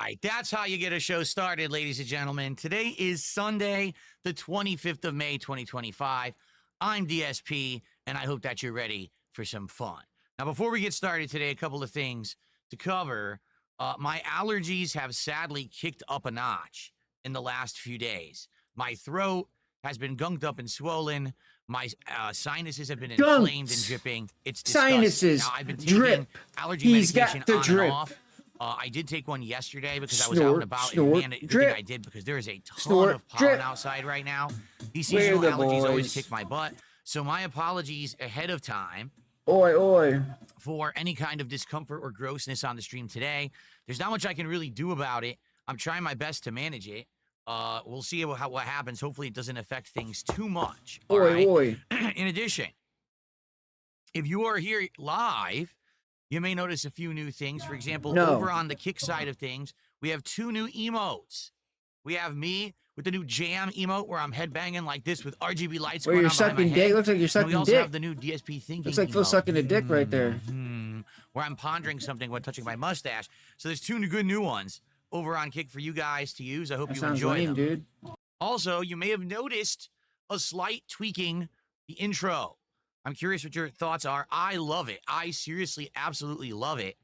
right, that's how you get a show started, ladies and gentlemen. Today is Sunday, the 25th of May, 2025. I'm DSP, and I hope that you're ready for some fun. Now, before we get started today, a couple of things to cover. My allergies have sadly kicked up a notch in the last few days. My throat has been gunked up and swollen. My sinuses have been inflamed and dripping. It's disgusting. Sinuses, Now, I've been drip. taking allergy He's medication got the on drip. and off. I did take one yesterday because I was Snort, out and about, snort, and man, good drip. thing I did because there is a ton Snort, of pollen drip. outside right now. These Where seasonal the allergies always boys? kick my butt. So my apologies ahead of time Oi, oi. for any kind of discomfort or grossness on the stream today. There's not much I can really do about it. I'm trying my best to manage it. We'll see what happens. Hopefully it doesn't affect things too much. All right. Oi. In addition, if you are here live, you may notice a few new things. For example, No. over on the kick side of things, we have two new emotes. We have me with the new jam emote where I'm headbanging like this with RGB lights Where going you're on behind my sucking head. dick. Looks like you're And sucking we also dick. have the new DSP thinking Looks like Phil emote. sucking a dick right there. Where I'm pondering something while touching my mustache. So there's two good new ones over on Kick for you guys to use. I hope That you sounds enjoy lame, them. dude. Also, you may have noticed a slight tweaking the intro. I'm curious what your thoughts are. I love it. I seriously, absolutely love it.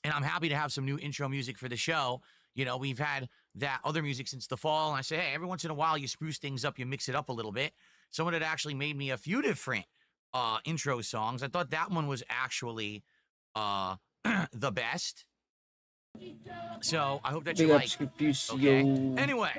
And I'm happy to have some new intro music for the show. You know, we've had that other music since the fall. And I say, hey, every once in a while, you spruce things up, you mix it up a little bit. Someone had actually made me a few different intro songs. I thought that one was actually the best. So I hope that you Big like. ups, Confuse, Okay. yo. Anyway,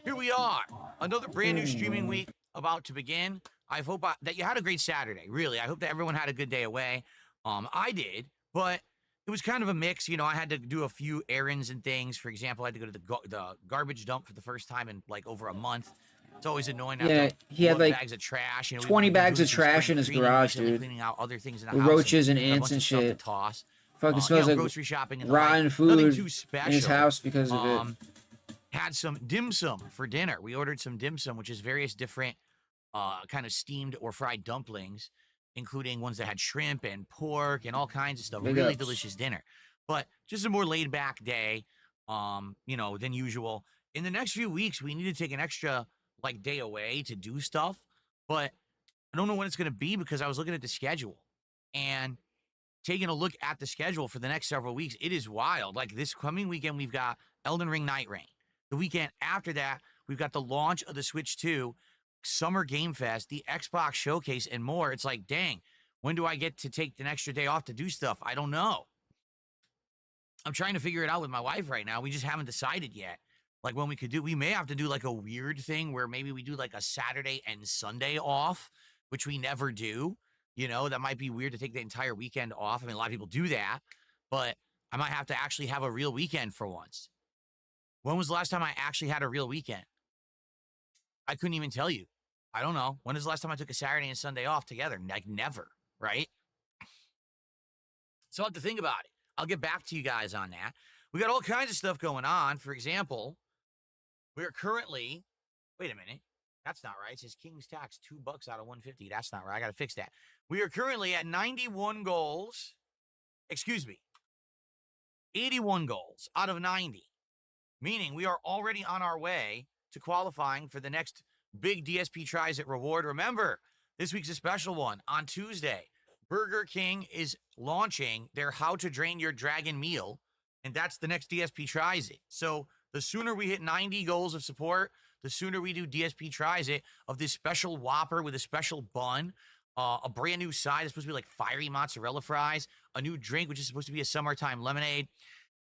here we are. Another brand new streaming week about to begin. I hope that you had a great Saturday. Really, I hope that everyone had a good day away. I did, but it was kind of a mix. You know, I had to do a few errands and things. For example, I had to go to the garbage dump for the first time in like over a month. It's always annoying. To Yeah, have to he had load like bags of trash. You know, 20 we've been bags doing of some trash spring in his cleaning garage, recently, dude. cleaning out other things in the With house. roaches and a ants bunch and of stuff to shit. toss. Fucking You smells know, like grocery shopping and the rotten like. Nothing food too special. in his house because of it. Had some dim sum for dinner. We ordered some dim sum, which is various different kind of steamed or fried dumplings, including ones that had shrimp and pork and all kinds of stuff. Big Really ups. delicious dinner. But just a more laid back day, you know, than usual. In the next few weeks, we need to take an extra like day away to do stuff, but I don't know when it's going to be because I was looking at the schedule and taking a look at the schedule for the next several weeks. It is wild. Like this coming weekend, we've got Elden Ring Night Rain. The weekend after that, we've got the launch of the Switch 2, Summer Game Fest, the Xbox Showcase, and more. It's like, dang, when do I get to take an extra day off to do stuff? I don't know. I'm trying to figure it out with my wife right now. We just haven't decided yet. Like when we could do, we may have to do like a weird thing where maybe we do like a Saturday and Sunday off, which we never do. You know, that might be weird to take the entire weekend off. I mean, a lot of people do that, but I might have to actually have a real weekend for once. When was the last time I actually had a real weekend? I couldn't even tell you. I don't know. When is the last time I took a Saturday and Sunday off together? Like never, right? So I'll have to think about it. I'll get back to you guys on that. We got all kinds of stuff going on. For example, we are currently, wait a minute. That's not right. It says King's Tax, $2 out of 150. That's not right. I got to fix that. We are currently at 91 goals. Excuse me. 81 goals out of 90. Meaning we are already on our way to qualifying for the next big DSP Tries It reward. Remember, this week's a special one. On Tuesday, Burger King is launching their How to Drain Your Dragon meal, and that's the next DSP Tries It. So the sooner we hit 90 goals of support, the sooner we do DSP Tries It of this special Whopper with a special bun, a brand new side that's supposed to be like fiery mozzarella fries, a new drink, which is supposed to be a summertime lemonade,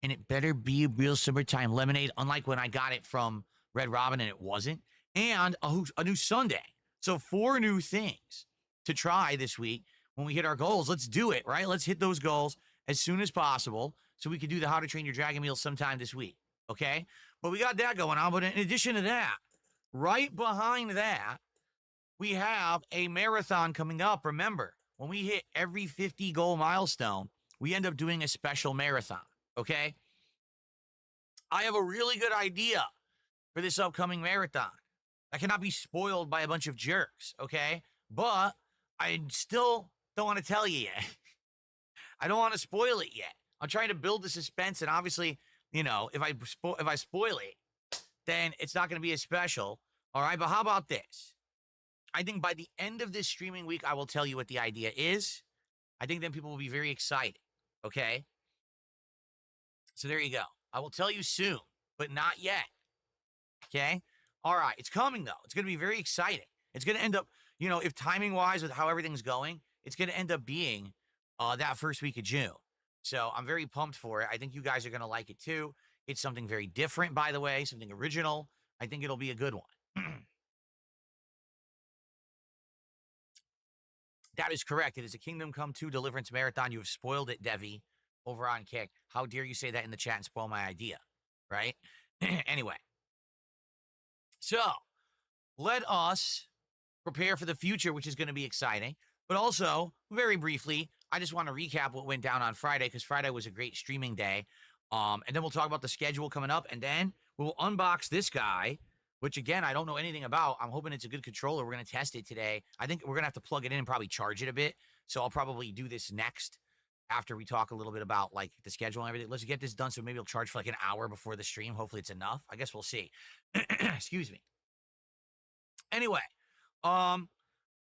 and it better be a real summertime lemonade, unlike when I got it from Red Robin and it wasn't, and a new sundae. So 4 new things to try this week when we hit our goals. Let's do it, right? Let's hit those goals as soon as possible so we can do the How to Train Your Dragon meal sometime this week, okay? But we got that going on. But in addition to that, right behind that, we have a marathon coming up. Remember, when we hit every 50 goal milestone, we end up doing a special marathon, okay? I have a really good idea for this upcoming marathon. I cannot be spoiled by a bunch of jerks, okay? But I still don't want to tell you yet. I don't want to spoil it yet. I'm trying to build the suspense, and obviously you know, if I spoil it, then it's not going to be as special. All right, but how about this? I think by the end of this streaming week, I will tell you what the idea is. I think then people will be very excited. Okay, so there you go. I will tell you soon, but not yet. Okay, all right, it's coming though. It's going to be very exciting. It's going to end up, you know, if timing wise with how everything's going, it's going to end up being that first week of June. So I'm very pumped for it. I think you guys are going to like it too. It's something very different, by the way, something original. I think it'll be a good one. That is correct. It is a Kingdom Come 2 Deliverance Marathon. You have spoiled it, Devi, over on Kick. How dare you say that in the chat and spoil my idea, right? Anyway, so let us prepare for the future, which is going to be exciting. But also, very briefly, I just want to recap what went down on Friday, because Friday was a great streaming day. And then we'll talk about the schedule coming up, and then we'll unbox this guy, which, again, I don't know anything about. I'm hoping it's a good controller. We're going to test it today. I think we're going to have to plug it in and probably charge it a bit. So I'll probably do this next after we talk a little bit about, like, the schedule and everything. Let's get this done, so maybe I'll charge for, like, an hour before the stream. Hopefully it's enough. I guess we'll see. Excuse me. Anyway,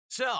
so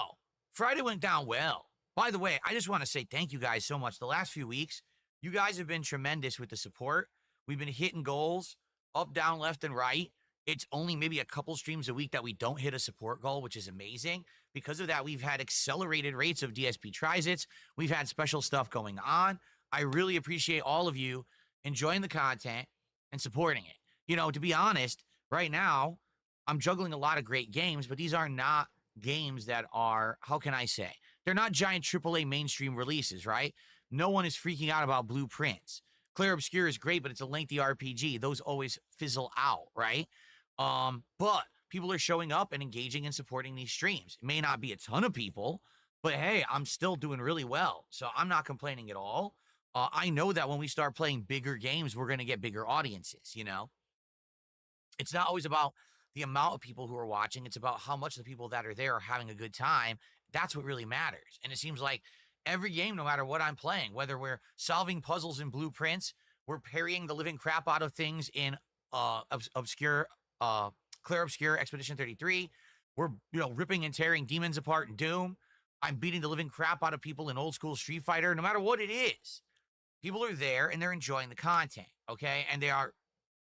Friday went down well. By the way, I just want to say thank you guys so much. The last few weeks, you guys have been tremendous with the support. We've been hitting goals up, down, left, and right. It's only maybe a couple streams a week that we don't hit a support goal, which is amazing. Because of that, we've had accelerated rates of DSP tries-its. We've had special stuff going on. I really appreciate all of you enjoying the content and supporting it. You know, to be honest, right now, I'm juggling a lot of great games, but these are not games that are, how can I say? They're not giant AAA mainstream releases, right? No one is freaking out about Blueprints. Clair Obscur is great, but it's a lengthy RPG. Those always fizzle out, right? But people are showing up and engaging and supporting these streams. It may not be a ton of people, but hey, I'm still doing really well. So I'm not complaining at all. I know that when we start playing bigger games, we're going to get bigger audiences, you know? It's not always about the amount of people who are watching. It's about how much the people that are there are having a good time. That's what really matters. And it seems like every game, no matter what I'm playing, whether we're solving puzzles in Blueprints, we're parrying the living crap out of things in Clair Obscur Expedition 33. We're, you know, ripping and tearing demons apart in Doom. I'm beating the living crap out of people in old school Street Fighter. No matter what it is, people are there and they're enjoying the content, okay? And they are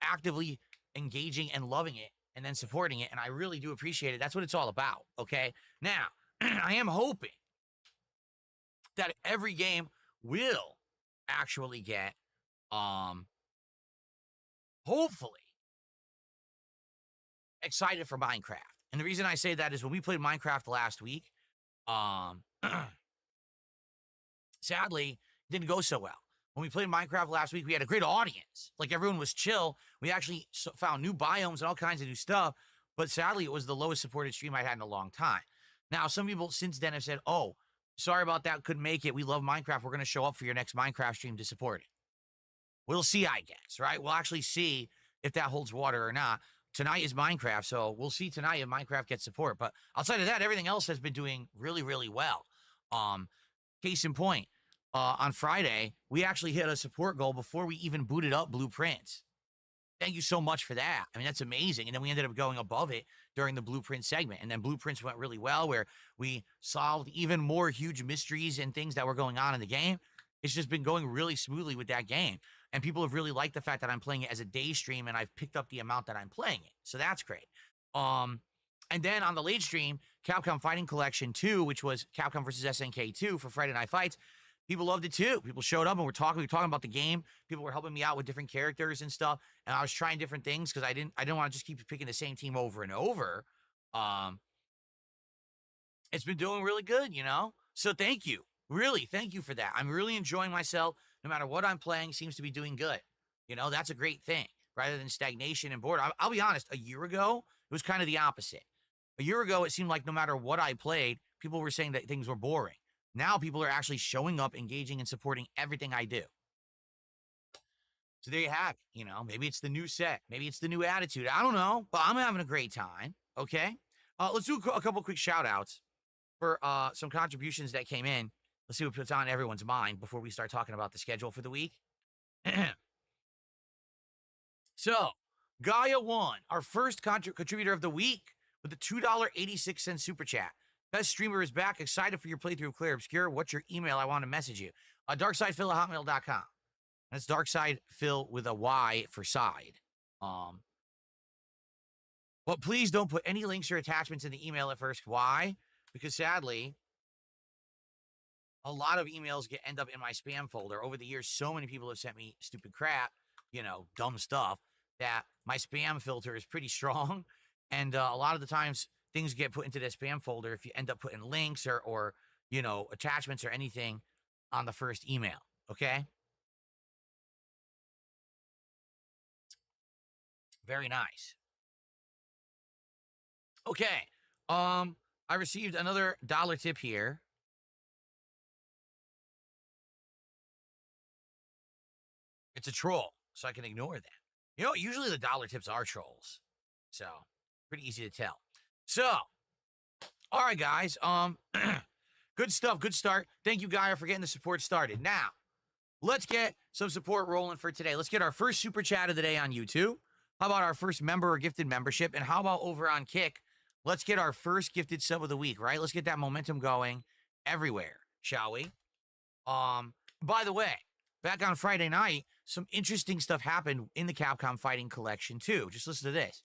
actively engaging and loving it and then supporting it. And I really do appreciate it. That's what it's all about, okay? Now, I am hoping that every game will actually get, hopefully, excited for Minecraft. And the reason I say that is when we played Minecraft last week, sadly, it didn't go so well. When we played Minecraft last week, we had a great audience. Like, everyone was chill. We actually found new biomes and all kinds of new stuff. But sadly, it was the lowest supported stream I'd had in a long time. Now, some people since then have said, oh, sorry about that, couldn't make it. We love Minecraft. We're going to show up for your next Minecraft stream to support it. We'll see, I guess, right? We'll actually see if that holds water or not. Tonight is Minecraft, so we'll see tonight if Minecraft gets support. But outside of that, everything else has been doing really, really well. Case in point, on Friday, we actually hit a support goal before we even booted up Blueprints. Thank you so much for that. I mean, that's amazing. And then we ended up going above it during the Blueprint segment. And then Blueprints went really well, where we solved even more huge mysteries and things that were going on in the game. It's just been going really smoothly with that game. And people have really liked the fact that I'm playing it as a day stream, and I've picked up the amount that I'm playing it. So that's great. And then on the late stream, Capcom Fighting Collection 2, which was Capcom versus SNK 2 for Friday Night Fights, people loved it too. People showed up and we were talking about the game. People were helping me out with different characters and stuff. And I was trying different things because I didn't want to just keep picking the same team over and over. It's been doing really good, you know? So thank you. Really, thank you for that. I'm really enjoying myself. No matter what I'm playing, seems to be doing good. You know, that's a great thing, rather than stagnation and boredom. I'll be honest, a year ago, it was kind of the opposite. A year ago, it seemed like no matter what I played, people were saying that things were boring. Now people are actually showing up, engaging, and supporting everything I do. So there you have it. You know, maybe it's the new set. Maybe it's the new attitude. I don't know, but I'm having a great time, okay? Let's do a couple quick shout-outs for some contributions that came in. Let's see what's on everyone's mind before we start talking about the schedule for the week. So, Gaia won, our first contributor of the week with a $2.86 super chat. Best streamer is back. Excited for your playthrough of Clair Obscur. What's your email? I want to message you. DarksidePhil@hotmail.com. That's DarksidePhil with a Y for side. But please don't put any links or attachments in the email at first. Why? Because sadly, a lot of emails end up in my spam folder. Over the years, so many people have sent me stupid crap, dumb stuff, that my spam filter is pretty strong. And a lot of the times, things get put into the spam folder if you end up putting links or attachments or anything on the first email. Okay? Very nice. Okay. I received another dollar tip here. It's a troll, so I can ignore that. Usually the dollar tips are trolls. So, pretty easy to tell. So, all right, guys. Good stuff. Good start. Thank you, Gaia, for getting the support started. Now, let's get some support rolling for today. Let's get our first super chat of the day on YouTube. How about our first member or gifted membership? And how about over on Kick? Let's get our first gifted sub of the week, right? Let's get that momentum going everywhere, shall we? By the way, back on Friday night, some interesting stuff happened in the Capcom Fighting Collection, too. Just listen to this.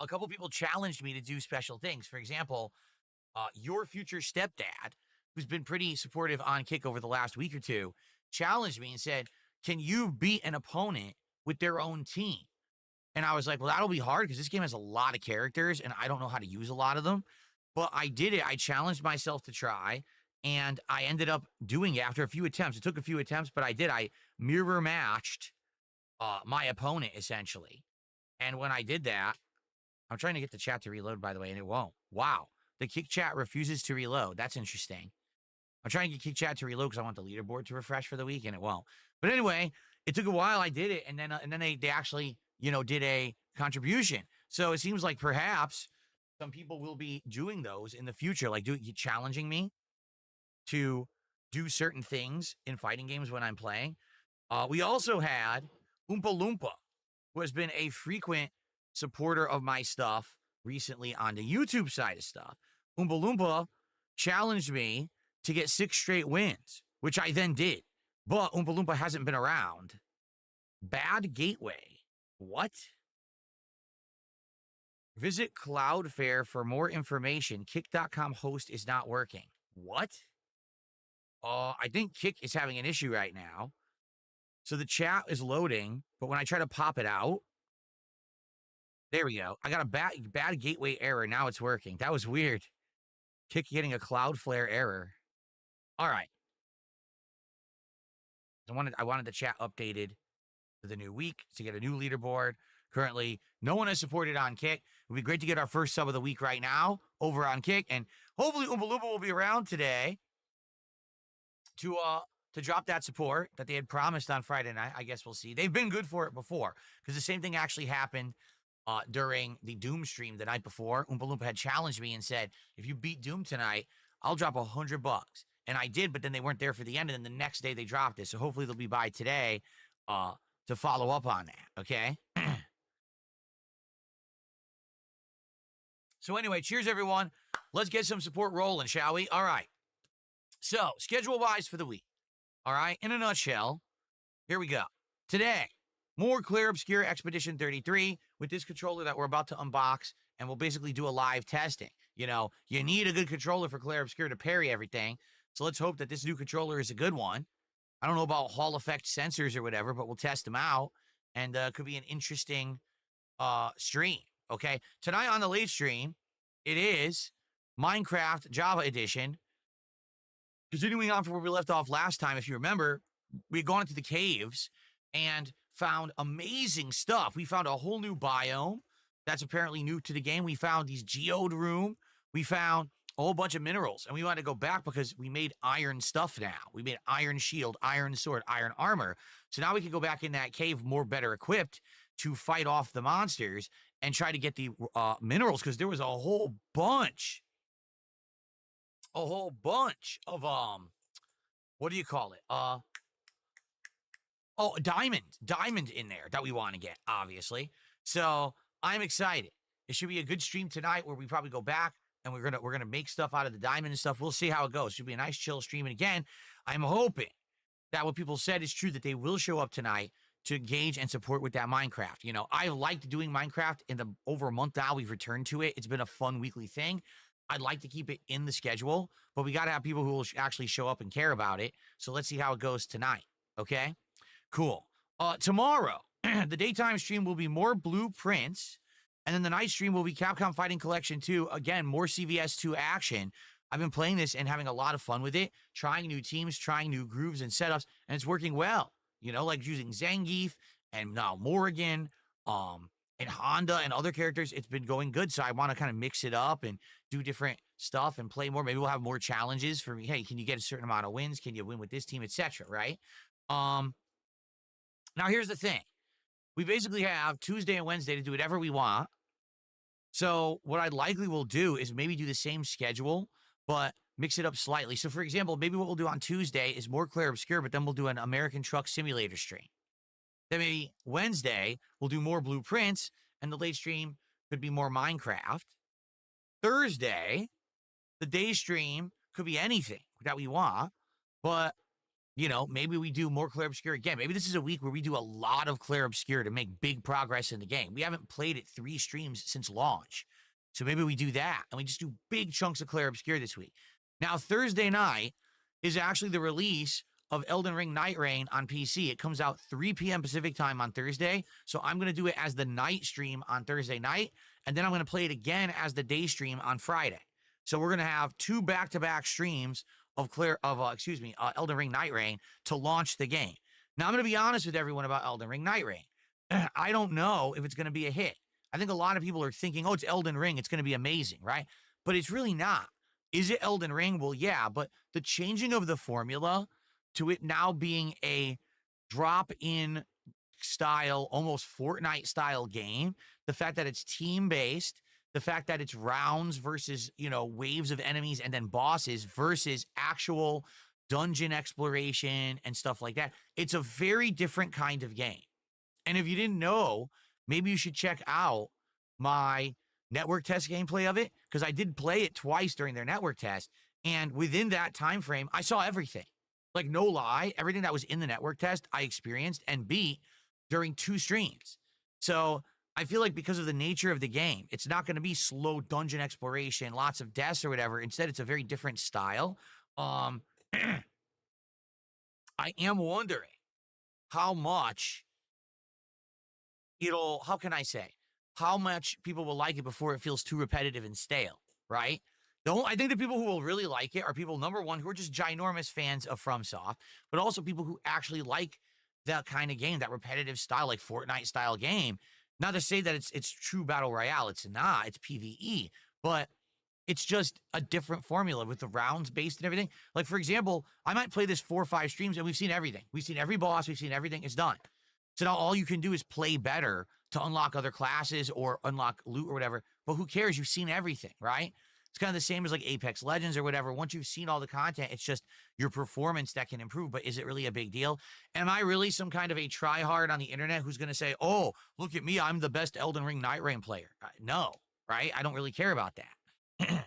A couple people challenged me to do special things. For example, your future stepdad, who's been pretty supportive on Kick over the last week or two, challenged me and said, can you beat an opponent with their own team? And I was like, well, that'll be hard because this game has a lot of characters and I don't know how to use a lot of them. But I did it. I challenged myself to try. And I ended up doing it after a few attempts. It took a few attempts, but I did. I mirror matched my opponent, essentially. And when I did that, I'm trying to get the chat to reload, by the way, and it won't. Wow. The Kick chat refuses to reload. That's interesting. I'm trying to get Kick chat to reload because I want the leaderboard to refresh for the week, and it won't. But anyway, it took a while. I did it, and then they actually, did a contribution. So it seems like perhaps some people will be doing those in the future, like challenging me to do certain things in fighting games when I'm playing. We also had Oompa Loompa, who has been a frequent supporter of my stuff recently on the YouTube side of stuff. Oompa Loompa challenged me to get 6 straight wins, which I then did. But Oompa Loompa hasn't been around. Bad Gateway. What? Visit Cloudflare for more information. Kick.com host is not working. What? I think Kick is having an issue right now. So the chat is loading, but when I try to pop it out, there we go. I got a bad gateway error. Now it's working. That was weird. Kick getting a Cloudflare error. All right. I wanted the chat updated for the new week to get a new leaderboard. Currently, no one has supported on Kick. It would be great to get our first sub of the week right now over on Kick, and hopefully Oompa Loompa will be around today to drop that support that they had promised on Friday night. I guess we'll see. They've been good for it before because the same thing actually happened during the Doom stream the night before. Oompa Loompa had challenged me and said, if you beat Doom tonight, I'll drop $100. And I did, but then they weren't there for the end, and then the next day they dropped it. So hopefully they'll be by today to follow up on that, okay? So anyway, cheers, everyone. Let's get some support rolling, shall we? All right. So, schedule-wise for the week, all right? In a nutshell, here we go. Today, more Clair Obscur Expedition 33 with this controller that we're about to unbox, and we'll basically do a live testing. You need a good controller for Clair Obscur to parry everything, so let's hope that this new controller is a good one. I don't know about Hall effect sensors or whatever, but we'll test them out, and could be an interesting stream, okay? Tonight on the late stream, it is Minecraft Java Edition. Continuing on from where we left off last time, if you remember, we had gone into the caves and found amazing stuff. We found a whole new biome that's apparently new to the game. We found these geode room. We found a whole bunch of minerals, and we wanted to go back because we made iron stuff now. We made iron shield, iron sword, iron armor. So now we can go back in that cave more better equipped to fight off the monsters and try to get the minerals, because there was a whole bunch of what do you call it? Oh, diamond in there that we want to get, obviously. So I'm excited. It should be a good stream tonight where we probably go back and we're gonna make stuff out of the diamond and stuff. We'll see how it goes. Should be a nice chill stream. And again, I'm hoping that what people said is true, that they will show up tonight to engage and support with that Minecraft. You know, I liked doing Minecraft in the over a month now. We've returned to it. It's been a fun weekly thing. I'd like to keep it in the schedule, but we got to have people who will actually show up and care about it. So let's see how it goes tonight. Okay, cool. Tomorrow, the daytime stream will be more blueprints, and then the night stream will be Capcom Fighting Collection 2. Again, more CVS 2 action. I've been playing this and having a lot of fun with it, trying new teams, trying new grooves and setups, and it's working well. You know, like using Zangief and now Morrigan, and Honda and other characters. It's been going good, so I want to kind of mix it up and do different stuff and play more. Maybe we'll have more challenges for me. Hey, can you get a certain amount of wins? Can you win with this team, etc. Right? Now here's the thing: we basically have Tuesday and Wednesday to do whatever we want. So what I likely will do is maybe do the same schedule, but mix it up slightly. So for example, maybe what we'll do on Tuesday is more Clair Obscur, but then we'll do an American Truck Simulator stream. Then maybe Wednesday, we'll do more blueprints, and the late stream could be more Minecraft. Thursday, the day stream could be anything that we want, but, you know, maybe we do more Clair Obscur again. Maybe this is a week where we do a lot of Clair Obscur to make big progress in the game. We haven't played it 3 streams since launch, so maybe we do that, and we just do big chunks of Clair Obscur this week. Now, Thursday night is actually the release of Elden Ring Night Reign on PC. It comes out 3 p.m. Pacific time on Thursday, so I'm going to do it as the night stream on Thursday night, and then I'm going to play it again as the day stream on Friday. So we're going to have 2 back-to-back streams of Elden Ring Night Reign to launch the game. Now, I'm going to be honest with everyone about Elden Ring Night Reign. I don't know if it's going to be a hit. I think a lot of people are thinking, oh, it's Elden Ring, it's going to be amazing, right? But it's really not. Is it Elden Ring? Well, yeah, but the changing of the formula to it now being a drop-in style, almost Fortnite style game, the fact that it's team-based, the fact that it's rounds versus, you know, waves of enemies and then bosses versus actual dungeon exploration and stuff like that. It's a very different kind of game. And if you didn't know, maybe you should check out my network test gameplay of it, because I did play it twice during their network test, and within that time frame, I saw everything. Like, no lie, everything that was in the network test, I experienced and beat during 2 streams. So I feel like because of the nature of the game, it's not going to be slow dungeon exploration, lots of deaths or whatever. Instead, it's a very different style. I am wondering how much how can I say, how much people will like it before it feels too repetitive and stale, right? I think the people who will really like it are people, number one, who are just ginormous fans of FromSoft, but also people who actually like that kind of game, that repetitive style, like Fortnite style game. Not to say that it's true battle royale. It's not. It's PvE, but it's just a different formula with the rounds based and everything. Like, for example, I might play this 4 or 5 streams and we've seen everything. We've seen every boss. We've seen everything. It's done. So now all you can do is play better to unlock other classes or unlock loot or whatever. But who cares? You've seen everything, right? It's kind of the same as like Apex Legends or whatever. Once you've seen all the content, it's just your performance that can improve. But is it really a big deal? Am I really some kind of a tryhard on the internet who's going to say, oh, look at me, I'm the best Elden Ring Night Reign player? No, right? I don't really care about that.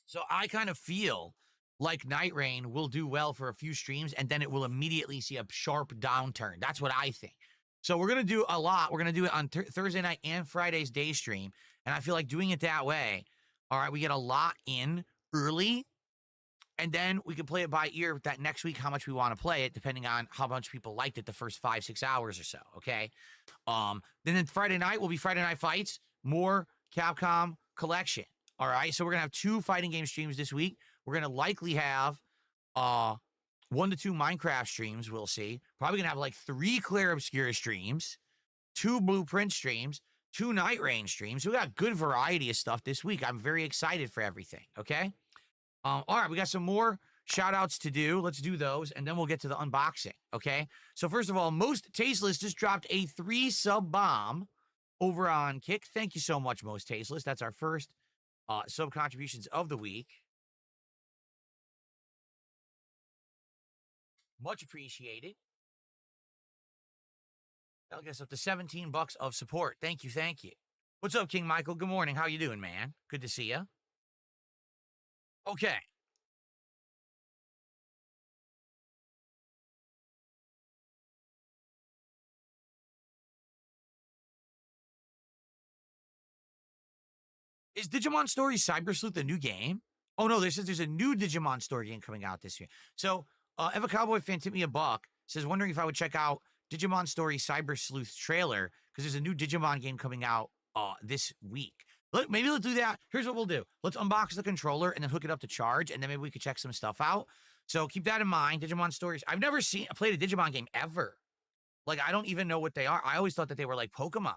So I kind of feel like Night Reign will do well for a few streams, and then it will immediately see a sharp downturn. That's what I think. So we're going to do a lot. We're going to do it on Thursday night and Friday's day stream. And I feel like doing it that way, all right, we get a lot in early, and then we can play it by ear that next week, how much we want to play it, depending on how much people liked it the first 5-6 hours or so, okay? Then Friday night will be Friday Night Fights, more Capcom Collection, all right? So we're going to have 2 fighting game streams this week. We're going to likely have 1 to 2 Minecraft streams, we'll see. Probably going to have like 3 Clair Obscur streams, 2 Blueprint streams, 2 Night Reign streams. So we got good variety of stuff this week. I'm very excited for everything, okay? All right, we got some more shout-outs to do. Let's do those, and then we'll get to the unboxing, okay? So first of all, Most Tasteless just dropped a 3-sub bomb over on Kick. Thank you so much, Most Tasteless. That's our first sub contributions of the week. Much appreciated. That'll get us up to $17 of support. Thank you, thank you. What's up, King Michael? Good morning. How you doing, man? Good to see you. Okay. Is Digimon Story Cyber Sleuth a new game? Oh no, there's a new Digimon Story game coming out this year. So Eva Cowboy fan tipped me a buck, says wondering if I would check out Digimon Story Cyber Sleuth trailer, because there's a new Digimon game coming out this week. Maybe let's do that. Here's what we'll do. Let's unbox the controller and then hook it up to charge, and then maybe we could check some stuff out. So keep that in mind. Digimon Stories. I've never played a Digimon game ever. Like, I don't even know what they are. I always thought that they were like Pokemon,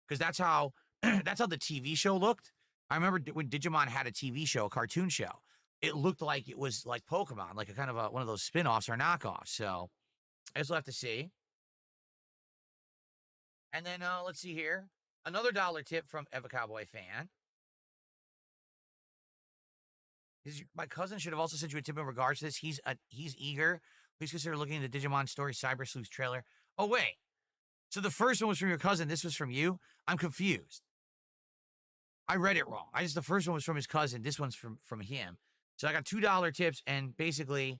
because that's how the TV show looked. I remember when Digimon had a TV show, a cartoon show. It looked like it was like Pokemon, like a kind of one of those spin-offs or knockoffs. So I guess we'll have to see. And then let's see here. Another dollar tip from Eva Cowboy fan. My cousin should have also sent you a tip in regards to this. He's eager. Please consider looking at the Digimon Story Cyber Sleuth trailer. Oh, wait. So the first one was from your cousin. This was from you? I'm confused. I read it wrong. The first one was from his cousin. This one's from him. So I got $2 tips and basically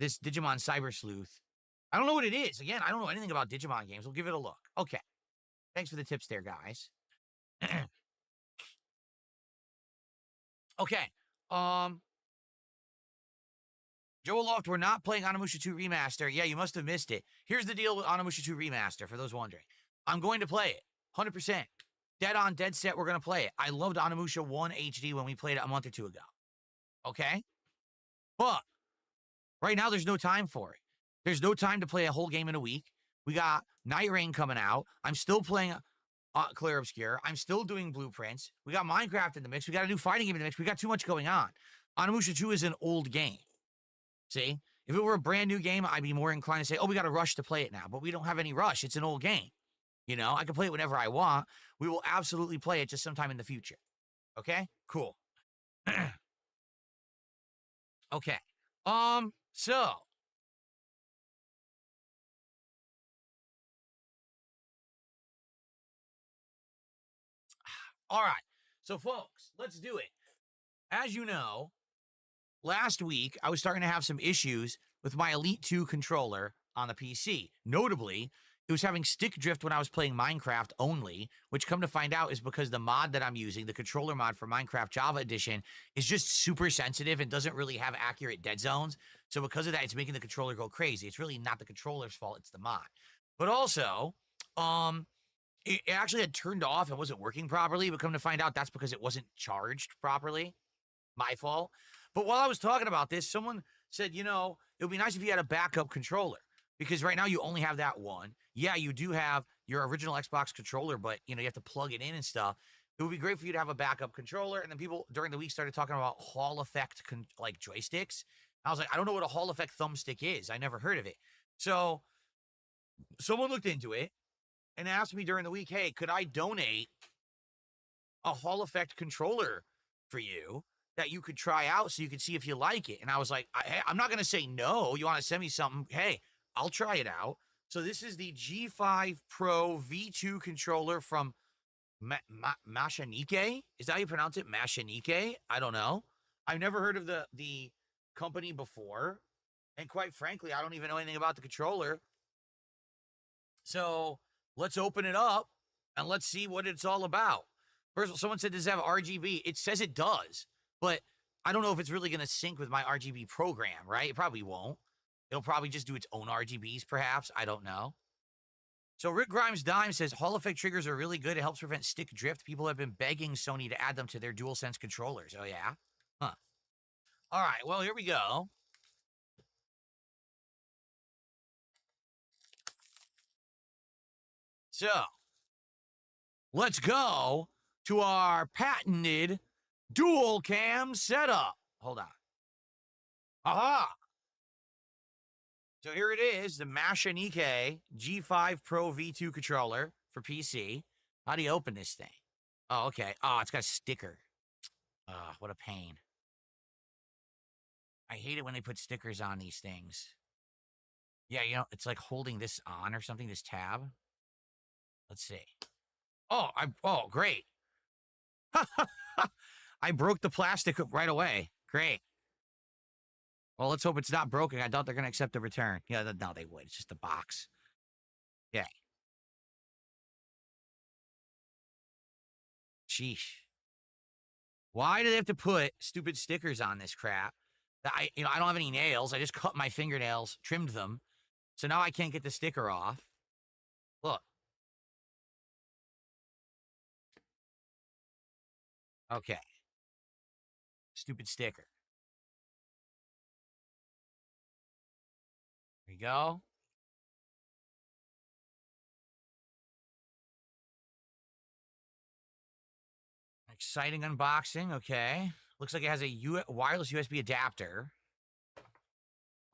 this Digimon Cyber Sleuth. I don't know what it is. Again, I don't know anything about Digimon games. We'll give it a look. Okay. Thanks for the tips there, guys. Okay. Joel Loft, we're not playing Onimusha 2 Remaster. Yeah, you must have missed it. Here's the deal with Onimusha 2 Remaster, for those wondering. I'm going to play it. 100%. Dead on, dead set, we're going to play it. I loved Onimusha 1 HD when we played it a month or two ago. Okay? But right now, there's no time for it. There's no time to play a whole game in a week. We got Night Rain coming out. I'm still playing Clear Obscure. I'm still doing Blueprints. We got Minecraft in the mix. We got a new fighting game in the mix. We got too much going on. Onimusha 2 is an old game. See? If it were a brand new game, I'd be more inclined to say, oh, we got a rush to play it now. But we don't have any rush. It's an old game. You know, I can play it whenever I want. We will absolutely play it just sometime in the future. Okay? Cool. Okay. So. All right. So, folks, let's do it. As you know, last week, I was starting to have some issues with my Elite 2 controller on the PC. Notably, it was having stick drift when I was playing Minecraft only, which come to find out is because the mod that I'm using, the controller mod for Minecraft Java Edition, is just super sensitive and doesn't really have accurate dead zones. So because of that, it's making the controller go crazy. It's really not the controller's fault, it's the mod. But also, it actually had turned off and wasn't working properly, but come to find out that's because it wasn't charged properly. My fault. But while I was talking about this, someone said, you know, it would be nice if you had a backup controller, because right now you only have that one. Yeah, you do have your original Xbox controller, but, you know, you have to plug it in and stuff. It would be great for you to have a backup controller. And then people during the week started talking about Hall Effect like joysticks. I was like, I don't know what a Hall Effect thumbstick is. I never heard of it. So someone looked into it and asked me during the week, hey, could I donate a Hall Effect controller for you that you could try out so you could see if you like it? And I was like, I'm not going to say no. You want to send me something? Hey, I'll try it out. So this is the G5 Pro V2 controller from Mashanike. Is that how you pronounce it? Mashanike? I don't know. I've never heard of the company before. And quite frankly, I don't even know anything about the controller. So let's open it up and let's see what it's all about. First of all, someone said, does it have RGB? It says it does, but I don't know if it's really going to sync with my RGB program, right? It probably won't. It'll probably just do its own RGBs, perhaps. I don't know. So Rick Grimes Dime says, Hall Effect triggers are really good. It helps prevent stick drift. People have been begging Sony to add them to their DualSense controllers. Oh, yeah? Huh. All right, well, here we go. So, let's go to our patented dual cam setup. Hold on. Aha! So here it is, the Mashanike G5 Pro V2 controller for PC. How do you open this thing? Oh, okay. Oh, it's got a sticker. What a pain. I hate it when they put stickers on these things. Yeah, you know, it's like holding this on or something, this tab. Let's see. Oh, great. I broke the plastic right away. Great. Well, let's hope it's not broken. I doubt they're going to accept the return. Yeah, no, they would. It's just a box. Yeah. Sheesh. Why do they have to put stupid stickers on this crap? I don't have any nails. I just cut my fingernails, trimmed them. So now I can't get the sticker off. Look. Okay. Stupid sticker. There you go. Exciting unboxing. Okay. Looks like it has a wireless USB adapter.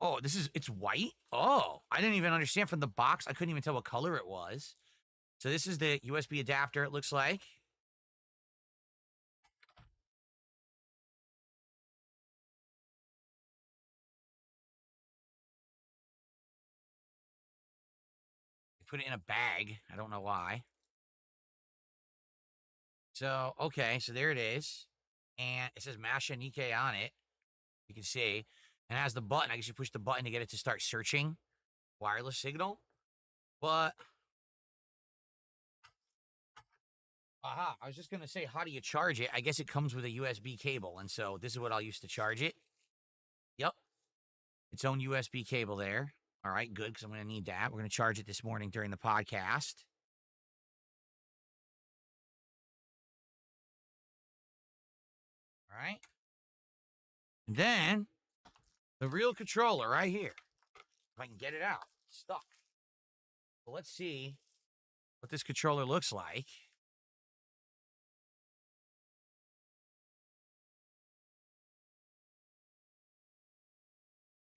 Oh, it's white? Oh, I didn't even understand from the box. I couldn't even tell what color it was. So this is the USB adapter, it looks like. They put it in a bag. I don't know why. So, okay, so there it is. And it says Masha Nike on it. You can see. And it has the button. I guess you push the button to get it to start searching wireless signal. But, aha, I was just going to say, how do you charge it? I guess it comes with a USB cable. And so this is what I'll use to charge it. Yep. Its own USB cable there. All right, good, because I'm going to need that. We're going to charge it this morning during the podcast. All right. And then the real controller right here. If I can get it out. It's stuck. Well, let's see what this controller looks like.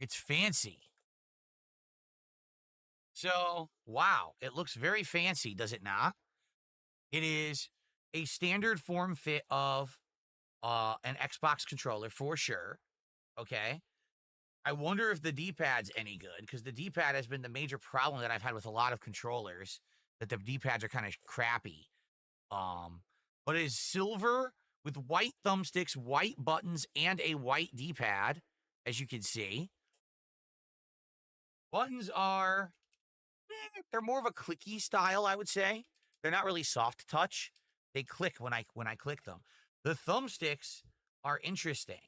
It's fancy. So, wow, it looks very fancy, does it not? It is a standard form fit of an Xbox controller for sure. Okay. I wonder if the D-pad's any good, because the D-pad has been the major problem that I've had with a lot of controllers, that the D-pads are kind of crappy. But it is silver with white thumbsticks, white buttons, and a white D-pad, as you can see. Buttons are, they're more of a clicky style, I would say. They're not really soft touch. They click when I click them. The thumbsticks are interesting.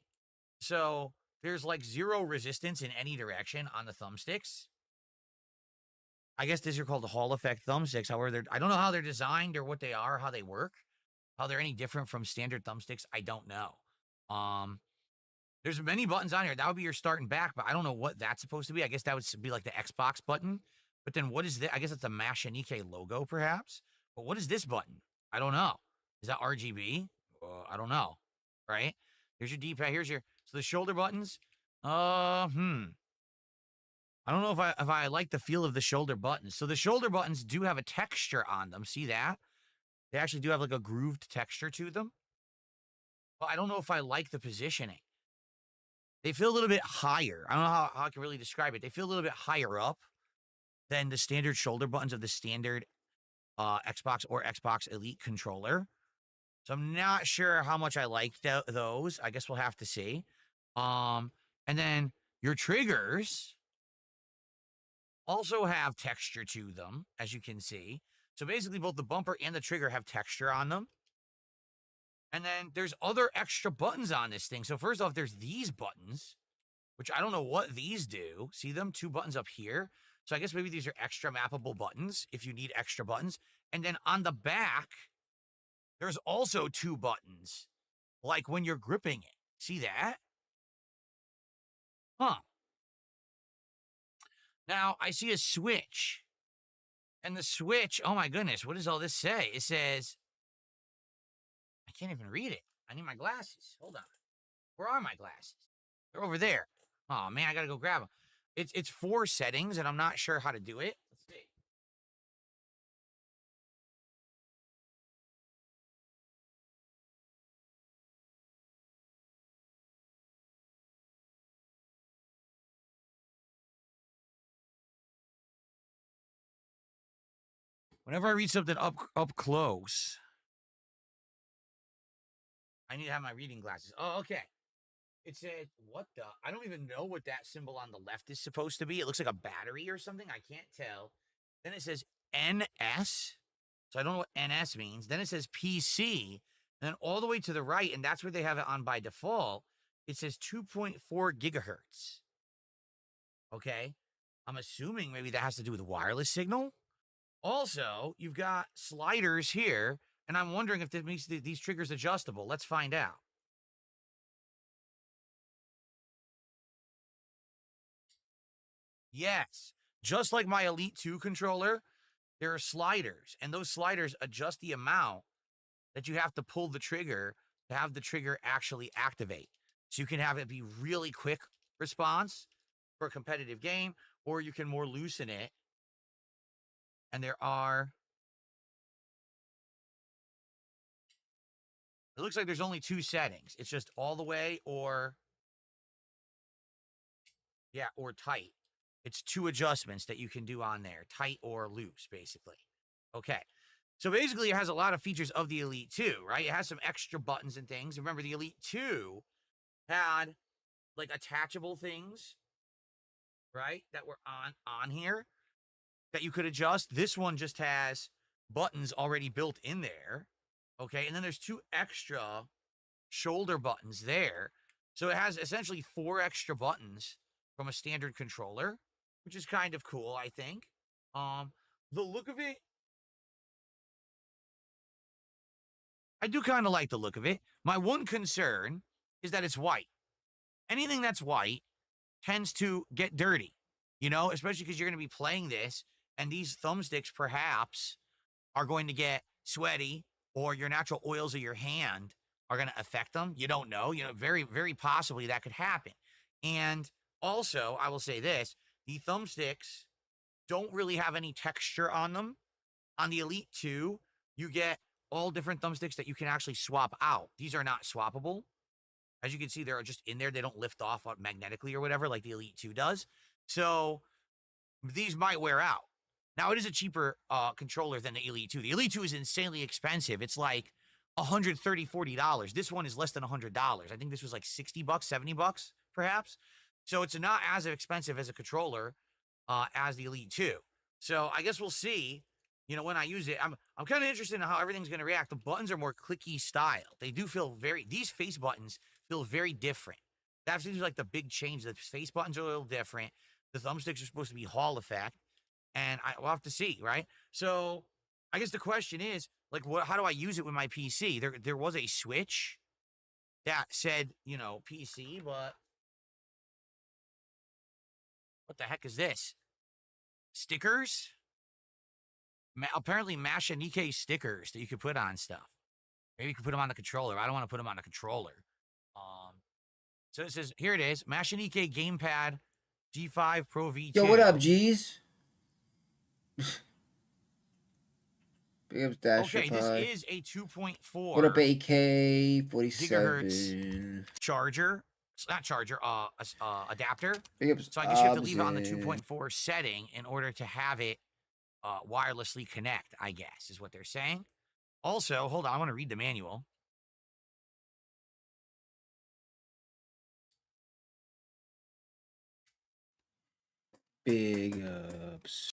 So there's like zero resistance in any direction on the thumbsticks. I guess these are called the Hall effect thumbsticks. However, I don't know how they're designed or what they are, how they work, how they're any different from standard thumbsticks. I don't know. There's many buttons on here. That would be your start and back, but I don't know what that's supposed to be. I guess that would be like the Xbox button. But then what is that? I guess it's a Mashanike logo, perhaps. But what is this button? I don't know. Is that RGB? I don't know. Right? Here's your D-pad. So the shoulder buttons. I don't know if I like the feel of the shoulder buttons. So the shoulder buttons do have a texture on them. See that? They actually do have like a grooved texture to them. But I don't know if I like the positioning. They feel a little bit higher. I don't know how I can really describe it. They feel a little bit higher up than the standard shoulder buttons of the standard Xbox or Xbox Elite controller. So I'm not sure how much I like those. I guess we'll have to see. And then your triggers also have texture to them, as you can see. So basically both the bumper and the trigger have texture on them. And then there's other extra buttons on this thing. So first off, there's these buttons, which I don't know what these do. See them? 2 buttons up here. So I guess maybe these are extra mappable buttons if you need extra buttons. And then on the back, there's also 2 buttons, like when you're gripping it. See that? Huh. Now, I see a switch. And the switch, oh my goodness, what does all this say? It says, I can't even read it. I need my glasses. Hold on. Where are my glasses? They're over there. Oh man, I gotta go grab them. It's 4 settings, and I'm not sure how to do it. Let's see. Whenever I read something up close, I need to have my reading glasses. Oh, okay. It said, what the? I don't even know what that symbol on the left is supposed to be. It looks like a battery or something. I can't tell. Then it says NS. So I don't know what NS means. Then it says PC. And then all the way to the right, and that's where they have it on by default, it says 2.4 gigahertz. Okay. I'm assuming maybe that has to do with wireless signal. Also, you've got sliders here, and I'm wondering if this makes these triggers adjustable. Let's find out. Yes, just like my Elite 2 controller, there are sliders, and those sliders adjust the amount that you have to pull the trigger to have the trigger actually activate. So you can have it be really quick response for a competitive game, or you can more loosen it. And it looks like there's only 2 settings. It's just all the way or tight. It's 2 adjustments that you can do on there, tight or loose, basically. Okay. So basically, it has a lot of features of the Elite 2, right? It has some extra buttons and things. Remember, the Elite 2 had, like, attachable things, right, that were on here that you could adjust. This one just has buttons already built in there, okay? And then there's 2 extra shoulder buttons there. So it has essentially 4 extra buttons from a standard controller, which is kind of cool, I think. The look of it, I do kind of like the look of it. My one concern is that it's white. Anything that's white tends to get dirty, especially because you're going to be playing this, and these thumbsticks perhaps are going to get sweaty, or your natural oils of your hand are going to affect them. You don't know. Very, very possibly that could happen. And also, I will say this, the thumbsticks don't really have any texture on them. On the Elite 2, you get all different thumbsticks that you can actually swap out. These are not swappable. As you can see, they're just in there. They don't lift off magnetically or whatever like the Elite 2 does. So these might wear out. Now, it is a cheaper controller than the Elite 2. The Elite 2 is insanely expensive. It's like $130, $40. This one is less than $100. I think this was like $60, $70 perhaps. So it's not as expensive as a controller as the Elite 2. So I guess we'll see, when I use it. I'm kind of interested in how everything's going to react. The buttons are more clicky style. They do feel these face buttons feel very different. That seems like the big change. The face buttons are a little different. The thumbsticks are supposed to be Hall effect. And we'll have to see, right? So I guess the question is, like, how do I use it with my PC? There was a switch that said, PC, but what the heck is this? Stickers? Apparently Mashanike stickers that you could put on stuff. Maybe you could put them on the controller. I don't want to put them on the controller. So it says, here it is, Mashanike Gamepad G5 Pro V2. Yo, what up, G's? Big ups, Dash. Okay, this is a 2.4. What up, AK 47 gigahertz charger. It's not charger, adapter. Big ups, so I guess you have to leave it on the 2.4 setting in order to have it wirelessly connect, I guess, is what they're saying. Also, hold on, I want to read the manual. Big ups.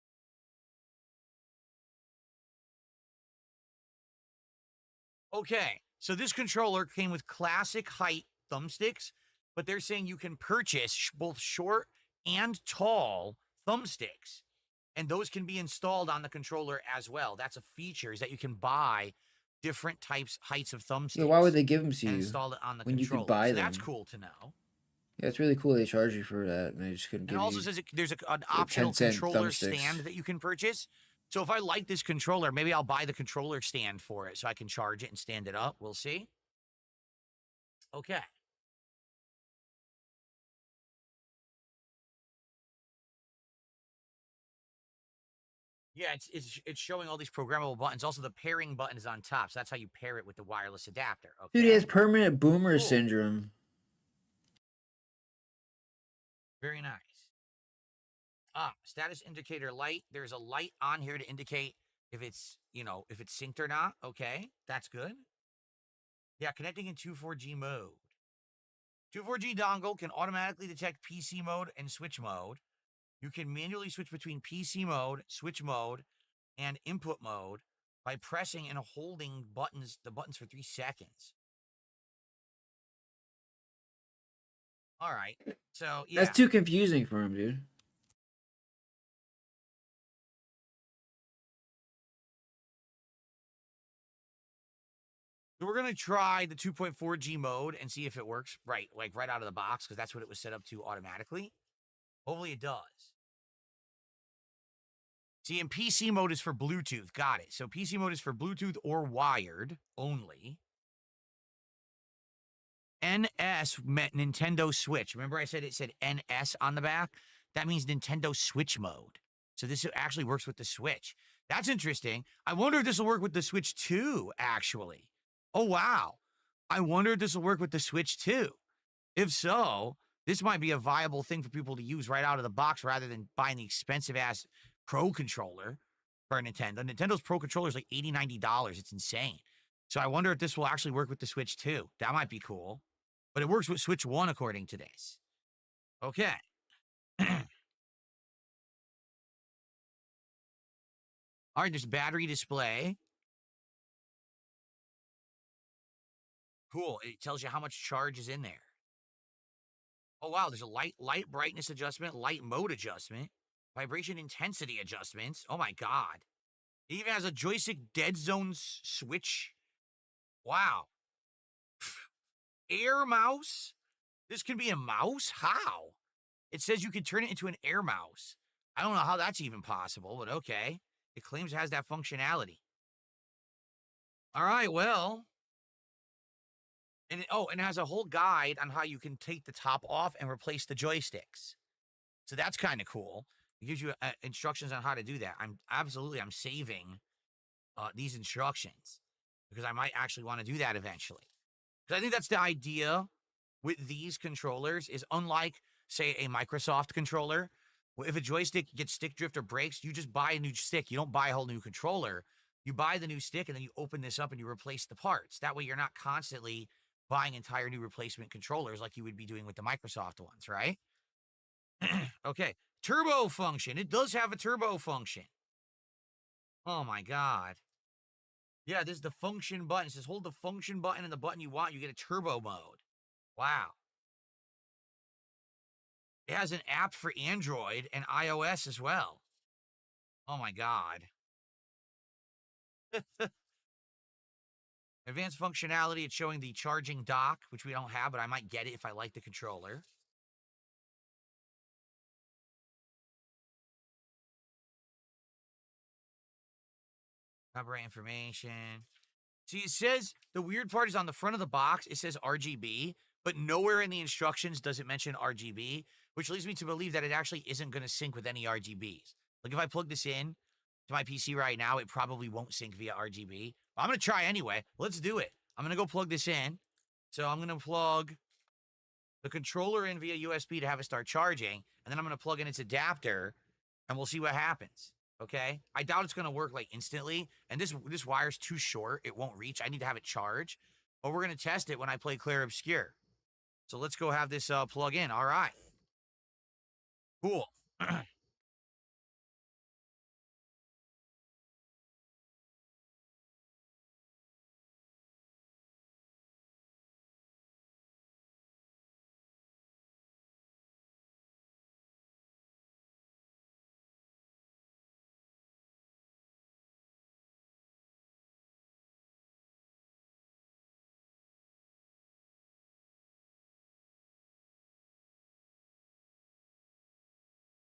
Okay, so this controller came with classic height thumbsticks, but they're saying you can purchase both short and tall thumbsticks, and those can be installed on the controller as well. That's a feature, is that you can buy different heights of thumbsticks. Yeah, why would they give them to you? And install it on the when controller. You could buy so them? That's cool to know. Yeah, it's really cool they charge you for that, and they just couldn't give you. And it also says there's an optional controller stand that you can purchase. So if I like this controller, maybe I'll buy the controller stand for it so I can charge it and stand it up. We'll see. Okay. Yeah, it's showing all these programmable buttons. Also, the pairing button is on top, so that's how you pair it with the wireless adapter. Okay. Dude, he has permanent boomer syndrome. Very nice. Status indicator light. There's a light on here to indicate if it's, if it's synced or not. Okay, that's good. Yeah, connecting in 2.4G mode. 2.4G dongle can automatically detect PC mode and switch mode. You can manually switch between PC mode, switch mode, and input mode by pressing and holding the buttons for 3 seconds. All right. So, yeah. That's too confusing for him, dude. So we're going to try the 2.4G mode and see if it works right out of the box, because that's what it was set up to automatically. Hopefully it does. See, and PC mode is for Bluetooth. Got it. So PC mode is for Bluetooth or wired only. NS meant Nintendo Switch. Remember I said it said NS on the back? That means Nintendo Switch mode. So this actually works with the Switch. That's interesting. I wonder if this will work with the Switch too, actually. Oh, wow. I wonder if this will work with the Switch too. If so, this might be a viable thing for people to use right out of the box rather than buying the expensive-ass Pro controller for a Nintendo. Nintendo's Pro controller is like $80, $90. It's insane. So I wonder if this will actually work with the Switch too. That might be cool. But it works with Switch 1 according to this. Okay. All right, there's battery display. Cool. It tells you how much charge is in there. Oh, wow. There's a light brightness adjustment, light mode adjustment, vibration intensity adjustments. Oh, my God. It even has a joystick dead zone switch. Wow. Air mouse? This can be a mouse? How? It says you can turn it into an air mouse. I don't know how that's even possible, but okay. It claims it has that functionality. All right, well. And it has a whole guide on how you can take the top off and replace the joysticks. So that's kind of cool. It gives you instructions on how to do that. I'm saving these instructions because I might actually want to do that eventually. Because I think that's the idea with these controllers is unlike, say, a Microsoft controller. If a joystick gets stick drift or breaks, you just buy a new stick. You don't buy a whole new controller. You buy the new stick and then you open this up and you replace the parts. That way you're not constantly buying entire new replacement controllers like you would be doing with the Microsoft ones, right? Okay. Turbo function. It does have a turbo function. Oh my God. Yeah, this is the function button. It says hold the function button and the button you want. You get a turbo mode. Wow. It has an app for Android and iOS as well. Oh my God. Advanced functionality, it's showing the charging dock, which we don't have, but I might get it if I like the controller. Copyright information. See, it says, the weird part is on the front of the box, it says RGB, but nowhere in the instructions does it mention RGB, which leads me to believe that it actually isn't going to sync with any RGBs. Like if I plug this in to my PC right now, it probably won't sync via RGB. But I'm going to try anyway. Let's do it. I'm going to go plug this in. So I'm going to plug the controller in via USB to have it start charging, and then I'm going to plug in its adapter, and we'll see what happens. Okay? I doubt it's going to work like instantly, and this wire's too short. It won't reach. I need to have it charge, but we're going to test it when I play Clair Obscure. So let's go have this plug in. All right. Cool.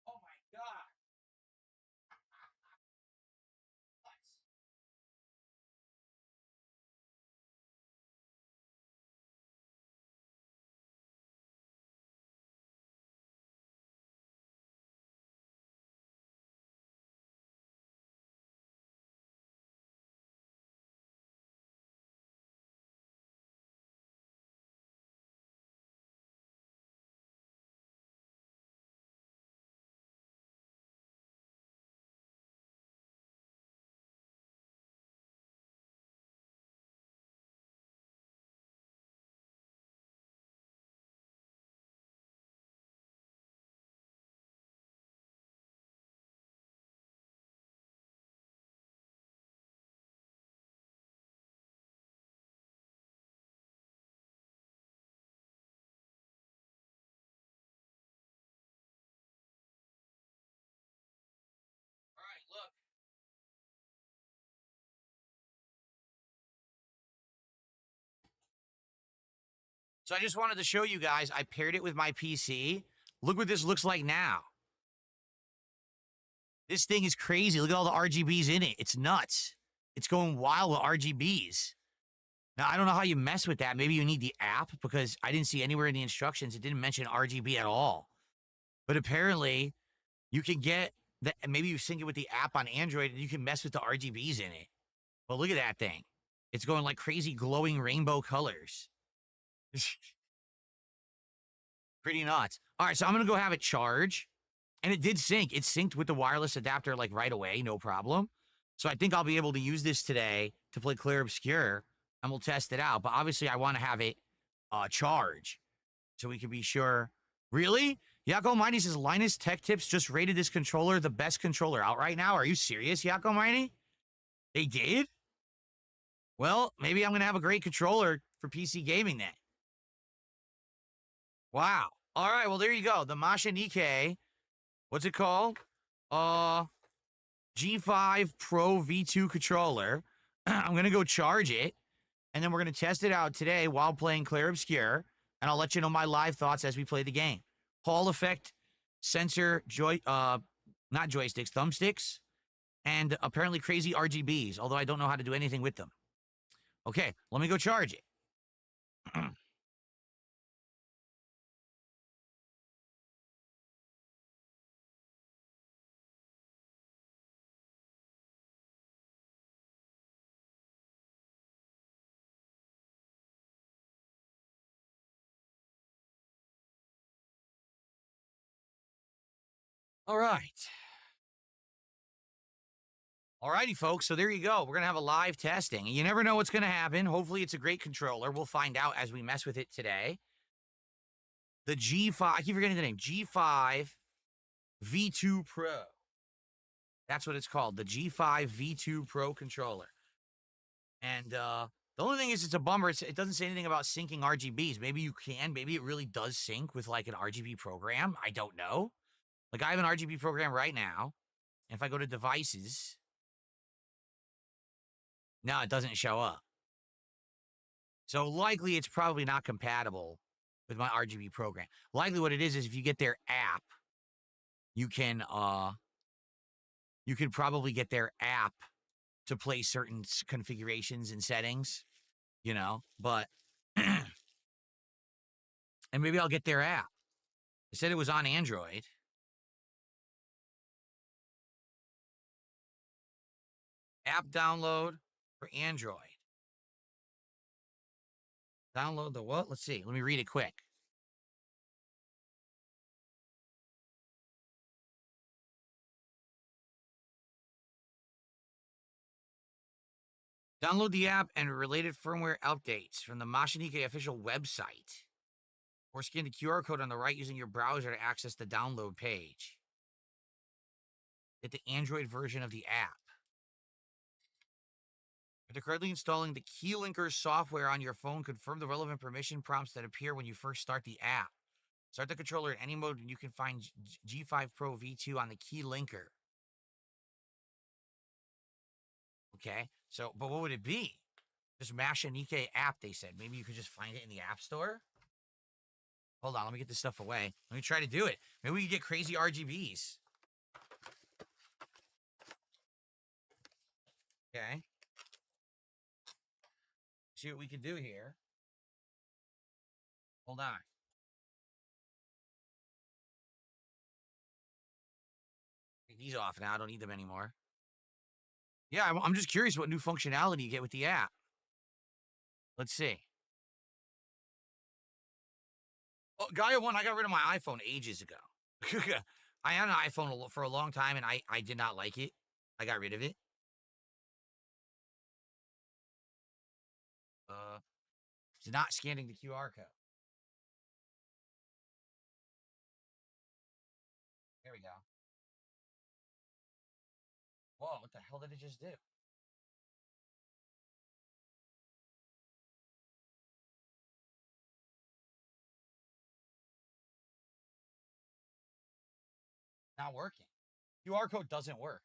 Oh my So I just wanted to show you guys, I paired it with my PC. Look what this looks like now. This thing is crazy. Look at all the RGBs in it. It's nuts. It's going wild with RGBs. Now, I don't know how you mess with that. Maybe you need the app because I didn't see anywhere in the instructions. It didn't mention RGB at all. But apparently, you can get that. Maybe you sync it with the app on Android and you can mess with the RGBs in it. But look at that thing. It's going like crazy glowing rainbow colors. Pretty nuts. All right, so I'm going to go have it charge. And it did sync. It synced with the wireless adapter like right away, no problem. So I think I'll be able to use this today to play Clear Obscure, and we'll test it out. But obviously, I want to have it charge so we can be sure. Really? Yako Mighty says Linus Tech Tips just rated this controller the best controller out right now. Are you serious, Yako Mighty? They did? Well, maybe I'm going to have a great controller for PC gaming then. Wow. All right, well, there you go. The Masha Nikkei. What's it called? G5 Pro V2 controller. I'm going to go charge it, and then we're going to test it out today while playing Clair Obscure, and I'll let you know my live thoughts as we play the game. Hall effect, sensor, not joysticks, thumbsticks, and apparently crazy RGBs, although I don't know how to do anything with them. Okay, let me go charge it. All right. Alrighty, folks. So there you go. We're going to have a live testing. You never know what's going to happen. Hopefully, it's a great controller. We'll find out as we mess with it today. The G5, I keep forgetting the name, G5 V2 Pro. That's what it's called, the G5 V2 Pro controller. And the only thing is, it's a bummer. It doesn't say anything about syncing RGBs. Maybe you can. Maybe it really does sync with like an RGB program. I don't know. Like I have an RGB program right now. And if I go to devices, no, it doesn't show up. So likely it's probably not compatible with my RGB program. Likely what it is if you get their app, you can probably get their app to play certain configurations and settings, you know, but and maybe I'll get their app. They said it was on Android. App download for Android. Download the what? Let's see. Let me read it quick. Download the app and related firmware updates from the Masha Nikkei official website. Or scan the QR code on the right using your browser to access the download page. Get the Android version of the app. After correctly installing the Keylinker software on your phone, confirm the relevant permission prompts that appear when you first start the app. Start the controller in any mode and you can find G5 Pro V2 on the Keylinker. Okay, so, but what would it be? Just Masha Nikkei app, they said. Maybe you could just find it in the App Store? Hold on, let me get this stuff away. Let me try to do it. Maybe we can get crazy RGBs. Okay. See what we can do here. Hold on. Take these off now. I don't need them anymore. Yeah, I'm just curious what new functionality you get with the app. Let's see. Oh, Gaia 1, I got rid of my iPhone ages ago. I had an iPhone for a long time, and I did not like it. I got rid of it. It's not scanning the QR code. There we go. Whoa, what the hell did it just do? Not working. QR code doesn't work.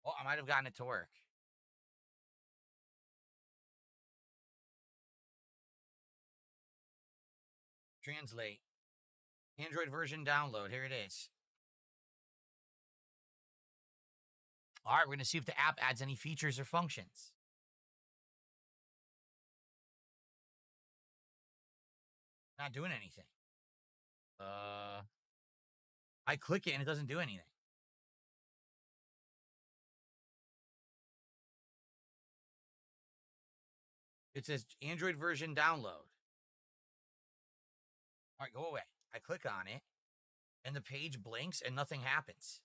Oh, I might have gotten it to work. Translate. Android version download. Here it is. All right, we're going to see if the app adds any features or functions. Not doing anything. I click it and it doesn't do anything. It says Android version download. All right, go away. I click on it and the page blinks and nothing happens.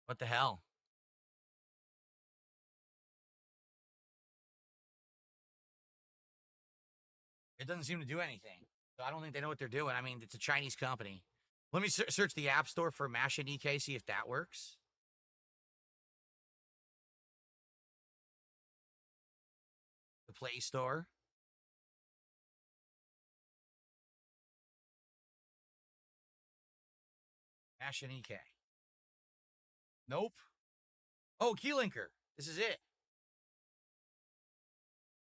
What the hell? It doesn't seem to do anything. So I don't think they know what they're doing. I mean, it's a Chinese company. Let me search the App Store for Mashin EK, see if that works. The Play Store. Mashin EK. Nope. Oh, Keylinker. This is it.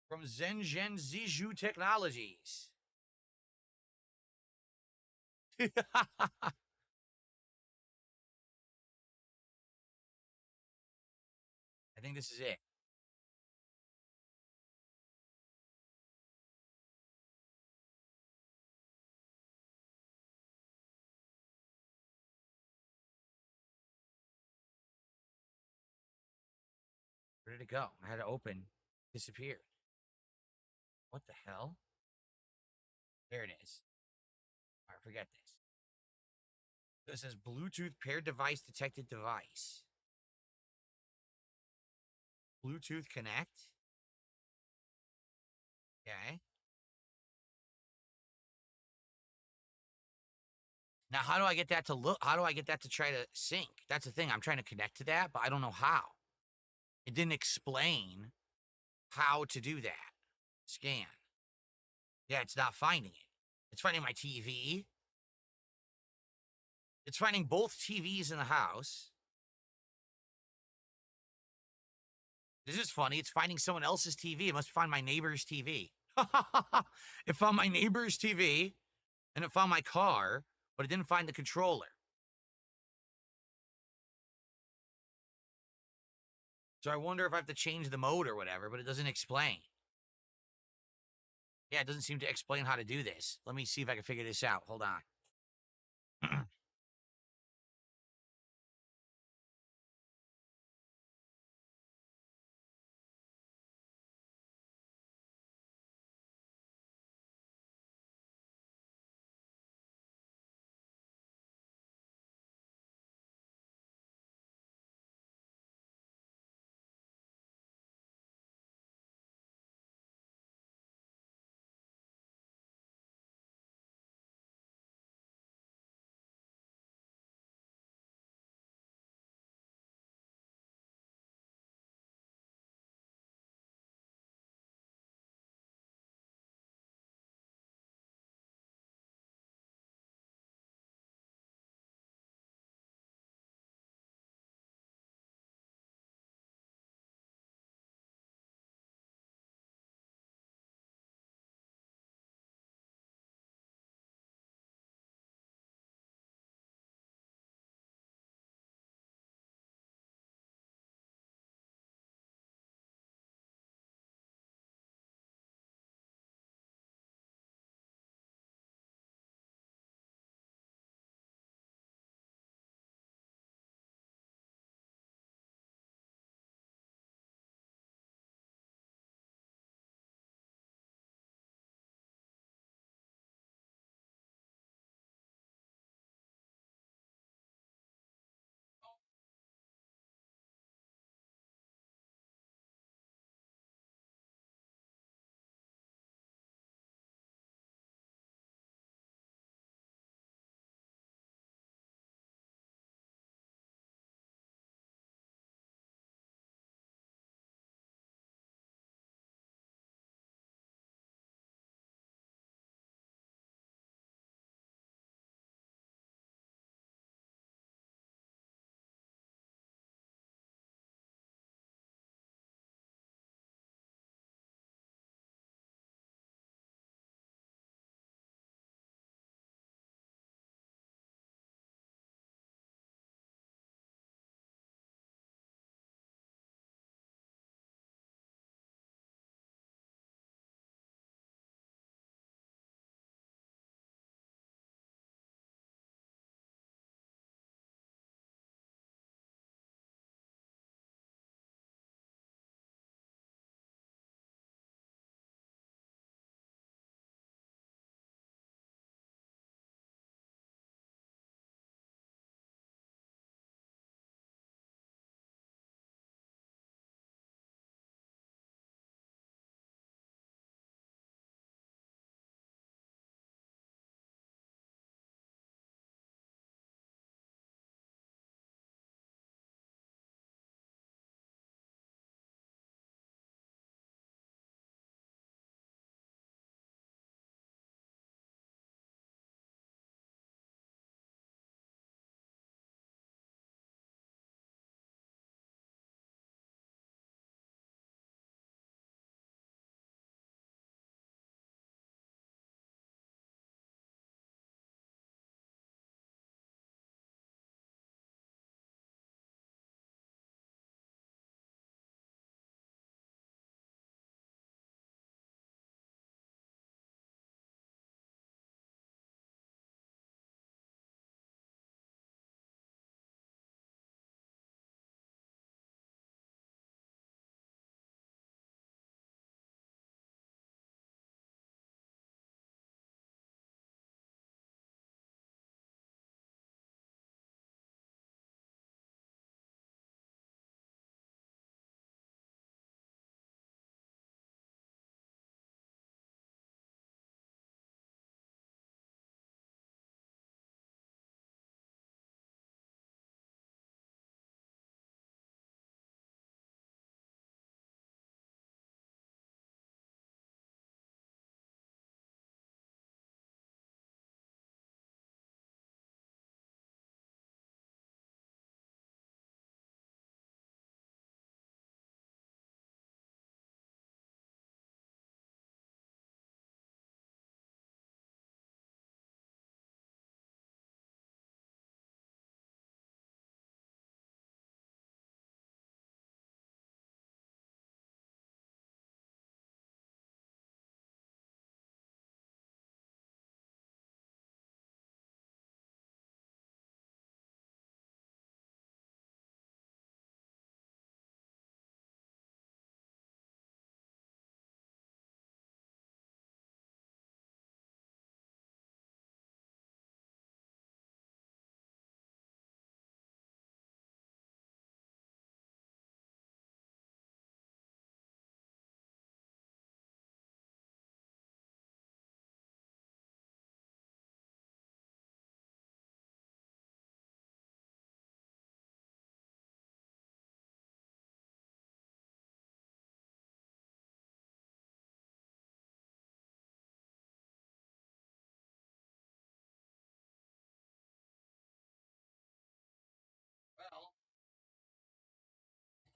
From Zenzhen Zizhu Technologies. I think this is it. Where did it go? I had to open. Disappeared. What the hell? There it is. All right, forget this. This says Bluetooth paired device detected device. Bluetooth connect. Okay. Now, how do I get that to look? How do I get that to try to sync? That's the thing. I'm trying to connect to that, but I don't know how. It didn't explain how to do that. Scan. Yeah, it's not finding it. It's finding my TV. It's finding both TVs in the house. This is funny. It's finding someone else's TV. It must find my neighbor's TV. It found my neighbor's TV, and it found my car, but it didn't find the controller. So I wonder if I have to change the mode or whatever, but it doesn't explain. Yeah, it doesn't seem to explain how to do this. Let me see if I can figure this out. Hold on.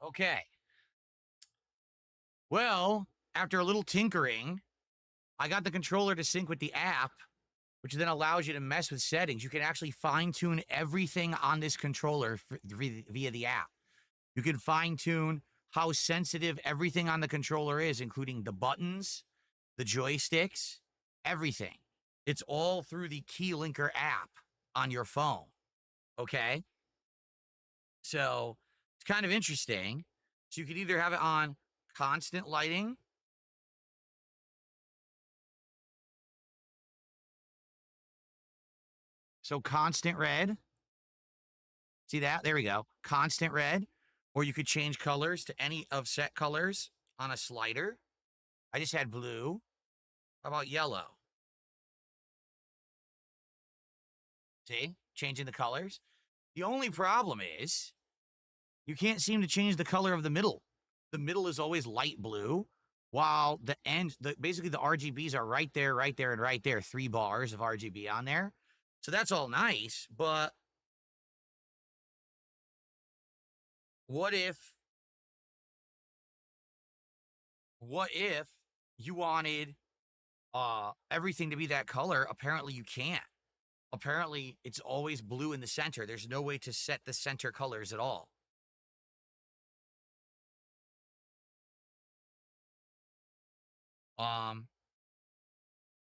Okay. Well, after a little tinkering, I got the controller to sync with the app, which then allows you to mess with settings. You can actually fine tune everything on this controller via the app. You can fine tune how sensitive everything on the controller is, including the buttons, the joysticks, everything. It's all through the Key Linker app on your phone. Okay. So it's kind of interesting. So you could either have it on constant lighting. So constant red. See that? There we go. Constant red. Or you could change colors to any of set colors on a slider. I just had blue. How about yellow? See? Changing the colors. The only problem is you can't seem to change the color of the middle. The middle is always light blue, while the end, basically the RGBs are right there, and right there. 3 bars of RGB on there. So that's all nice, but what if you wanted everything to be that color? Apparently you can't. Apparently it's always blue in the center. There's no way to set the center colors at all.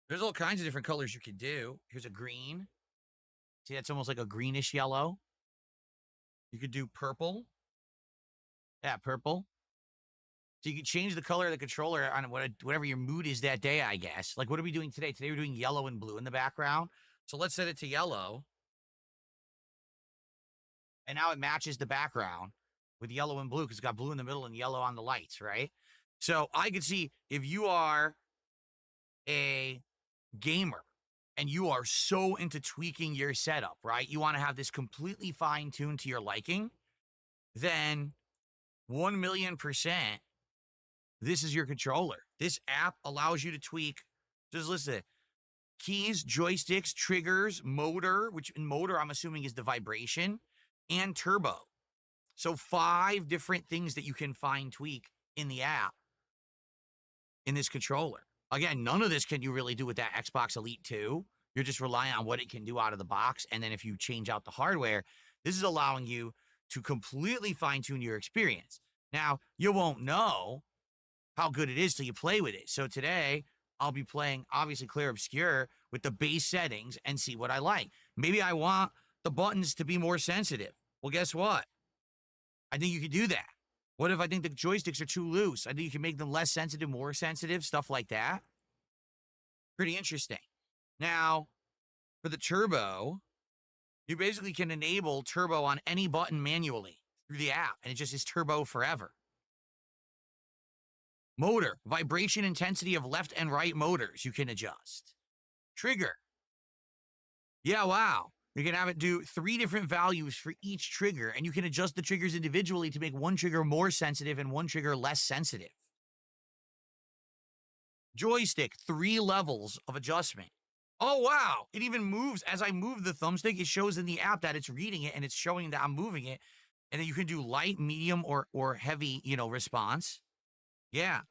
There's all kinds of different colors you could do. Here's a green. See, that's almost like a greenish yellow. You could do purple. Yeah, purple. So you could change the color of the controller on whatever your mood is that day, I guess. Like, what are we doing today? Today we're doing yellow and blue in the background. So let's set it to yellow. And now it matches the background with yellow and blue because it's got blue in the middle and yellow on the lights, right? So I could see if you are a gamer and you are so into tweaking your setup, right? You want to have this completely fine-tuned to your liking, then 1,000,000%, this is your controller. This app allows you to tweak, just listen, keys, joysticks, triggers, motor, which in motor I'm assuming is the vibration, and turbo. So 5 different things that you can fine tweak in the app in this controller. Again, none of this can you really do with that Xbox Elite 2. You're just relying on what it can do out of the box. And then if you change out the hardware, this is allowing you to completely fine-tune your experience. Now, you won't know how good it is till you play with it. So today, I'll be playing, obviously, Clear Obscure with the base settings and see what I like. Maybe I want the buttons to be more sensitive. Well, guess what? I think you could do that. What if I think the joysticks are too loose? I think you can make them less sensitive, more sensitive, stuff like that. Pretty interesting. Now, for the turbo, you basically can enable turbo on any button manually through the app, and it just is turbo forever. Motor, vibration intensity of left and right motors, you can adjust. Trigger. Yeah, wow. You can have it do 3 different values for each trigger, and you can adjust the triggers individually to make one trigger more sensitive and one trigger less sensitive. Joystick, 3 levels of adjustment. Oh, wow. It even moves. As I move the thumbstick, it shows in the app that it's reading it, and it's showing that I'm moving it. And then you can do light, medium, or heavy, response. Yeah.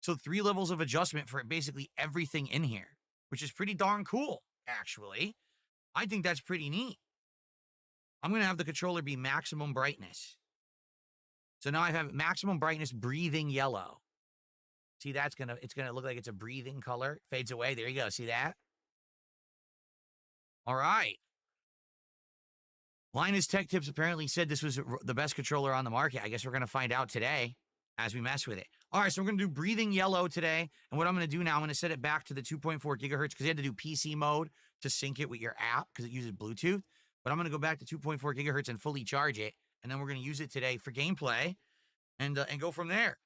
So 3 levels of adjustment for basically everything in here, which is pretty darn cool, actually. I think that's pretty neat. I'm going to have the controller be maximum brightness. So now I have maximum brightness breathing yellow. See, it's going to look like it's a breathing color. Fades away. There you go. See that? All right. Linus Tech Tips apparently said this was the best controller on the market. I guess we're going to find out today as we mess with it. All right, so we're going to do breathing yellow today. And what I'm going to do now, I'm going to set it back to the 2.4 gigahertz because you had to do PC mode to sync it with your app because it uses Bluetooth. But I'm going to go back to 2.4 gigahertz and fully charge it. And then we're going to use it today for gameplay and go from there.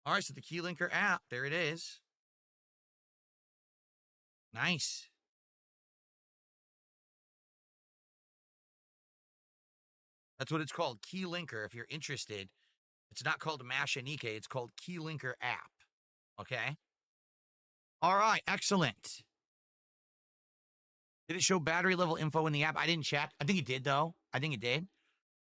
All right, so the Key Linker app, there it is. Nice. That's what it's called, Key Linker, if you're interested. It's not called Mashanike, it's called Key Linker app. Okay? All right, excellent. Did it show battery level info in the app? I didn't check. I think it did, though. I think it did.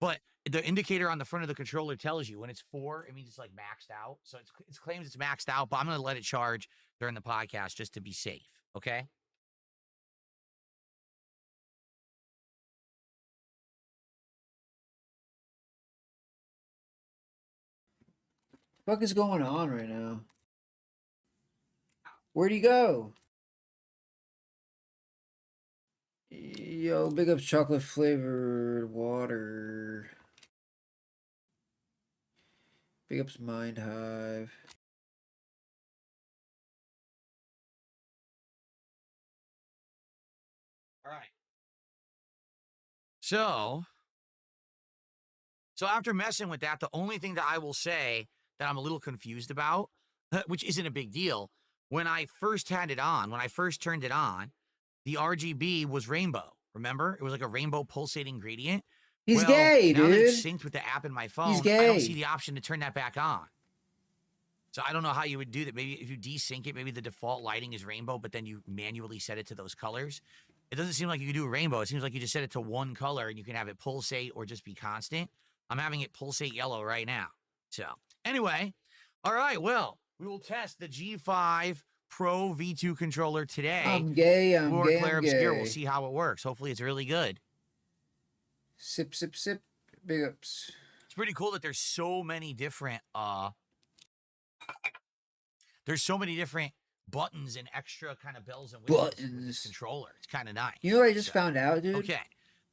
But the indicator on the front of the controller tells you when it's 4, it means it's like maxed out. So it claims it's maxed out, but I'm going to let it charge during the podcast just to be safe. Okay. What the fuck is going on right now? Where'd he go? Yo, big up chocolate flavored water. Big ups Mind Hive. All right. So after messing with that, the only thing that I will say that I'm a little confused about, which isn't a big deal, when I first had it on, when I first turned it on, the RGB was rainbow. Remember? It was like a rainbow pulsating gradient. He's gay, now that dude. it's synced with the app in my phone, He's gay. I don't see the option to turn that back on. So I don't know how you would do that. Maybe if you desync it, maybe the default lighting is rainbow, but then you manually set it to those colors. It doesn't seem like you could do a rainbow. It seems like you just set it to one color and you can have it pulsate or just be constant. I'm having it pulsate yellow right now. So anyway, all right, well, we will test the G5 Pro V2 controller today. I'm gay, I'm Lord gay, Claire I'm Obscure. gay. We'll see how it works. Hopefully it's really good. Sip, sip, sip. Big ups. It's pretty cool that there's so many different buttons and extra kind of bells and whistles with this controller. It's kind of nice. You know what I just found out, dude? Okay.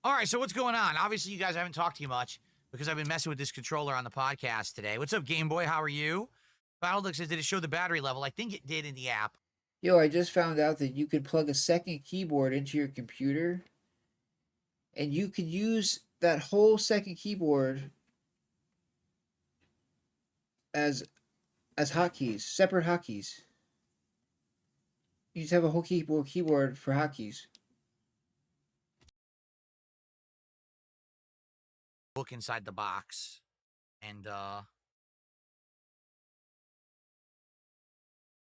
All right, so what's going on? Obviously, you guys haven't talked to you much because I've been messing with this controller on the podcast today. What's up, Game Boy? How are you? Battleduck says, did it show the battery level? I think it did in the app. Yo, I just found out that you could plug a second keyboard into your computer, and you could use that whole second keyboard as hotkeys, separate hotkeys. You just have a whole keyboard for hotkeys. Book inside the box, and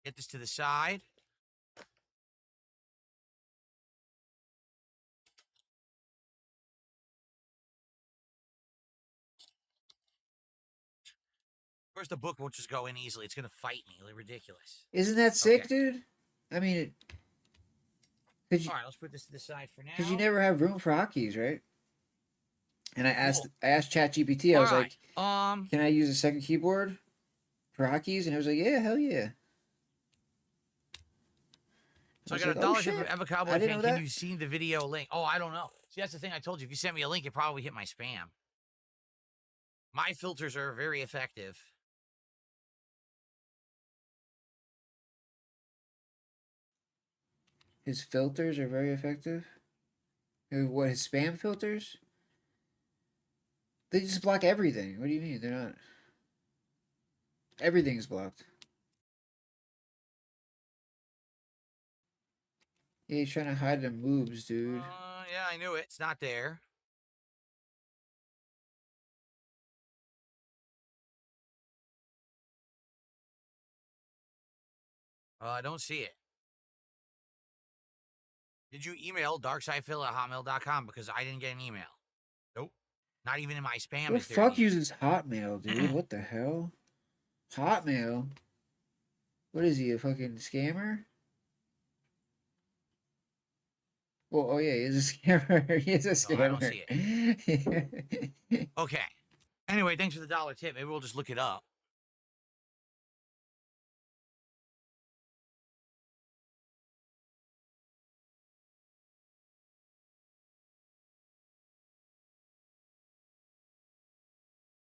get this to the side. Of course, the book won't just go in easily. It's going to fight me. Like, ridiculous. Isn't that sick, Okay. dude? I mean, all right, let's put this to the side for now. Because you never have room for hotkeys, right? And I asked ChatGPT, I was like, can I use a second keyboard for hotkeys? And it was like, yeah, hell yeah. So I got like, a dollar shit. from Eva Cowboy I didn't fan. know Can that. you see the video link? Oh, I don't know. See, that's the thing I told you. If you sent me a link, it probably hit my spam. My filters are very effective. His filters are very effective. What, his spam filters? They just block everything. What do you mean? They're not. Everything's blocked. Yeah, he's trying to hide the moves, dude. Yeah, I knew it. It's not there. I don't see it. Did you email darksidephil@hotmail.com? Because I didn't get an email. Nope. Not even in my spam. Who the fuck uses Hotmail, dude? What the hell? Hotmail? What is he, a fucking scammer? Well, oh yeah, he is a scammer. He is a scammer. No, I don't see it. Okay. Anyway, thanks for the dollar tip. Maybe we'll just look it up.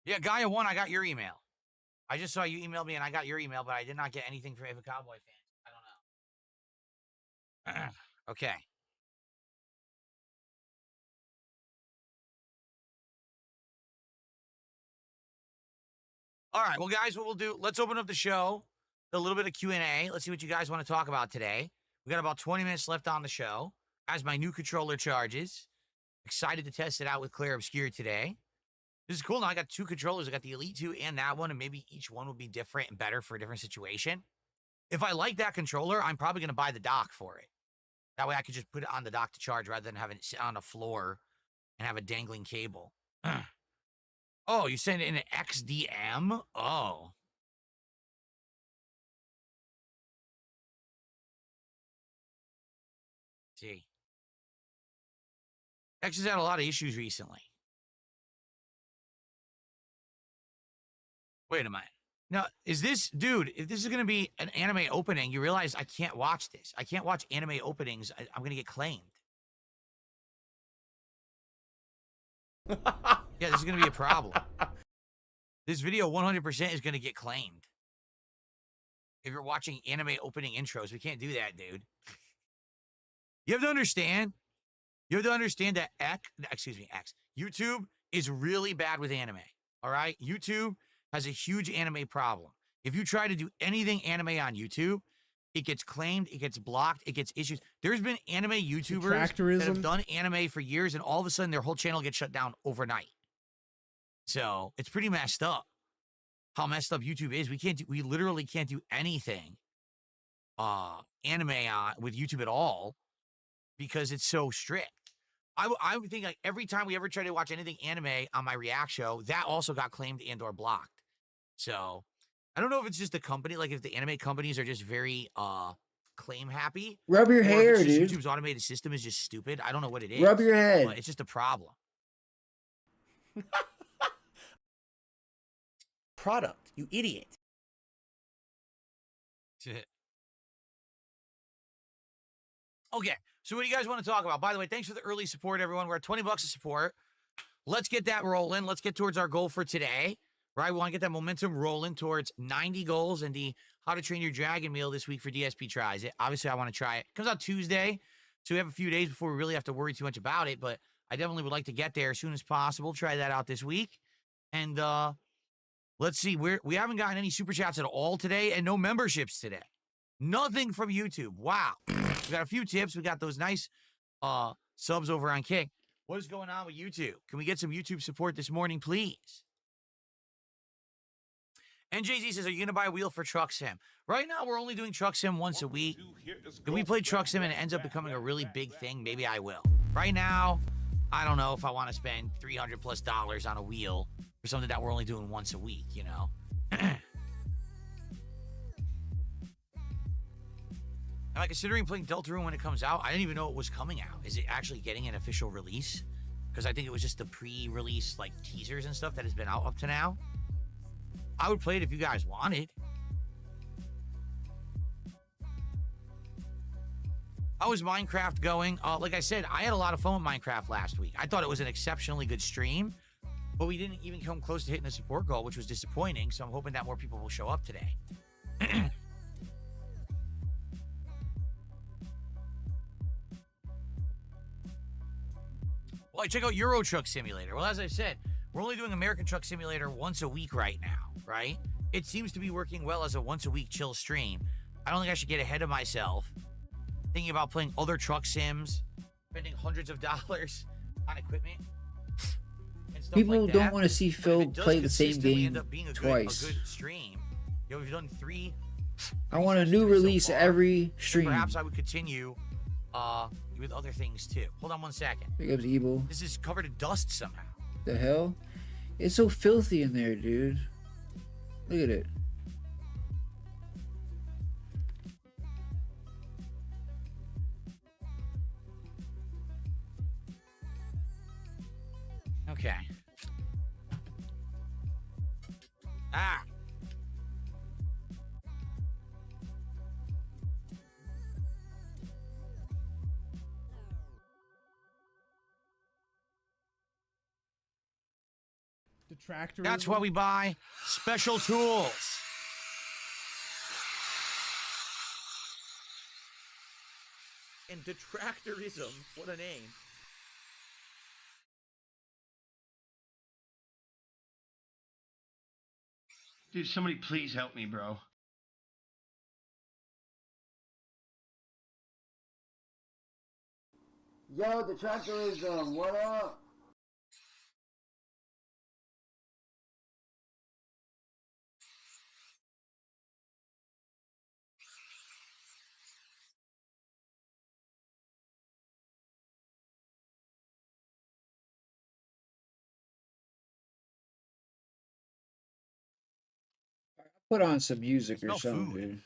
Yeah, Gaia1, I got your email. I just saw you emailed me and I got your email, but I did not get anything from Ava Cowboy fans. I don't know. Okay. All right, well, guys, what we'll do, let's open up the show, a little bit of Q&A. Let's see what you guys want to talk about today. We got about 20 minutes left on the show as my new controller charges. Excited to test it out with Claire Obscure today. This is cool. Now I got 2 controllers. I got the Elite 2 and that one, and maybe each one will be different and better for a different situation. If I like that controller, I'm probably going to buy the dock for it. That way I could just put it on the dock to charge rather than having it sit on the floor and have a dangling cable. Oh, you send it in an XDM? Oh. See. X has had a lot of issues recently. Wait a minute. Now, is this, dude, if this is going to be an anime opening, you realize I can't watch this. I can't watch anime openings. I'm going to get claimed. Yeah, this is going to be a problem. This video 100% is going to get claimed. If you're watching anime opening intros, we can't do that, dude. You have to understand that YouTube is really bad with anime. All right? YouTube has a huge anime problem. If you try to do anything anime on YouTube, it gets claimed, it gets blocked, it gets issues. There's been anime YouTubers that have done anime for years, and all of a sudden their whole channel gets shut down overnight. So it's pretty messed up how messed up YouTube is. We literally can't do anything anime with YouTube at all because it's so strict. I would think like every time we ever try to watch anything anime on my React show, that also got claimed and or blocked. So I don't know if it's just the company, like if the anime companies are just very claim happy. Rub your hair, dude. YouTube's automated system is just stupid. I don't know what it is. Rub your head. But it's just a problem. Product, you idiot. Okay, so what do you guys want to talk about? By the way, thanks for the early support, everyone. We're at $20 of support. Let's get that rolling. Let's get towards our goal for today, right? We want to get that momentum rolling towards 90 goals and the How to Train Your Dragon meal this week for DSP tries it. Obviously, I want to try it. It comes out Tuesday, so we have a few days before we really have to worry too much about it, but I definitely would like to get there as soon as possible. Try that out this week. And let's see. We haven't gotten any super chats at all today and no memberships today. Nothing from YouTube. Wow. We got a few tips. We got those nice subs over on Kick. What is going on with YouTube? Can we get some YouTube support this morning, please? And Jay-Z says, are you going to buy a wheel for Truck Sim? Right now, we're only doing Truck Sim once a week. If we play Truck Sim and it ends up becoming a really big thing, maybe I will. Right now, I don't know if I want to spend $300+ on a wheel for something that we're only doing once a week, you know? Am I considering playing Deltarune when it comes out? I didn't even know it was coming out. Is it actually getting an official release? Because I think it was just the pre-release like teasers and stuff that has been out up to now. I would play it if you guys wanted. How is Minecraft going? Like I said, I had a lot of fun with Minecraft last week. I thought it was an exceptionally good stream, but we didn't even come close to hitting the support goal, which was disappointing. So I'm hoping that more people will show up today. Well, I check out Euro Truck Simulator. Well, as I said, we're only doing American Truck Simulator once a week right now, right? It seems to be working well as a once-a-week chill stream. I don't think I should get ahead of myself thinking about playing other truck sims, spending hundreds of dollars on equipment and stuff People like that. don't want to see Phil play the same game twice. A good stream. You know, we've done three. I want a new release every stream. Perhaps I would continue with other things too. Hold on one second. Big ups, Evil. This is covered in dust somehow. The hell? It's so filthy in there, dude. Look at it. Okay. Ah. Detractorism. That's why we buy special tools. And detractorism. What a name. Dude, somebody please help me, bro. Yo, detractorism, what up? Put on some music or Smell something, food. dude.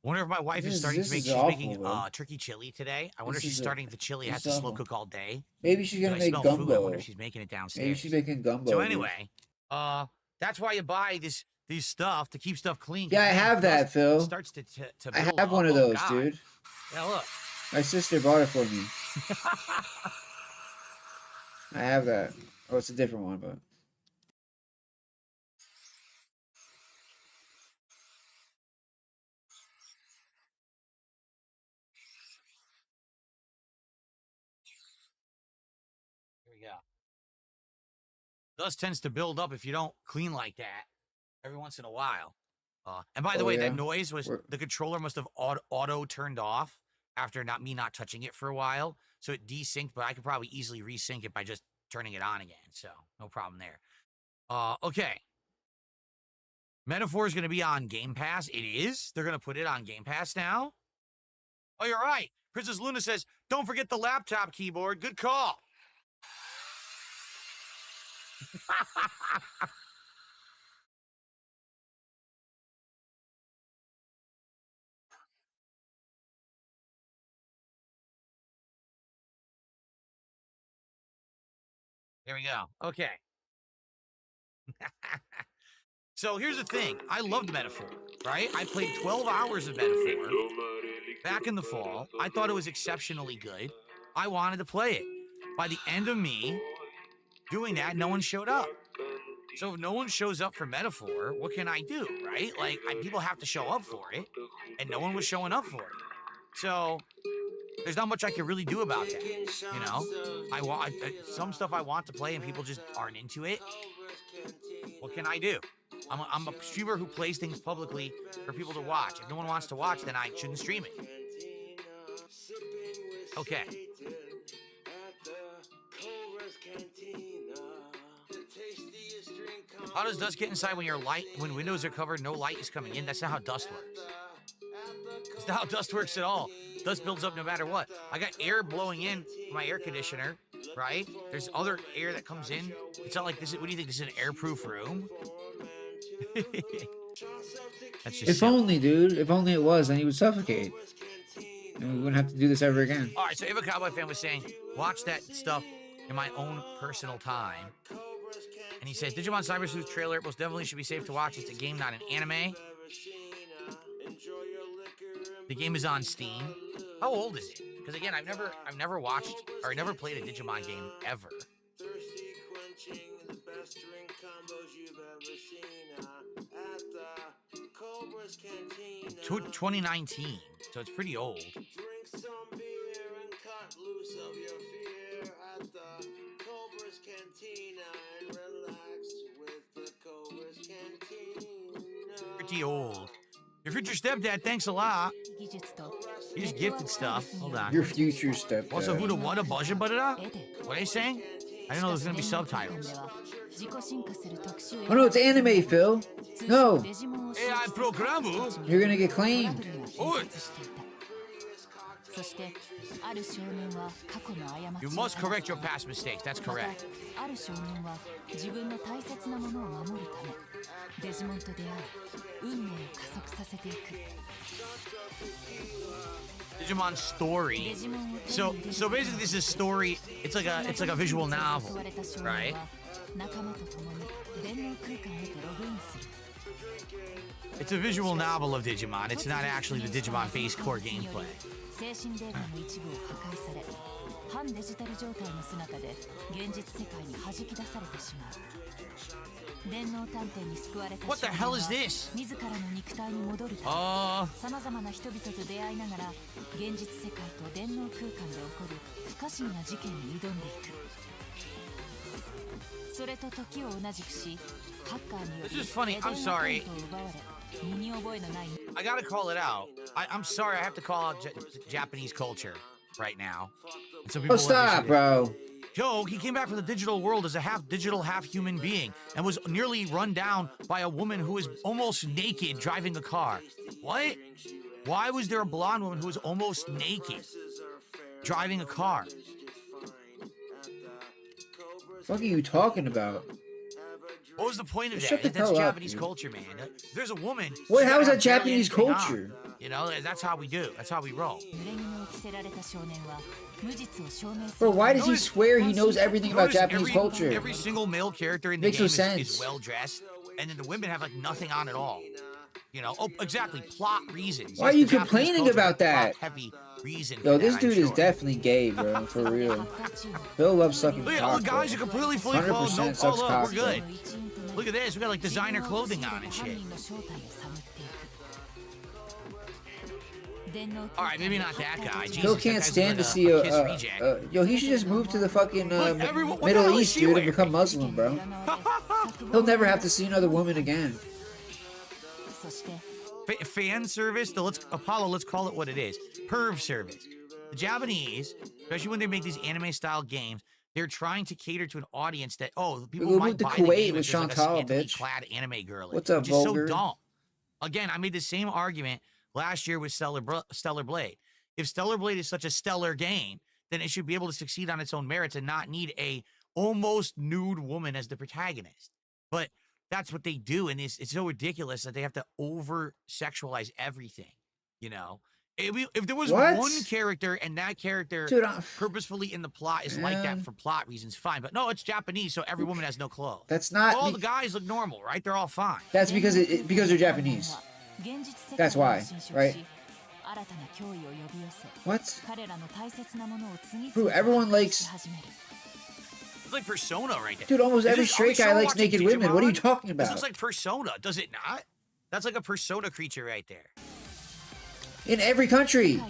I wonder if my wife is starting to make. This is She's awful, making bro. turkey chili today. I wonder if This she's is starting the chili. this Has is to slow awful. cook all day. Maybe she's But gonna I make smell gumbo. food. I wonder if she's making it downstairs. Maybe she's making gumbo. So dude. anyway, that's why you buy these stuff to keep stuff clean. Yeah, I have that, Phil. It starts to I build have up. one of Oh, those, God. dude. Yeah, look. My sister bought it for me. I have that. Oh, it's a different one, but. Here we go. Dust tends to build up if you don't clean like that every once in a while. And by the way, that noise was the controller must have auto turned off after not touching it for a while. So it desynced, but I could probably easily resync it by just turning it on again. So no problem there. Okay. Metaphor is going to be on Game Pass. It is. They're going to put it on Game Pass now. Oh, you're right. Princess Luna says, don't forget the laptop keyboard. Good call. There we go. Okay. So here's the thing. I loved Metaphor, right? I played 12 hours of Metaphor back in the fall. I thought it was exceptionally good. I wanted to play it. By the end of me doing that, no one showed up. So if no one shows up for Metaphor, what can I do, right? Like, people have to show up for it, and no one was showing up for it. So there's not much I can really do about that, you know? Some stuff I want to play, and people just aren't into it. What can I do? I'm a streamer who plays things publicly for people to watch. If no one wants to watch, then I shouldn't stream it. Okay. How does dust get inside when windows are covered, no light is coming in? That's not how dust works. That's not how dust works at all. Dust builds up no matter what. I got air blowing in from my air conditioner, right? There's other air that comes in. It's not like this. What do you think? This is an airproof room? That's just If only, dude. If only it was, then you would suffocate. And we wouldn't have to do this ever again. All right, so Ava Cowboy fan was saying, watch that stuff in my own personal time. And he says, Digimon Cyber Sleuth trailer most definitely should be safe to watch. It's a game, not an anime. The game is on Steam. How old is it? Because again, I've never watched or never played a Digimon game ever. 2019, so it's pretty old. Pretty old. Your future stepdad, thanks a lot. You just gifted stuff. Hold on. Your future stepdad. Also, who the what a budget but What are you saying? I didn't know there was gonna be subtitles. Oh no, it's anime, Phil. No. AI programu. You're gonna get claimed. Oh, you must correct your past mistakes. That's correct. Digimon story. So basically this is story. It's like a visual novel, right? It's a visual novel of Digimon. It's not actually the Digimon base core gameplay. What the hell is this? This is funny. I'm sorry. I gotta call it out. I'm sorry. I have to call out Japanese culture right now. Oh, stop, bro. Joe, he came back from the digital world as a half digital, half human being and was nearly run down by a woman who was almost naked driving a car. What? Why was there a blonde woman who was almost naked driving a car? What are you talking about? What was the point of Shut that? the That's hell up, Japanese dude. culture, man. There's a woman. What? she's How is gotta that have barely Japanese anything on. culture? You know, that's how we do. That's how we roll. Bro, why does he Notice- swear he knows everything about Notice Japanese culture? Every single male character in the Makes game no is sense. well dressed, and then the women have like nothing on at all. You know, oh, exactly, plot reasons. Why are Yes, you the Japanese complaining culture, about very that? plot-heavy reason. Yo, for this that, dude I'm is sure. definitely gay, bro. For real. Phil loves sucking Look at cock, all the guys bro. are completely fully clothed. 100% No, oh sucks look, cock, we're good. bro. Look at this. We got like designer clothing on and shit. All right, maybe not that guy. Jesus, Phil that can't guy's stand to like see Kiss reject. yo, he should just move to the fucking Look, everyone- what the hell Middle is East, she dude, and wearing? become Muslim, bro. He'll never have to see another woman again. Fan service. Apollo. Let's call it what it is. Perv service. The Japanese, especially when they make these anime-style games, they're trying to cater to an audience that people Go might move to buy Kuwait the game with if there's like a Chantal, scantily bitch. clad anime girl. What's up, which vulgar? is so dumb. Again, I made the same argument last year with Stellar Blade. If Stellar Blade is such a stellar game, then it should be able to succeed on its own merits and not need a almost nude woman as the protagonist. But that's what they do, and it's so ridiculous that they have to over-sexualize everything, you know? If there was What? one character and that character Dude, purposefully in the plot is like that Man. for plot reasons, fine. But no, it's Japanese, so every woman has no clothes. That's not. All the guys look normal, right? They're all fine. That's because because they're Japanese. That's why, right? What? Bro, everyone likes. It's like Persona right there. Dude, almost Is every this- are we straight guy still likes watching naked women. What are you Digimon? talking This about? looks like Persona, does it not? That's like a Persona creature right there. In every country.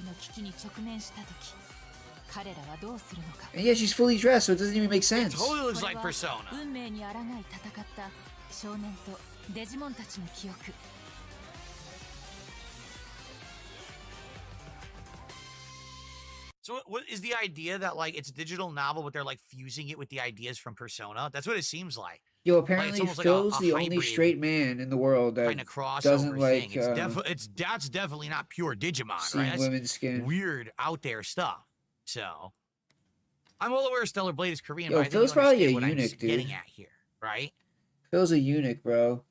And yeah, she's fully dressed, so it doesn't even make It sense. totally looks like Persona. So what is the idea that like it's a digital novel, but they're like fusing it with the ideas from Persona? That's what it seems like. Yo, apparently almost like Phil's a the only hybrid straight man in the world that Kind of crossover doesn't like thing. That's definitely not pure Digimon, seeing right? That's women's skin. weird out there stuff. So I'm well aware Stellar Blade is Korean, Yo, but I think Phil's you probably understand a what I'm eunuch, dude. getting at here, right? Phil's a eunuch, bro.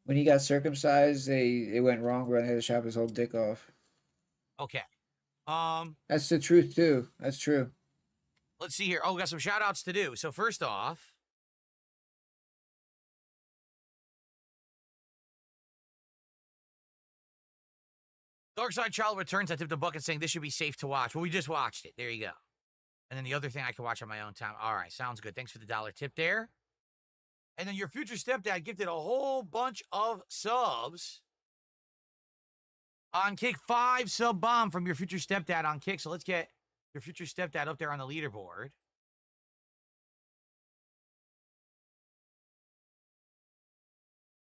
When he got circumcised, it went wrong, bro. And they had to chop his whole dick off. Okay. That's the truth too. That's true. Let's see here. Oh, we got some shout outs to do. So first off, Darkside Child Returns. I tipped a bucket saying this should be safe to watch. Well, we just watched it. There you go. And then the other thing I can watch on my own time. All right, sounds good. Thanks for the $1 tip there. And then your future stepdad gifted a whole bunch of subs on Kick. 5 sub bomb from your future stepdad on Kick. So let's get your future stepdad up there on the leaderboard.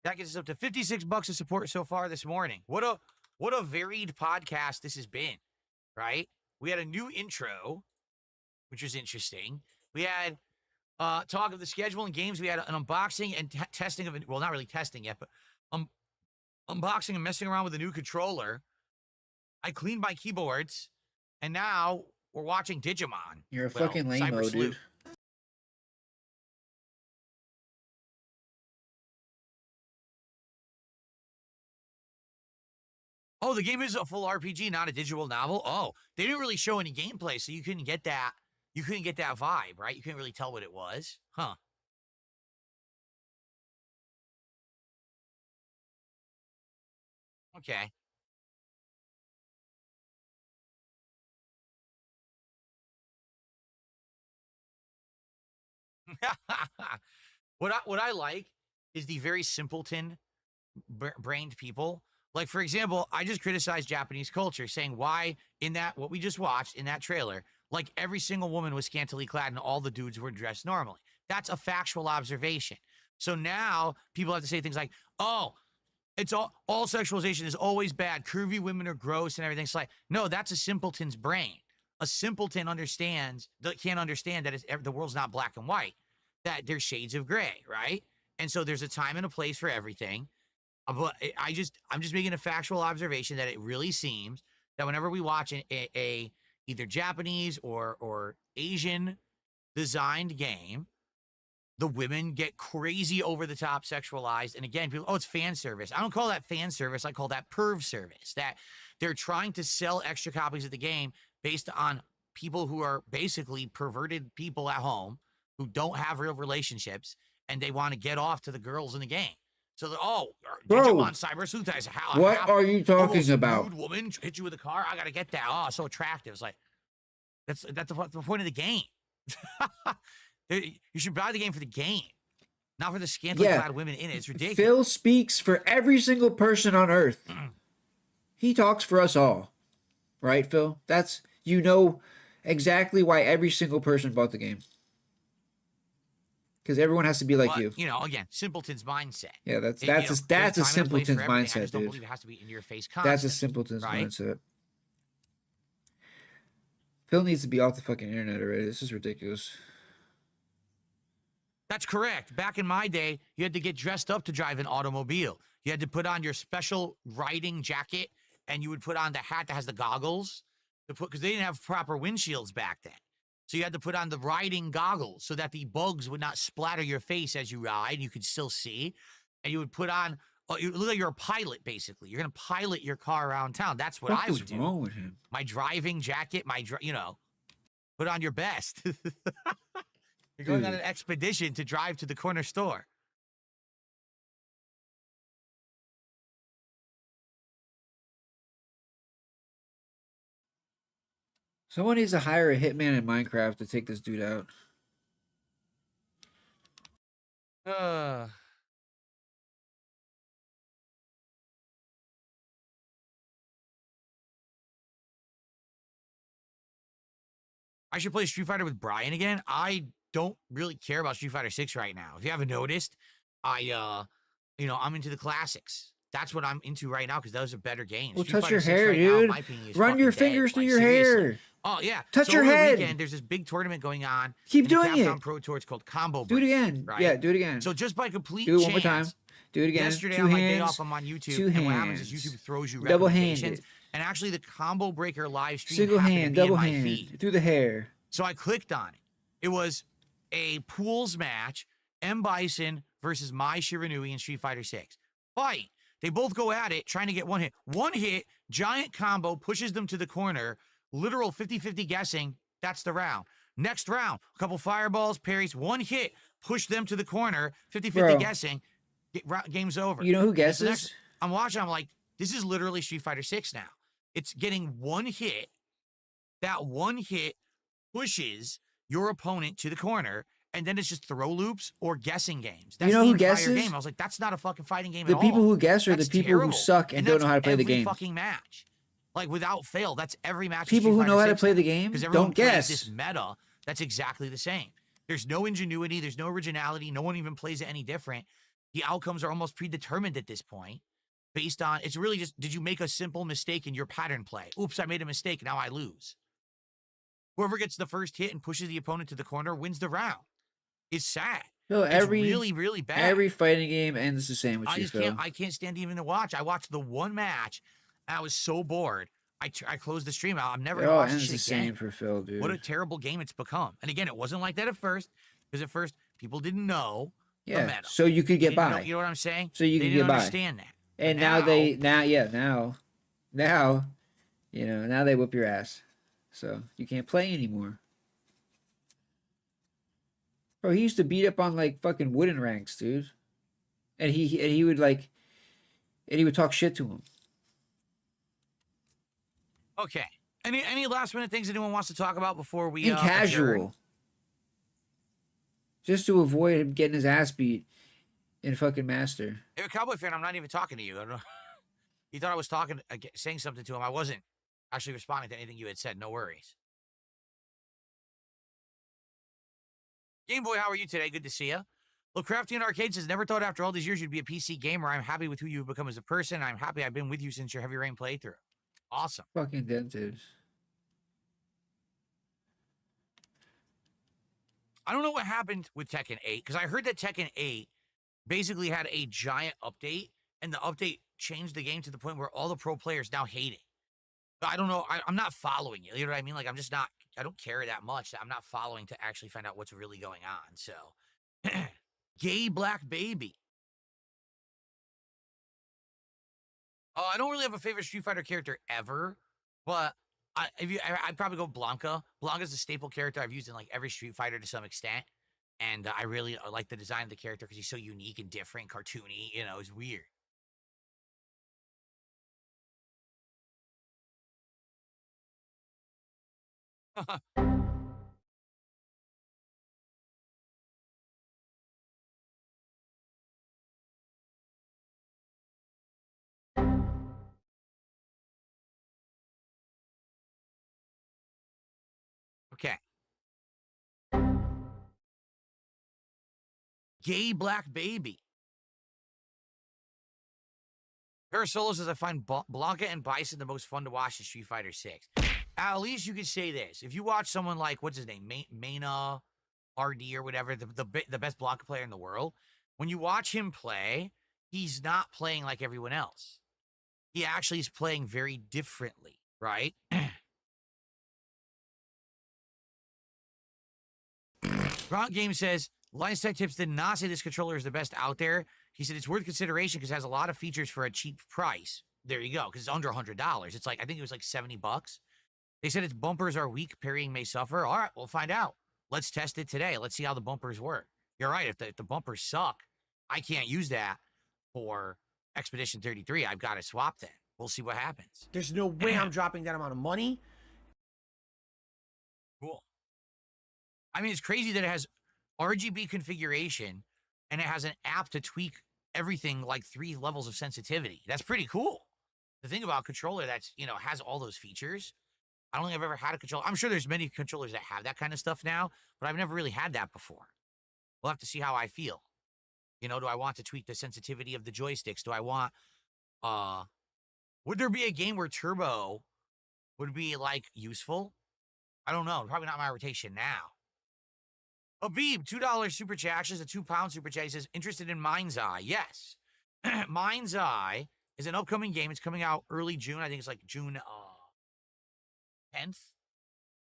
That gets us up to $56 of support so far this morning. What a varied podcast this has been, right? We had a new intro, which was interesting. We had talk of the schedule and games. We had an unboxing and testing of it. Well, not really testing yet, but unboxing and messing around with a new controller. I cleaned my keyboards, and now we're watching Digimon. You're a Well, fucking Cyber lame-o, Sleuth. dude. Oh, the game is a full RPG, not a digital novel. Oh, they didn't really show any gameplay, so you couldn't get that. You couldn't get that vibe, right? You couldn't really tell what it was, huh? Okay. What I like is the very simpleton brained people. Like, for example, I just criticized Japanese culture, saying why in that, what we just watched in that trailer, like every single woman was scantily clad and all the dudes were dressed normally. That's a factual observation. So now people have to say things like, oh, it's all sexualization is always bad. Curvy women are gross and everything. It's like, no, that's a simpleton's brain. A simpleton can't understand that the world's not black and white, that there's shades of gray, right? And so there's a time and a place for everything. But I'm just making a factual observation that it really seems that whenever we watch a either Japanese or Asian designed game, the women get crazy over the top sexualized. And again, people, oh, it's fan service. I don't call that fan service. I call that perv service. That they're trying to sell extra copies of the game based on people who are basically perverted people at home who don't have real relationships and they want to get off to the girls in the game. So, Digimon Cyber Sleuth, what are you talking about? Nude woman hit you with a car. I gotta get that. Oh, so attractive. It's like that's the point of the game. You should buy the game for the game, not for the scantily clad women in it. It's ridiculous. Phil speaks for every single person on Earth. He talks for us all, right, Phil? That's exactly why every single person bought the game. Because everyone has to be like you. Again, simpleton's mindset. Yeah, that's a simpleton's mindset, I just don't dude. believe it has to be in your face constantly. That's a simpleton's mindset. Phil needs to be off the fucking internet already. This is ridiculous. That's correct. Back in my day, you had to get dressed up to drive an automobile. You had to put on your special riding jacket, and you would put on the hat that has the goggles because they didn't have proper windshields back then. So you had to put on the riding goggles so that the bugs would not splatter your face as you ride. You could still see. And you would put on, you look like you're a pilot, basically. You're going to pilot your car around town. That's what I would do. What's wrong with him? My driving jacket, put on your best. You're going on an expedition to drive to the corner store. Someone needs to hire a hitman in Minecraft to take this dude out. I should play Street Fighter with Brian again. I don't really care about Street Fighter 6 right now. If you haven't noticed, I'm into the classics. That's what I'm into right now because those are better games. Well, touch your hair, dude. Run your fingers through your hair. Oh, yeah. Touch your head. Weekend, there's this big tournament going on. Keep doing it. Pro Tour. It's called Combo Do it Break, again. right? Yeah, do it again. So just by complete do it chance, one more time. Do it again. Yesterday two on my hands, day off, I'm on YouTube. Two and hands. what happens is YouTube throws you double recommendations. handed. And actually, the Combo Breaker live stream Single happened hand, to be in double my hand, feed. through the hair. So I clicked on it. It was a pools match, M. Bison versus Mai Shiranui in Street Fighter 6. Fight. They both go at it, trying to get one hit. One hit, giant combo, pushes them to the corner. Literal 50-50 guessing. That's the round. Next round, a couple fireballs, parries, one hit, push them to the corner. 50-50 guessing. Game's over. You know who guesses? I'm watching. I'm like, this is literally Street Fighter 6 now. It's getting one hit. That one hit pushes your opponent to the corner, and then it's just throw loops or guessing games. That's you know the who entire guesses? game. I was like, that's not a fucking fighting game the at all. The people who guess are that's the people terrible. who suck and don't know how to play the game. Fucking match. Like, without fail, that's every match. People who know how to play the game don't guess. This meta, that's exactly the same. There's no ingenuity. There's no originality. No one even plays it any different. The outcomes are almost predetermined at this point based on, it's really just, did you make a simple mistake in your pattern play? Oops, I made a mistake. Now I lose. Whoever gets the first hit and pushes the opponent to the corner wins the round. It's sad. No, it's really, really bad. Every fighting game ends the same with you, Phil. I can't stand even to watch. I watched the one match, and I was so bored. I closed the stream out. I'm never going to watch this shit the again. Same for Phil, dude. What a terrible game it's become. And again, it wasn't like that at first, because at first people didn't know the meta. So you could get by. You know what I'm saying? So you they could didn't get by. Understand that. And now they whip your ass. So you can't play anymore. Bro, he used to beat up on like fucking wooden ranks, dude. And he would talk shit to him. Okay. Any last minute things anyone wants to talk about before we in casual. Adjourn? Just to avoid him getting his ass beat in fucking Master. If you're a Cowboy fan, I'm not even talking to you. I don't know. He thought I was saying something to him. I wasn't actually responding to anything you had said. No worries. Game Boy, how are you today? Good to see you. Look, Crafty and Arcade says, never thought after all these years you'd be a PC gamer. I'm happy with who you've become as a person. I'm happy I've been with you since your Heavy Rain playthrough. Awesome. Fucking dented. I don't know what happened with Tekken 8, because I heard that Tekken 8 basically had a giant update, and the update changed the game to the point where all the pro players now hate it. But I don't know. I'm not following it. You know what I mean? Like, I'm just not, I don't care that much. I'm not following to actually find out what's really going on. So Gay black baby. Oh, I don't really have a favorite Street Fighter character ever, but I'd probably go Blanca. Blanca's a staple character I've used in like every Street Fighter to some extent, and I really like the design of the character because he's so unique and different, cartoony. You know, it's weird. Okay. Gay black baby. Parasolos says I find Blanca and Bison the most fun to watch in Street Fighter 6. At least you could say this. If you watch someone like, what's his name? Maina RD or whatever, the best Blanca player in the world, when you watch him play, he's not playing like everyone else. He actually is playing very differently, right? Gronk Game says, Lions Tech Tips did not say this controller is the best out there. He said it's worth consideration because it has a lot of features for a cheap price. There you go, because it's under $100. It's like, I think it was like $70. They said its bumpers are weak, parrying may suffer. All right, we'll find out. Let's test it today. Let's see how the bumpers work. You're right, if the bumpers suck, I can't use that for Expedition 33. I've got to swap that. We'll see what happens. There's no way I'm dropping that amount of money. Cool. I mean, it's crazy that it has RGB configuration and it has an app to tweak everything like 3 levels of sensitivity. That's pretty cool. The thing about a controller that's, you know, has all those features. I don't think I've ever had a controller. I'm sure there's many controllers that have that kind of stuff now, but I've never really had that before. We'll have to see how I feel. You know, do I want to tweak the sensitivity of the joysticks? Do I want, would there be a game where turbo would be like useful? I don't know. Probably not my rotation now. Habib, $2 super chat. Actually, it's a £2 super chat. He says, interested in Mind's Eye. Yes. Mind's Eye is an upcoming game. It's coming out early June. I think it's like June 10th.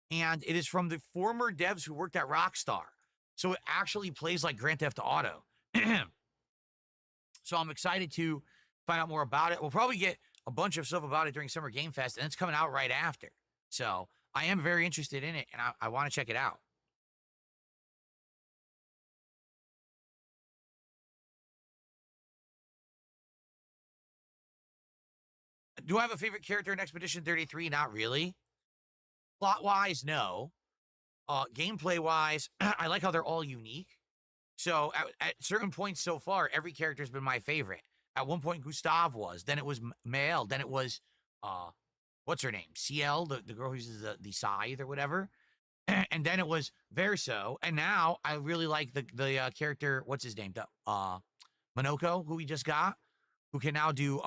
And it is from the former devs who worked at Rockstar. So it actually plays like Grand Theft Auto. So I'm excited to find out more about it. We'll probably get a bunch of stuff about it during Summer Game Fest, and it's coming out right after. So I am very interested in it, and I want to check it out. Do I have a favorite character in Expedition 33? Not really. Plot-wise, no. Gameplay-wise, I like how they're all unique. So at certain points so far, every character's been my favorite. At one point, Gustav was. Then it was Mael. Then it was, what's her name? CL, the girl who uses the scythe or whatever. And then it was Verso. And now I really like the character, what's his name? Monoko, who we just got, who can now do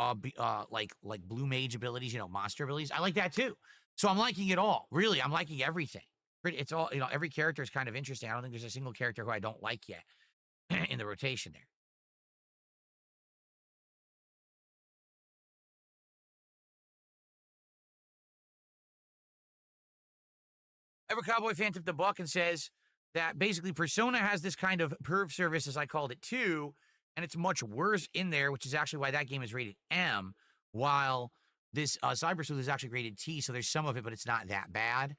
like blue mage abilities, you know, monster abilities. I like that too. So I'm liking it all. Really, I'm liking everything. It's all, you know, every character is kind of interesting. I don't think there's a single character who I don't like yet in the rotation there. Ever Cowboy fan tipped the buck and says that basically Persona has this kind of perv service, as I called it too, and it's much worse in there, which is actually why that game is rated M, while this Cyber Sleuth is actually rated T, so there's some of it, but it's not that bad.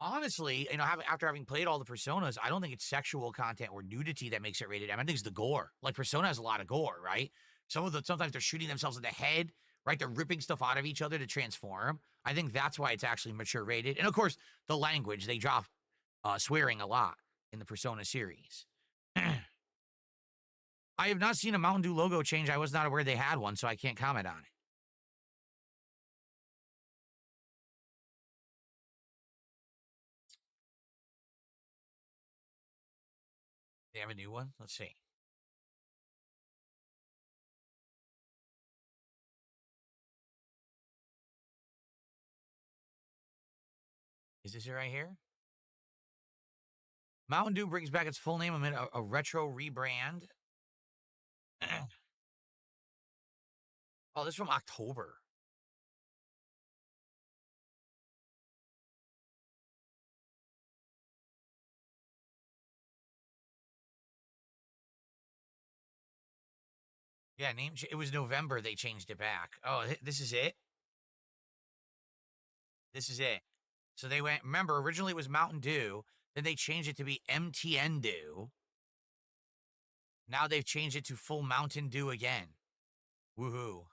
Honestly, you know, after having played all the Personas, I don't think it's sexual content or nudity that makes it rated M. I think it's the gore. Like, Persona has a lot of gore, right? Sometimes they're shooting themselves in the head, right? They're ripping stuff out of each other to transform. I think that's why it's actually mature rated. And of course, the language, they drop swearing a lot in the Persona series. I have not seen a Mountain Dew logo change. I was not aware they had one, so I can't comment on it. They have a new one? Let's see. Is this it right here? Mountain Dew brings back its full name amid a retro rebrand. Oh, this is from October. Yeah, it was November they changed it back. Oh, this is it? This is it. So they went, remember, originally it was Mountain Dew. Then they changed it to be MTN Dew. Now they've changed it to full Mountain Dew again. Woohoo.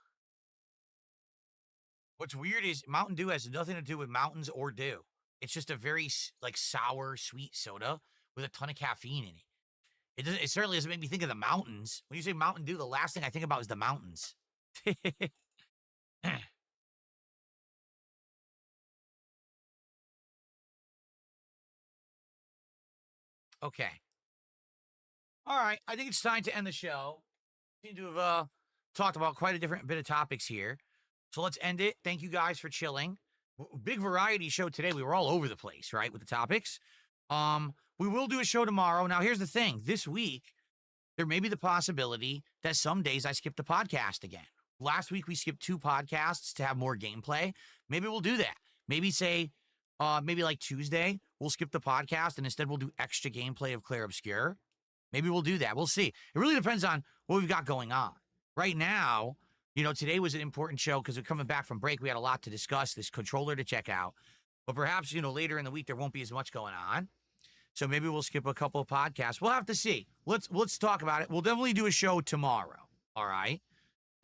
What's weird is Mountain Dew has nothing to do with mountains or dew. It's just a very, like, sour, sweet soda with a ton of caffeine in it. It certainly doesn't make me think of the mountains. When you say Mountain Dew, the last thing I think about is the mountains. Okay. All right. I think it's time to end the show. We seem to have talked about quite a different bit of topics here. So let's end it. Thank you guys for chilling. Big variety show today. We were all over the place, right, with the topics. We will do a show tomorrow. Now, here's the thing. This week, there may be the possibility that some days I skip the podcast again. Last week, we skipped 2 podcasts to have more gameplay. Maybe we'll do that. Maybe say, maybe like Tuesday, we'll skip the podcast and instead we'll do extra gameplay of Clair Obscur. Maybe we'll do that. We'll see. It really depends on what we've got going on. Right now, you know, today was an important show because we're coming back from break. We had a lot to discuss, this controller to check out. But perhaps, you know, later in the week, there won't be as much going on. So maybe we'll skip a couple of podcasts. We'll have to see. Let's talk about it. We'll definitely do a show tomorrow. All right.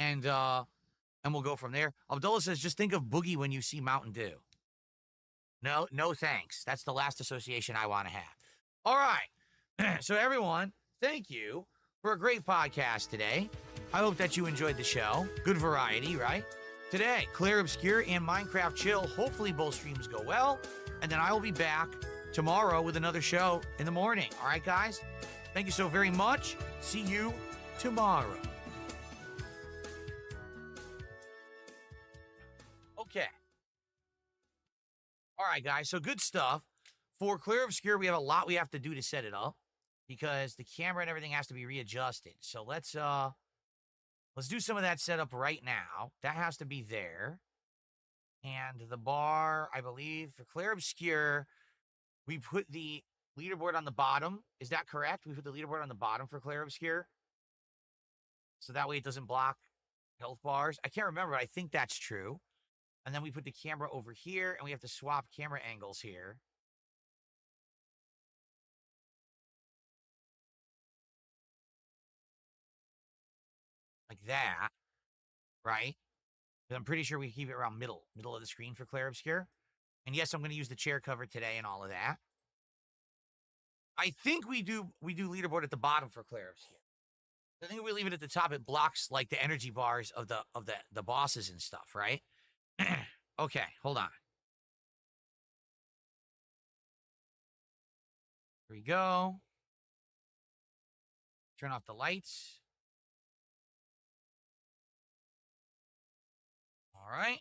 And we'll go from there. Abdullah says, just think of Boogie when you see Mountain Dew. No thanks. That's the last association I want to have. All right. So everyone, thank you for a great podcast today. I hope that you enjoyed the show. Good variety, right? Today, Clair Obscur and Minecraft Chill. Hopefully both streams go well. And then I will be back tomorrow with another show in the morning. All right, guys? Thank you so very much. See you tomorrow. Okay. All right, guys. So good stuff. For Clair Obscur, we have a lot we have to do to set it up because the camera and everything has to be readjusted. So let's do some of that setup right now. That has to be there. And the bar, I believe, for Clair Obscur, we put the leaderboard on the bottom. Is that correct? We put the leaderboard on the bottom for Clair Obscur. So that way it doesn't block health bars. I can't remember, but I think that's true. And then we put the camera over here, and we have to swap camera angles here. Like that, right? But I'm pretty sure we keep it around middle of the screen for Clair Obscur. And yes, I'm going to use the chair cover today and all of that. I think we do leaderboard at the bottom for Clair Obscur. I think if we leave it at the top, it blocks like the energy bars of the bosses and stuff, right? Okay, hold on. Here we go. Turn off the lights. All right.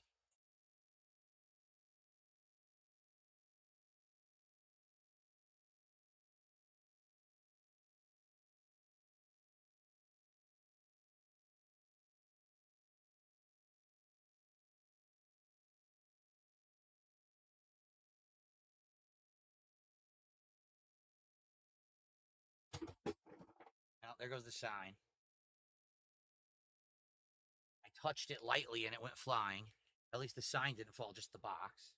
Now, there goes the sign. I touched it lightly and it went flying. At least the sign didn't fall, just the box.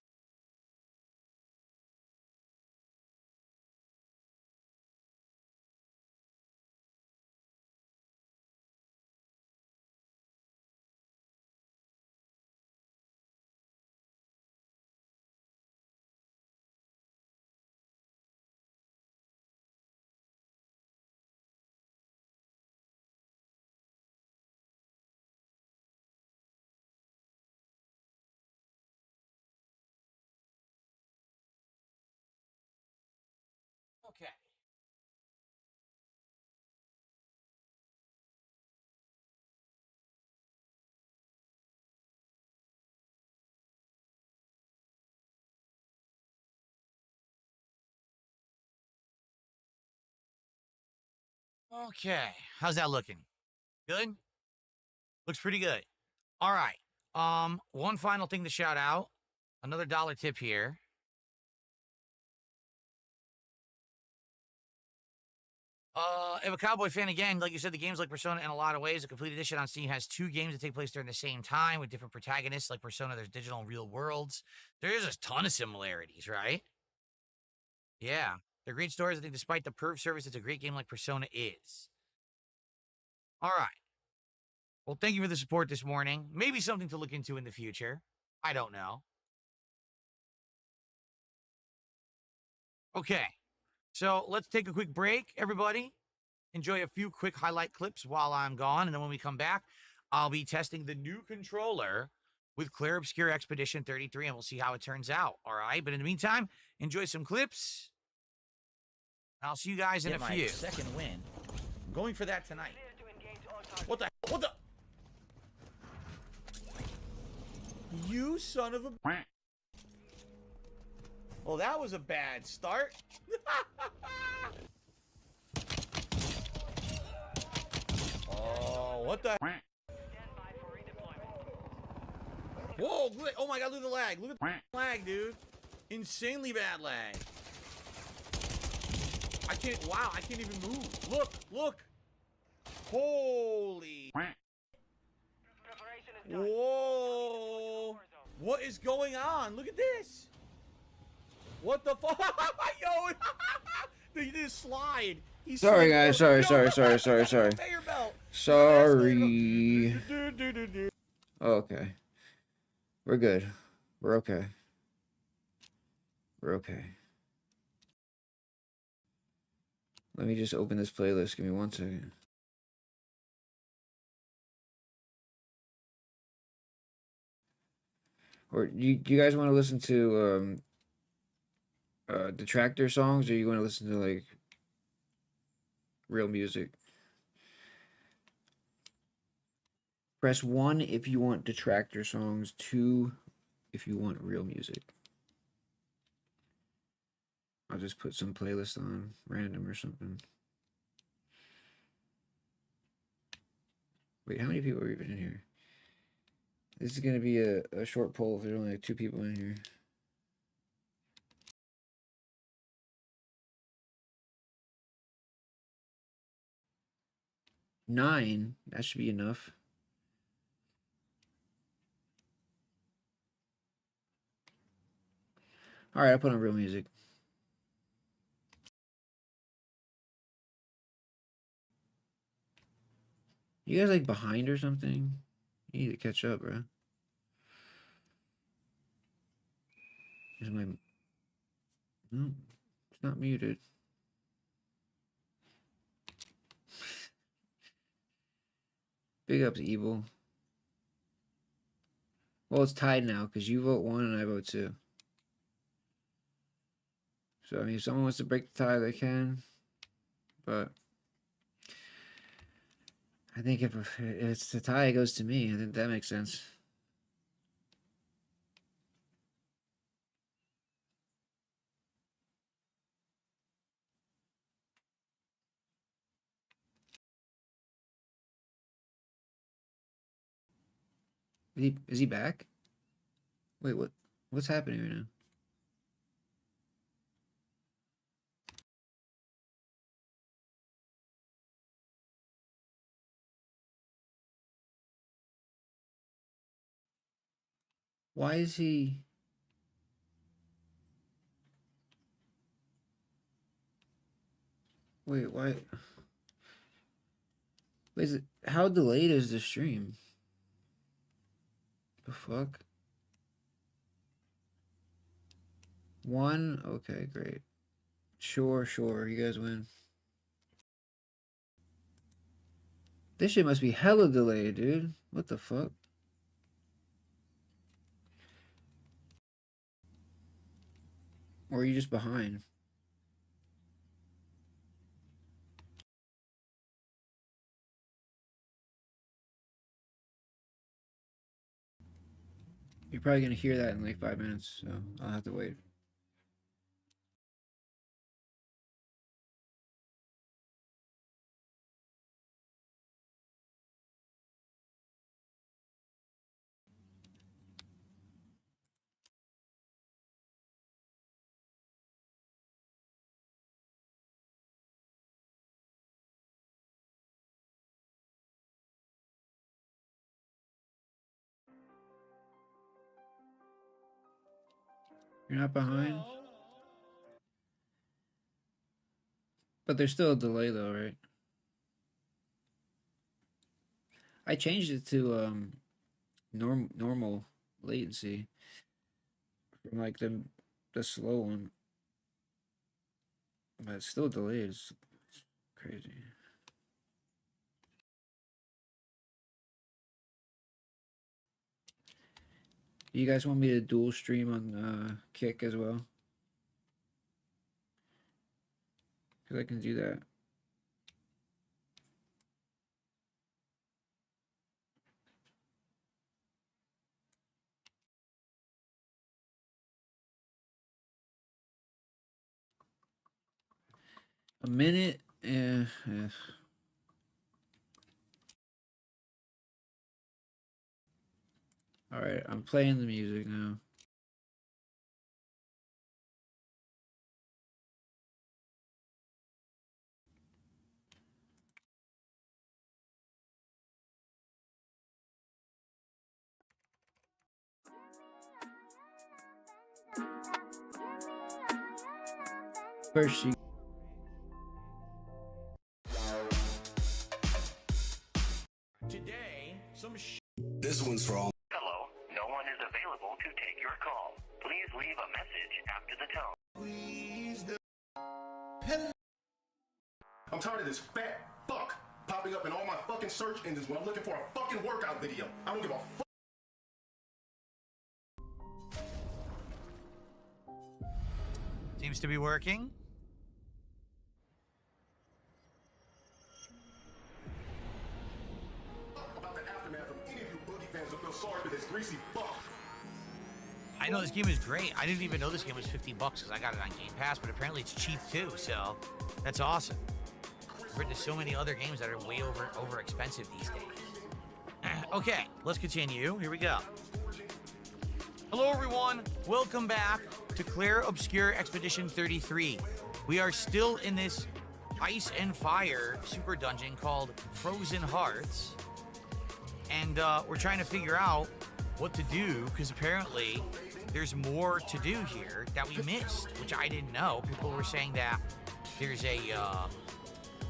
Okay. Okay. How's that looking? Good? Looks pretty good. All right. One final thing to shout out. Another dollar tip here. If a Cowboy fan, again, like you said, the game's like Persona in a lot of ways. The complete edition on Steam has 2 games that take place during the same time with different protagonists. Like Persona, there's digital and real worlds. There's a ton of similarities, right? Yeah. They're great stories. I think despite the perf service, it's a great game like Persona is. All right. Well, thank you for the support this morning. Maybe something to look into in the future. I don't know. Okay. So let's take a quick break, everybody. Enjoy a few quick highlight clips while I'm gone. And then when we come back, I'll be testing the new controller with Clear Obscure Expedition 33, and we'll see how it turns out. All right. But in the meantime, enjoy some clips. I'll see you guys in a few. Second win. I'm going for that tonight. What the? What the? You son of a... Well, that was a bad start. Oh, what the? Whoa, oh my god, look at the lag. Look at the lag, dude. Insanely bad lag. I can't, wow, I can't even move. Look, look. Holy. Whoa. What is going on? Look at this. What the fuck? Yo, they did slide. He Sorry, slid guys. forward. Sorry. Conveyor belt. Sorry. Okay. We're good. We're okay. We're okay. Let me just open this playlist. Give me 1 second. Or do you guys want to listen to detractor songs, or you want to listen to like real music? Press 1 if you want detractor songs, 2 if you want real music. I'll just put some playlist on random or something. Wait, how many people are even in here? This is going to be a short poll if there's only like 2 people in here. 9, that should be enough. Alright, I'll put on real music. You guys like behind or something? You need to catch up, bro. Is my... No, it's not muted. Big ups, Evil. Well, it's tied now, because you vote 1 and I vote 2. So, I mean, if someone wants to break the tie, they can. But I think if it's the tie, it goes to me. I think that makes sense. Is he back? Wait, what's happening right now? Why is he... Wait, why... Wait, is it... How delayed is the stream? The fuck? 1? Okay, great. Sure, you guys win. This shit must be hella delayed, dude. What the fuck? Or are you just behind? You're probably gonna hear that in like 5 minutes, so I'll have to wait. You're not behind? But there's still a delay though, right? I changed it to normal latency from like the slow one. But it's still delayed. It's crazy. You guys want me to dual stream on Kick as well? Because I can do that. A minute. All right, I'm playing the music now. First, you Today, some This one's for all. Hello, no one is available to take your call. Please leave a message after the tone. I'm tired of this fat fuck popping up in all my fucking search engines when I'm looking for a fucking workout video. I don't give a fuck. Seems to be working. About the aftermath of any of you boogie fans who feel sorry for this greasy fuck. I know this game is great. I didn't even know this game was $50 because I got it on Game Pass, but apparently it's cheap too, so that's awesome. Compared to so many other games that are way over expensive these days. Okay, let's continue. Here we go. Hello everyone, welcome back to Claire Obscure Expedition 33. We are still in this ice and fire super dungeon called Frozen Hearts. And we're trying to figure out what to do, because apparently there's more to do here that we missed, which I didn't know. People were saying that there's a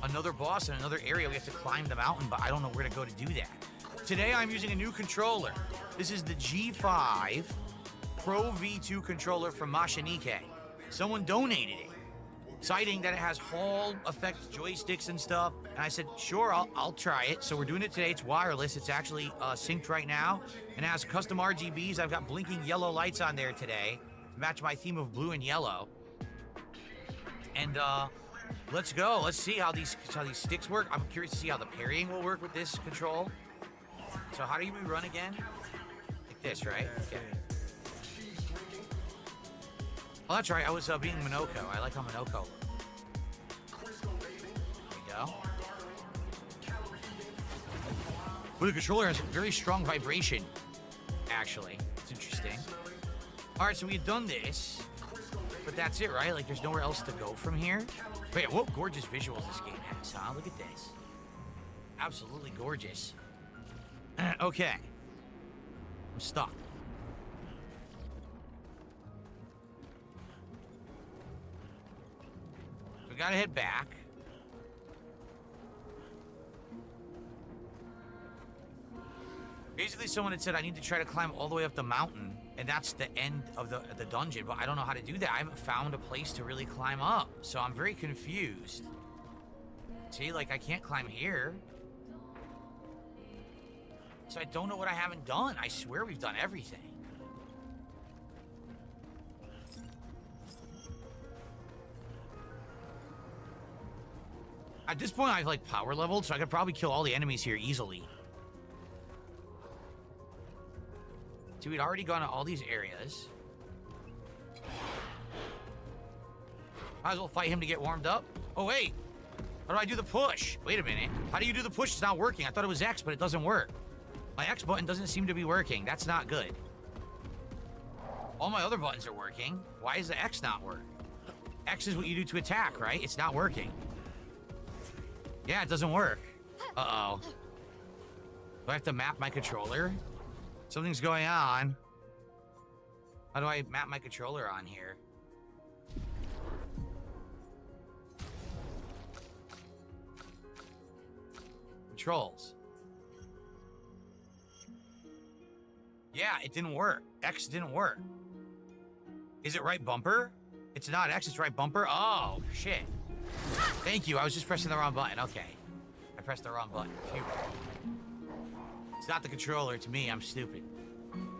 another boss in another area. We have to climb the mountain, but I don't know where to go to do that. Today I'm using a new controller. This is the G5 Pro V2 controller from Mashinike. Someone donated it, citing that it has Hall effect joysticks and stuff. And I said, sure, I'll try it. So we're doing it today. It's wireless. It's actually synced right now, and it has custom RGBs. I've got blinking yellow lights on there today to match my theme of blue and yellow. And let's go. Let's see how these sticks work. I'm curious to see how the parrying will work with this control. So how do we run again? Like this, right? Okay. Oh, that's right. I was being Minoko. I like how Minoko looks. There we go. Well, the controller has very strong vibration, actually. It's interesting. All right, so we've done this, but that's it, right? Like, there's nowhere else to go from here. Wait, what gorgeous visuals this game has, huh? Look at this. Absolutely gorgeous. Okay. I'm stuck. We gotta head back. Basically, someone had said I need to try to climb all the way up the mountain, and that's the end of the dungeon, but I don't know how to do that. I haven't found a place to really climb up, so I'm very confused. See, like, I can't climb here. So I don't know what I haven't done. I swear we've done everything. At this point, I've, like, power leveled, so I could probably kill all the enemies here easily. So we'd already gone to all these areas. Might as well fight him to get warmed up. Oh, wait. How do I do the push? Wait a minute. How do you do the push? It's not working. I thought it was X, but it doesn't work. My X button doesn't seem to be working. That's not good. All my other buttons are working. Why is the X not work? X is what you do to attack, right? It's not working. Yeah, it doesn't work. Uh-oh. Do I have to map my controller? Something's going on. How do I map my controller on here? Controls. Yeah, it didn't work. X didn't work. Is it right bumper? It's not X, it's right bumper? Oh, shit. Thank you, I was just pressing the wrong button. Okay. I pressed the wrong button. Phew. It's not the controller, it's me. I'm stupid.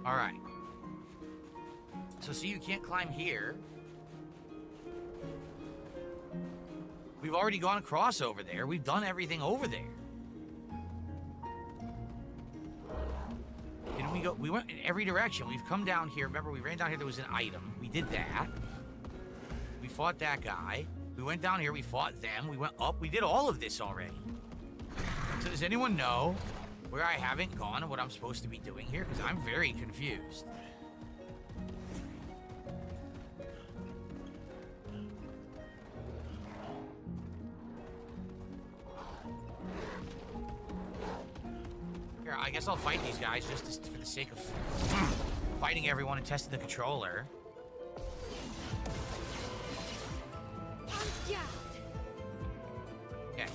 All right. So see, you can't climb here. We've already gone across over there. We've done everything over there. Didn't we go? We went in every direction. We've come down here. Remember, we ran down here. There was an item. We did that. We fought that guy. We went down here. We fought them. We went up. We did all of this already. So does anyone know where I haven't gone and what I'm supposed to be doing here? Because I'm very confused. Here, I guess I'll fight these guys just for the sake of fighting everyone and testing the controller. Okay.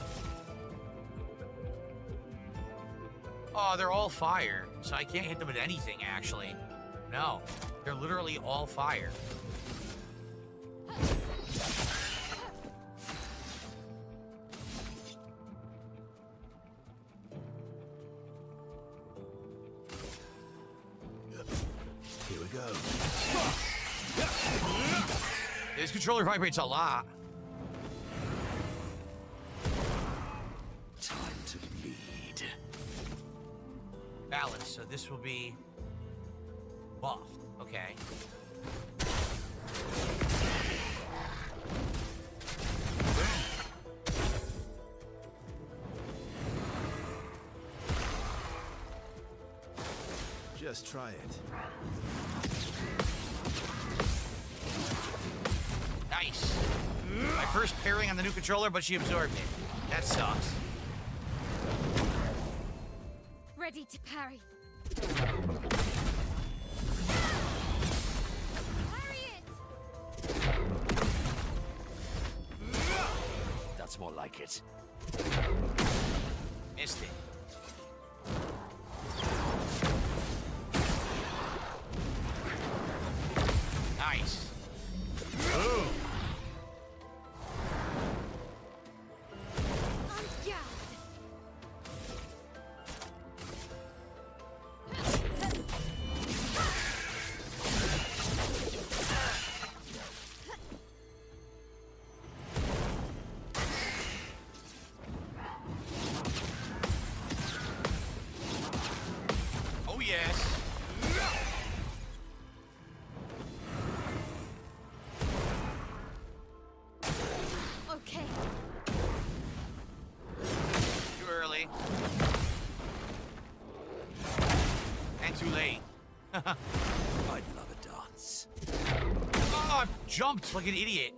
Oh, they're all fire, so I can't hit them with anything, actually. No, they're literally all fire. Here we go. This controller vibrates a lot. Time to bleed. Balance, so this will be buffed. Okay. Just try it. Nice. My first pairing on the new controller, but she absorbed it. That sucks. Ready to parry. Parry it! That's more like it. Missed it. Nice. Boom. Oh, yes. Okay. Too early. And too late. I'd love a dance. Oh, I jumped like an idiot.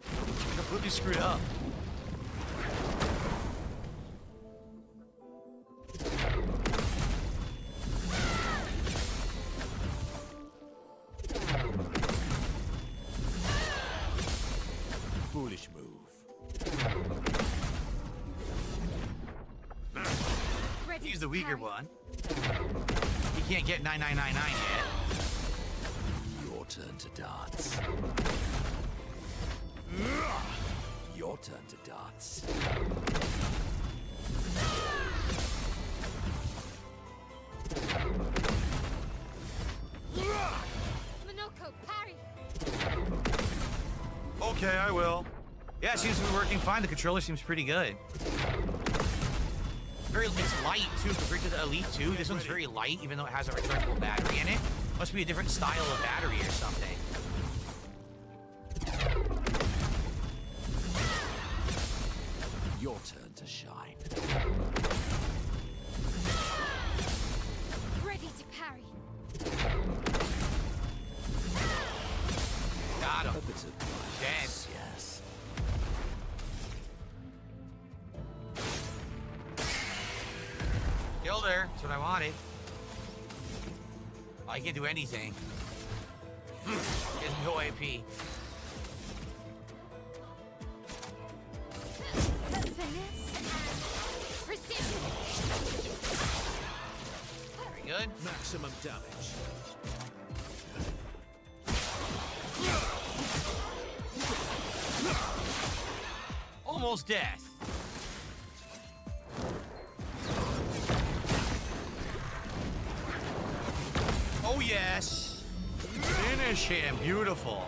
Completely screwed up. Foolish move. Ready He's to the weaker parry. one. He can't get 9999 yet. Your turn to dance. Your turn to dance. Minoko, parry! Okay, I will. Yeah, it seems to be working fine. The controller seems pretty good. It's light, too, compared to the Elite 2. This one's very light, even though it has a rechargeable battery in it. Must be a different style of battery or something. Your turn to shine. Ready to parry. Got A him. bit of Dead. yes. Killed her. That's what I wanted. Oh, I can't do anything. He has no AP. Finesse and precision. Very good. Maximum damage. Almost death. Oh, yes. Finish him. Beautiful.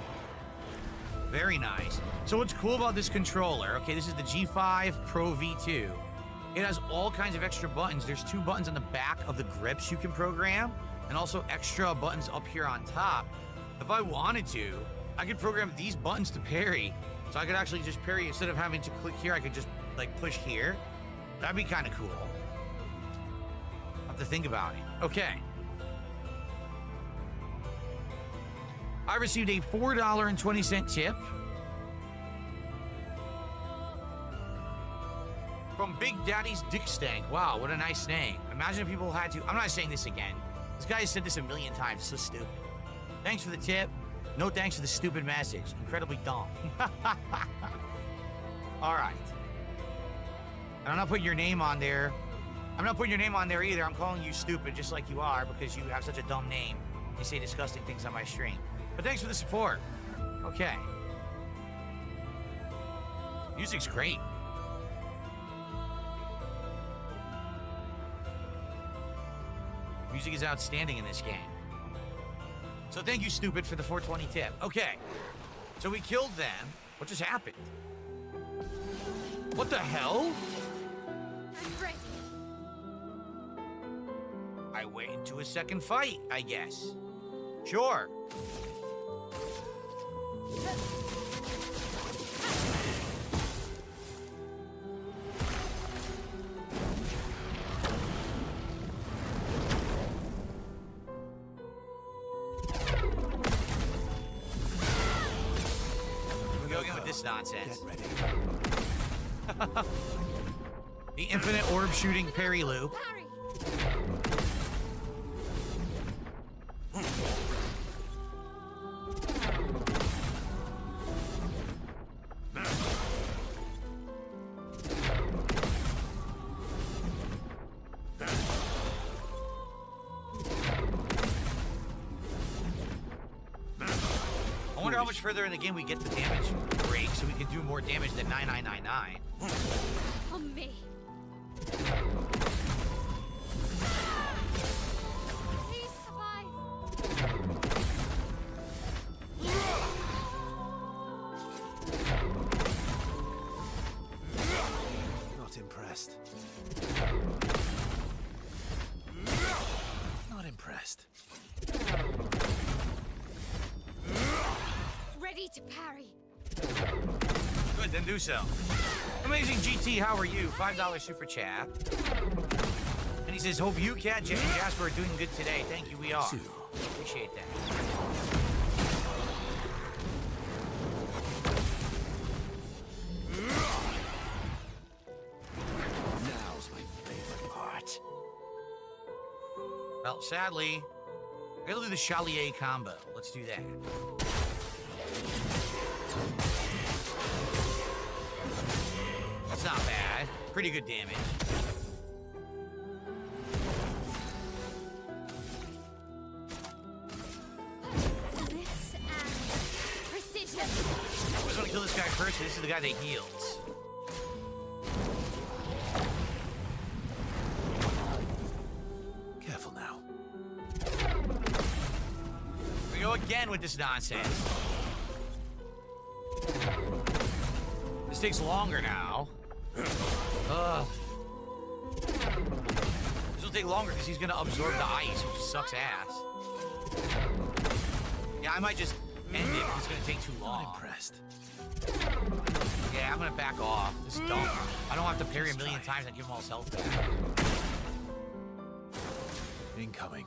Very nice. So what's cool about this controller, okay, this is the G5 Pro V2. It has all kinds of extra buttons. There's 2 buttons on the back of the grips you can program, and also extra buttons up here on top. If I wanted to, I could program these buttons to parry. So I could actually just parry. Instead of having to click here, I could just, like, push here. That'd be kind of cool. I'll have to think about it. Okay. I received a $4.20 tip from Big Daddy's Dick Stank. Wow, what a nice name. Imagine if people had to... I'm not saying this again. This guy has said this a million times. It's so stupid. Thanks for the tip. No thanks for the stupid message. Incredibly dumb. All right. And I'm not putting your name on there. I'm not putting your name on there either. I'm calling you stupid just like you are because you have such a dumb name. You say disgusting things on my stream. But thanks for the support. Okay. Music's great. Music is outstanding in this game. So thank you, stupid, for the 420 tip. Okay. So we killed them. What just happened? What the hell? I'm ready. I went into a second fight, I guess. Sure. We go again with this nonsense. Get ready. The infinite orb shooting parry loop. Parry. I wonder how much further in the game we get the damage break so we can do more damage than 9999. For me. Please survive. Not impressed. Not impressed. Ready to parry. Good, then do so. Amazing GT, how are you? $5 super chat. And he says, hope you, Cat, Jay, and Jasper are doing good today. Thank you, we are. Appreciate that. Now's my favorite part. Well, sadly, I gotta do the Chalier combo. Let's do that. That's not bad. Pretty good damage. Finesse and precision. I always want to kill this guy first. This is the guy that heals. Careful now. We go again with this nonsense. This takes longer now. Ugh. This will take longer because he's gonna absorb the ice, which sucks ass. Yeah, I might just end it. It's gonna take too long. Not impressed. Yeah, I'm gonna back off. This is dumb. I don't have to parry a million times and give him all his health back. Incoming.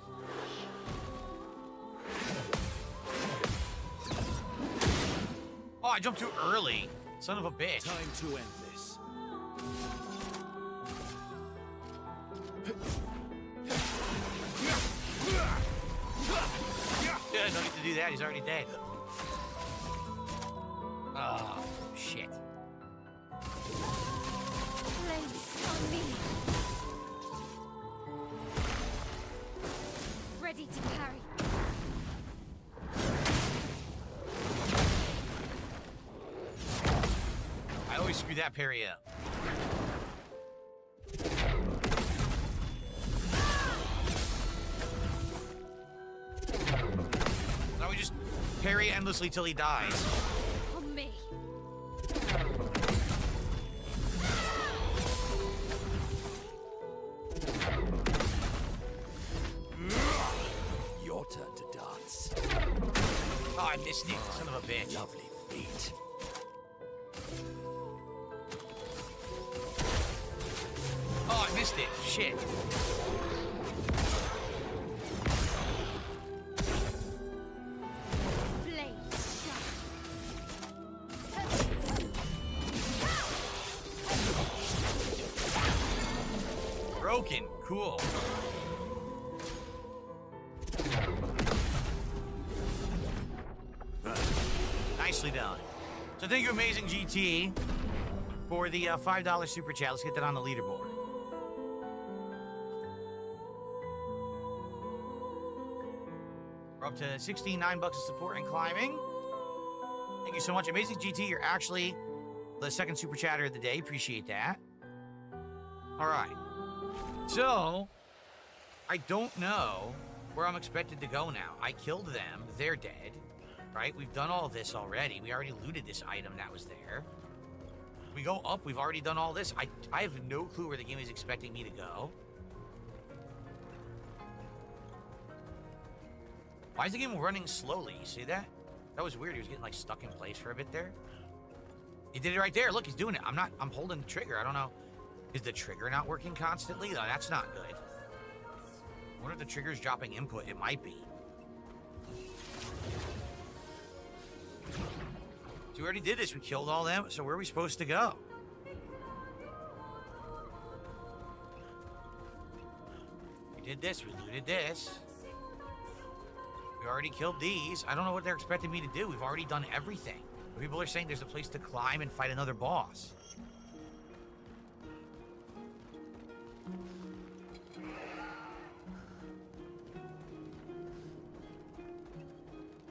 Oh, I jumped too early. Son of a bitch. Time to end this. Yeah, no need to do that. He's already dead. Oh, shit. Place on me. Ready to parry. I always screw that parry up. Now we just parry endlessly till he dies. On me. Your turn to dance. Oh, I missed it. Son of a bitch. Lovely feet. Oh, I missed it. Shit. Blade shot. Broken. Cool. Nicely done. So thank you, Amazing GT, for the $5 super chat. Let's get that on the leaderboard. We're up to 16 bucks of support and climbing. Thank you so much, Amazing GT. You're actually the second super chatter of the day. Appreciate that. All right. So, I don't know where I'm expected to go now. I killed them. They're dead. Right? We've done all this already. We already looted this item that was there. We go up. We've already done all this. I have no clue where the game is expecting me to go. Why is the game running slowly? You see that? That was weird. He was getting like stuck in place for a bit there. He did it right there. Look, he's doing it. I'm holding the trigger. I don't know. Is the trigger not working constantly? No, that's not good. I wonder if the trigger's dropping input. It might be. So we already did this. We killed all them. So where are we supposed to go? We did this. We looted this. We already killed these. I don't know what they're expecting me to do. We've already done everything. People are saying there's a place to climb and fight another boss.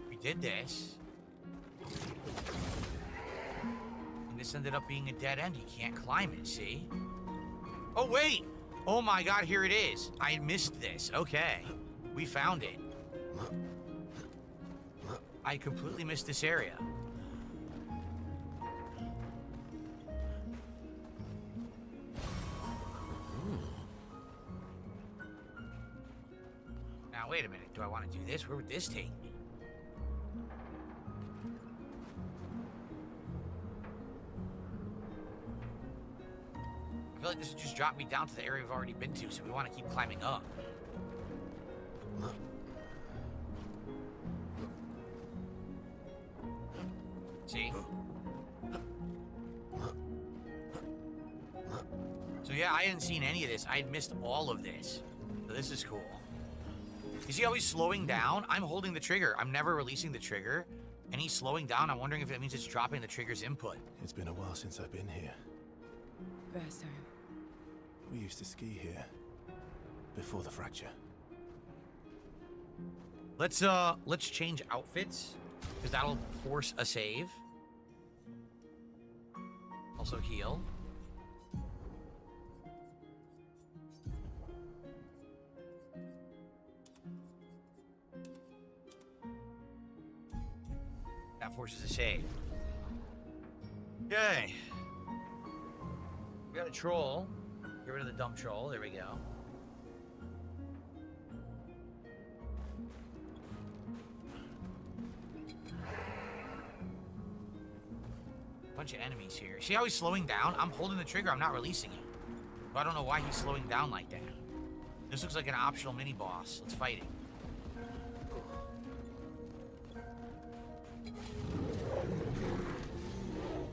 We did this. And this ended up being a dead end. You can't climb it, see? Oh, wait! Oh my god, here it is. I missed this. Okay. We found it. I completely missed this area. Now, wait a minute. Do I want to do this? Where would this take me? I feel like this would just drop me down to the area we've already been to, so we want to keep climbing up. See? So yeah, I hadn't seen any of this. I had missed all of this. So this is cool. You see how he's slowing down? I'm holding the trigger. I'm never releasing the trigger. And he's slowing down. I'm wondering if it means it's dropping the trigger's input. It's been a while since I've been here. Berso. We used to ski here. Before the fracture. Let's change outfits. Because that'll force a save. Also heal. That forces a save. Okay. We got a troll. Get rid of the dump troll. There we go. Bunch of enemies here. See how he's slowing down? I'm holding the trigger. I'm not releasing it. But I don't know why he's slowing down like that. This looks like an optional mini boss. Let's fight it.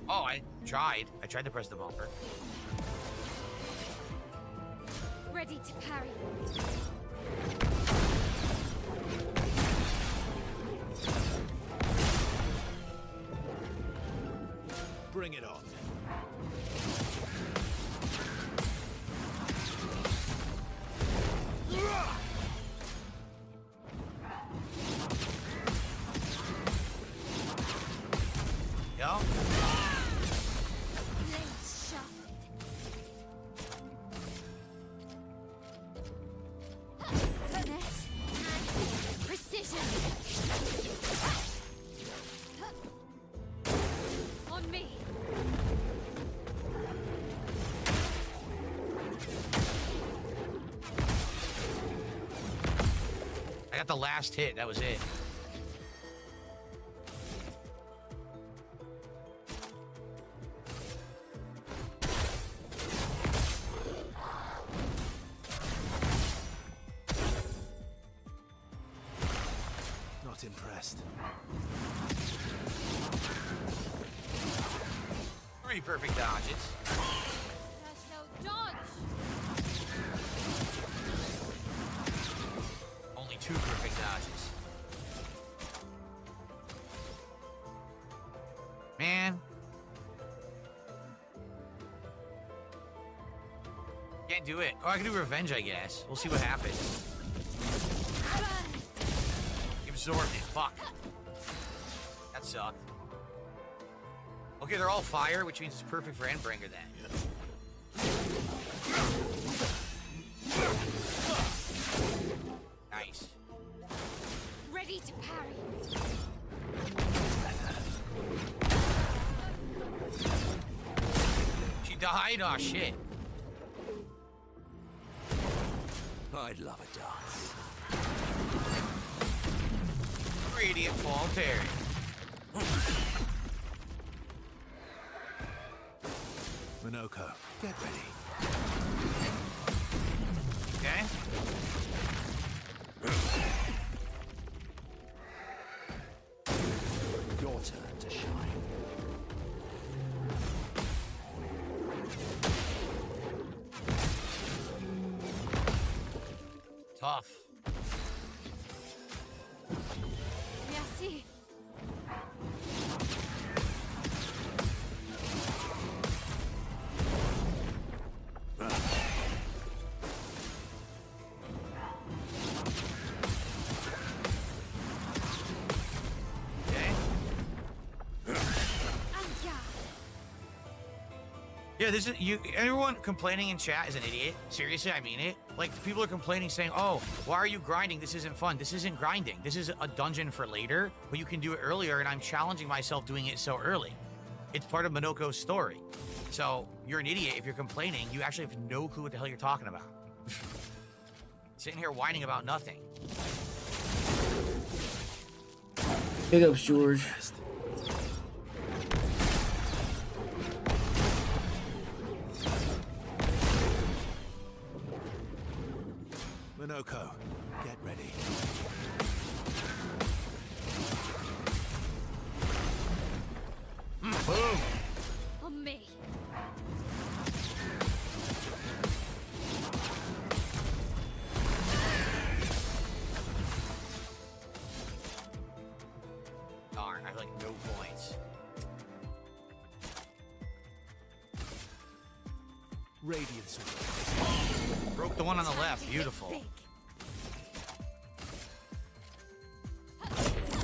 Oh, I tried. I tried to press the bumper. Ready to parry. Bring it on. Yo. Blades sharpened. Finesse and precision. On me. I got the last hit. That was it. Not impressed. 3 perfect dodges. There's no dodge. Only 2 perfect dodges. Man. Can't do it. Oh, I can do revenge, I guess. We'll see what happens. He absorbed it. Fuck. That sucked. Okay, they're all fire, which means it's perfect for Endbringer then. Nice. Ready to parry. She died? Oh, shit. I'd love a dance. Radiant fall parry. Minoko, get ready. Okay. Your turn to shine. Tough. Merci. Okay. Yeah, this is you. Everyone complaining in chat is an idiot. Seriously, I mean it. Like, people are complaining, saying, "Oh, why are you grinding? This isn't fun." This isn't grinding. This is a dungeon for later, but you can do it earlier, and I'm challenging myself doing it so early. It's part of Minoko's story. So you're an idiot if you're complaining. You actually have no clue what the hell you're talking about. Sitting here whining about nothing. Big ups, George. Minoko, get ready. Boom. On me. Darn, I have like no points. Radiance. Broke the one on the left. Beautiful. Big.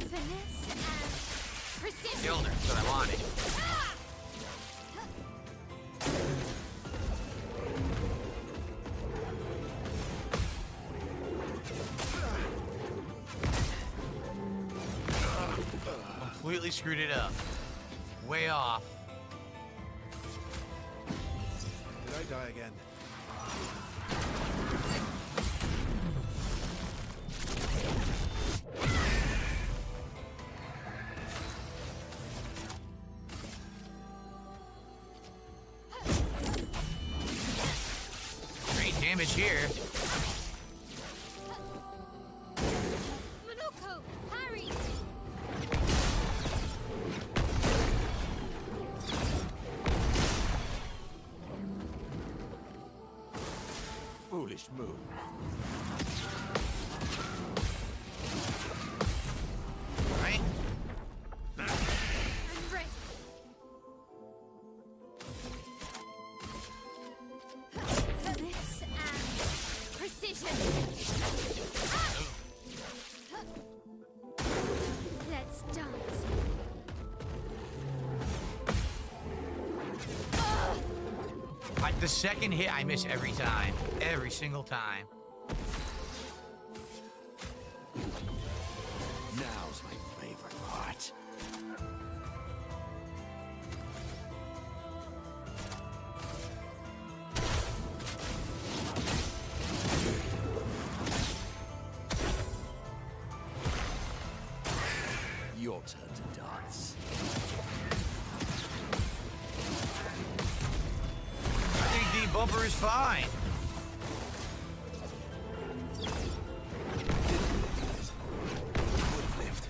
Finesse and precision. Killed her. That's what I wanted. Completely screwed it up. Way off. Did I die again? Great damage here. Minoko, parry. Foolish move. Right? I'm ready. The second hit, I miss every time. Every single time. Now's my favorite part. Your turn to dance. I think the bumper is fine. Would've lived.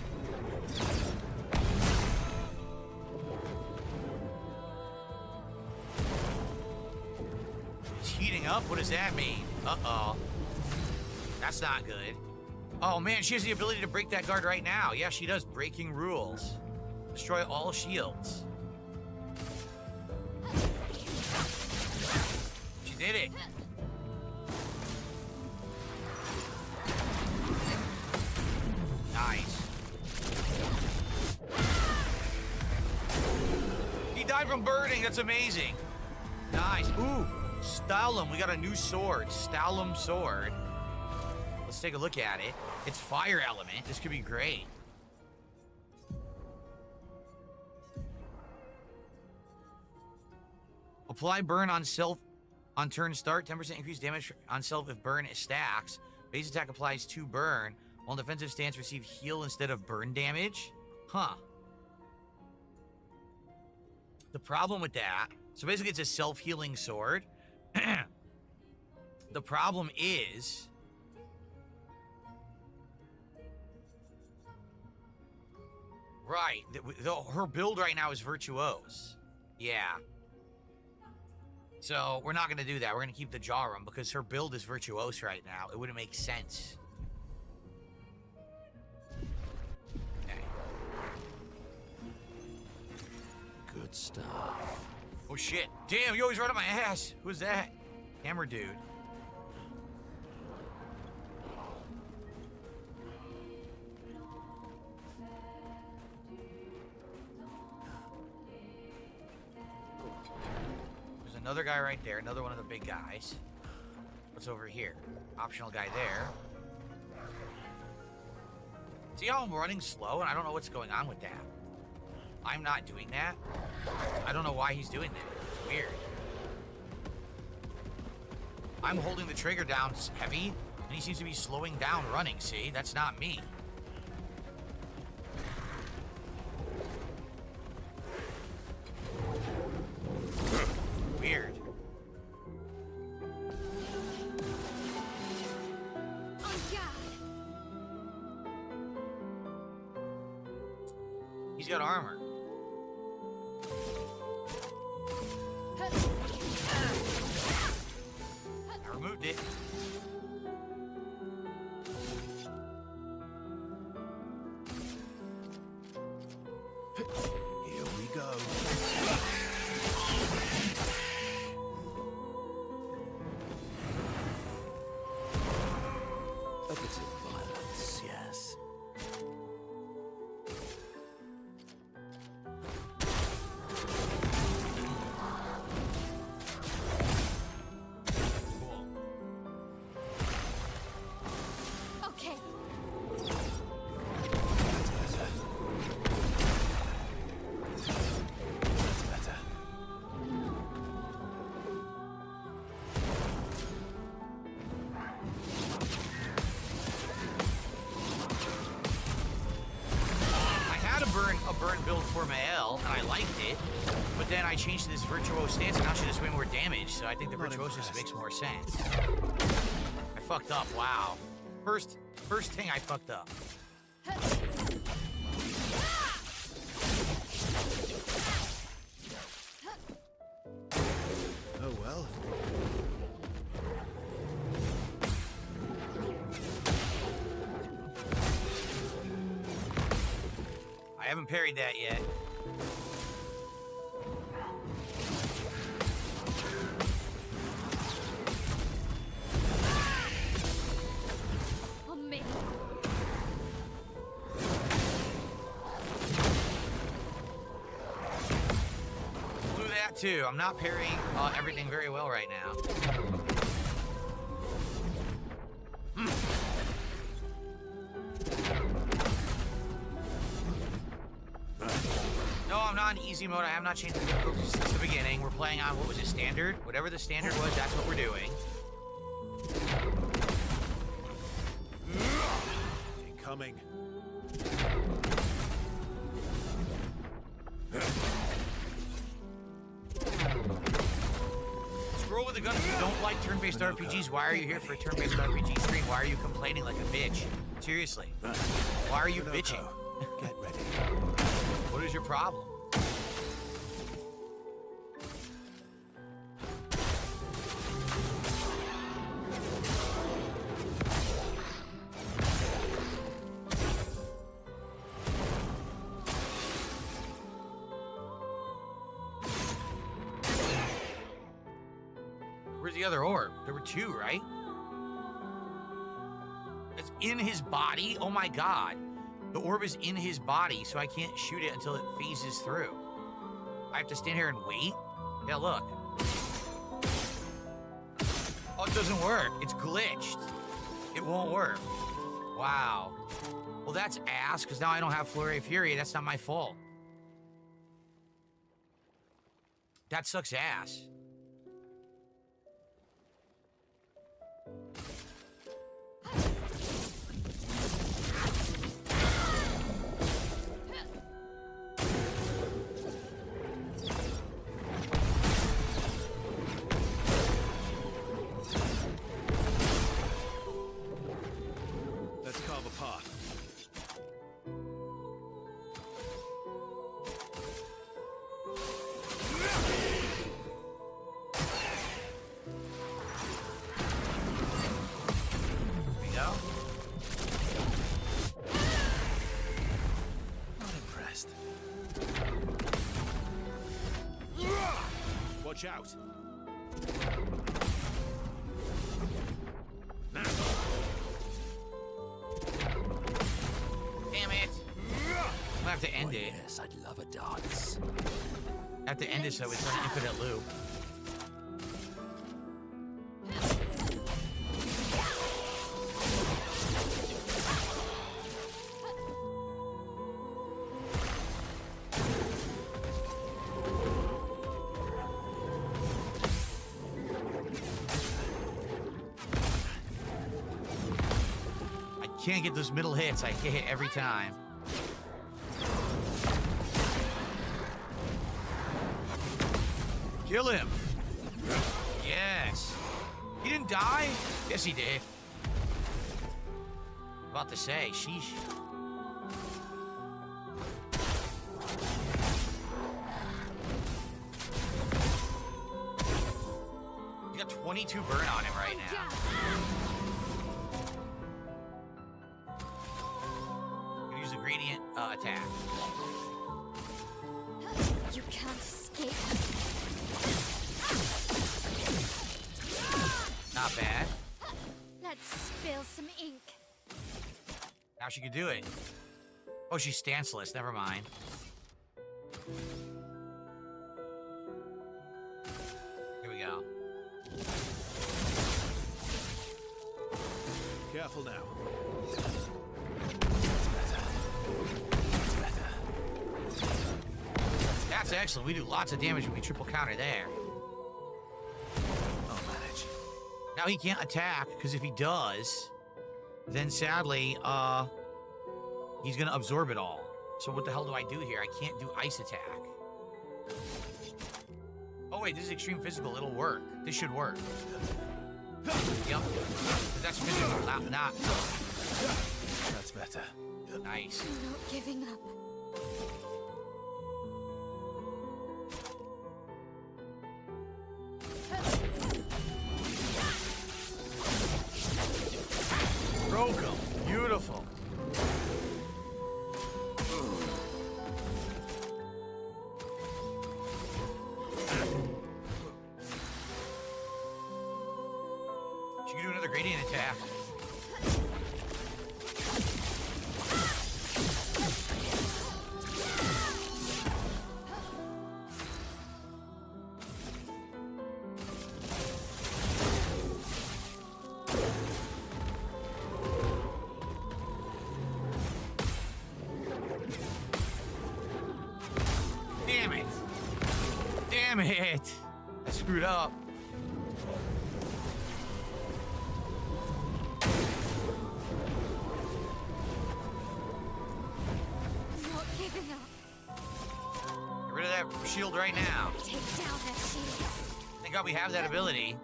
It's heating up? What does that mean? Uh-oh. That's not good. Oh man, she has the ability to break that guard right now. Yeah, she does. Breaking rules. Destroy all shields. She did it. Nice. He died from burning. That's amazing. Nice. Ooh, Stalum. We got a new sword. Stalum sword. Let's take a look at it. It's fire element. This could be great. Apply burn on self on turn start. 10% increased damage on self if burn stacks. Base attack applies 2 burn. While defensive stance receive heal instead of burn damage. Huh. The problem with that, so basically it's a self-healing sword. The problem is right, her build right now is virtuose. Yeah. So we're not going to do that. We're going to keep the Jarum because her build is virtuose right now. It wouldn't make sense. Okay. Good stuff. Oh shit. Damn, you always run up my ass. Who's that? Hammer dude. Another guy right there, another one of the big guys. What's over here? Optional guy there. See how I'm running slow and I don't know what's going on with that. I'm not doing that. I don't know why he's doing that. It's weird. I'm holding the trigger down heavy and he seems to be slowing down running, see? That's not me. Weird. He's got armor. I removed it. Here we go. A bit of violence, yes. Cool. Okay. That's better. That's better. I had a burn build for Mael, and I liked it, but then I changed to this virtuose stance, and now she does way more damage, so I think the Not virtuosus impressed. makes more sense. I fucked up, wow. First thing I fucked up. Oh well. I haven't parried that yet. On me. Blew that too. I'm not parrying everything very well right now. No, I'm not in easy mode. I have not changed the difficulty since the beginning. We're playing on, what was it, standard? Whatever the standard was, that's what we're doing. Incoming. Scroll with the gun if you don't like turn-based RPGs. Why are you here for a turn-based RPG stream? Why are you complaining like a bitch? Seriously. Why are you bitching? Get ready. What is your problem? Where's the other orb? There were two, right? It's in his body? Oh my god. The orb is in his body, so I can't shoot it until it phases through. I have to stand here and wait? Yeah, look. Oh, it doesn't work. It's glitched. It won't work. Wow. Well, that's ass, because now I don't have Flurry of Fury. That's not my fault. That sucks ass. Let's carve a path. There we go. Not impressed. Watch out. Damn it. I'm gonna have to end it. Yes, I'd love a dance. I have to end it so it's an infinite loop. I can't get those middle hits. I hit it every time. Kill him. Yes. He didn't die? Yes, he did. About to say, sheesh. He got 22 burn on him right now. Gonna use the gradient attack. You can't escape. Not bad. Let's spill some ink. Now she can do it. Oh, she's stanceless. Never mind. Here we go. Careful now. That's excellent. We do lots of damage when we triple counter there. I'll manage. Now he can't attack, because if he does, then sadly, he's gonna absorb it all. So what the hell do I do here? I can't do ice attack. Oh wait, this is extreme physical. It'll work. This should work. Yep. That's physical, not. That's better. Nice. I'm not giving up. Broke him. Beautiful. She can do another gradient attack. Damn it! I screwed up. Not giving up. Get rid of that shield right now. Take down that shield. Thank God we have that ability.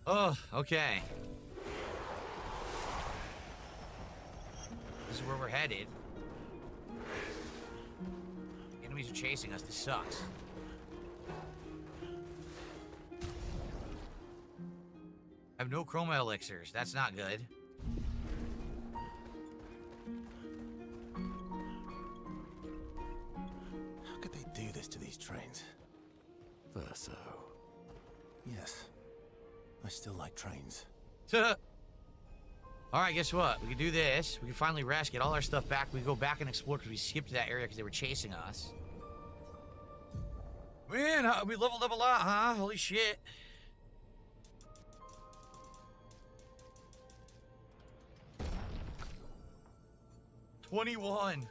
Oh, okay. This is where we're headed. Enemies are chasing us. This sucks. I have no chroma elixirs. That's not good. How could they do this to these trains? Verso. Yes. I still like trains. Alright, guess what? We can do this. We can finally rest, get all our stuff back. We can go back and explore because we skipped that area because they were chasing us. Man, we leveled up a lot, huh? Holy shit. $21.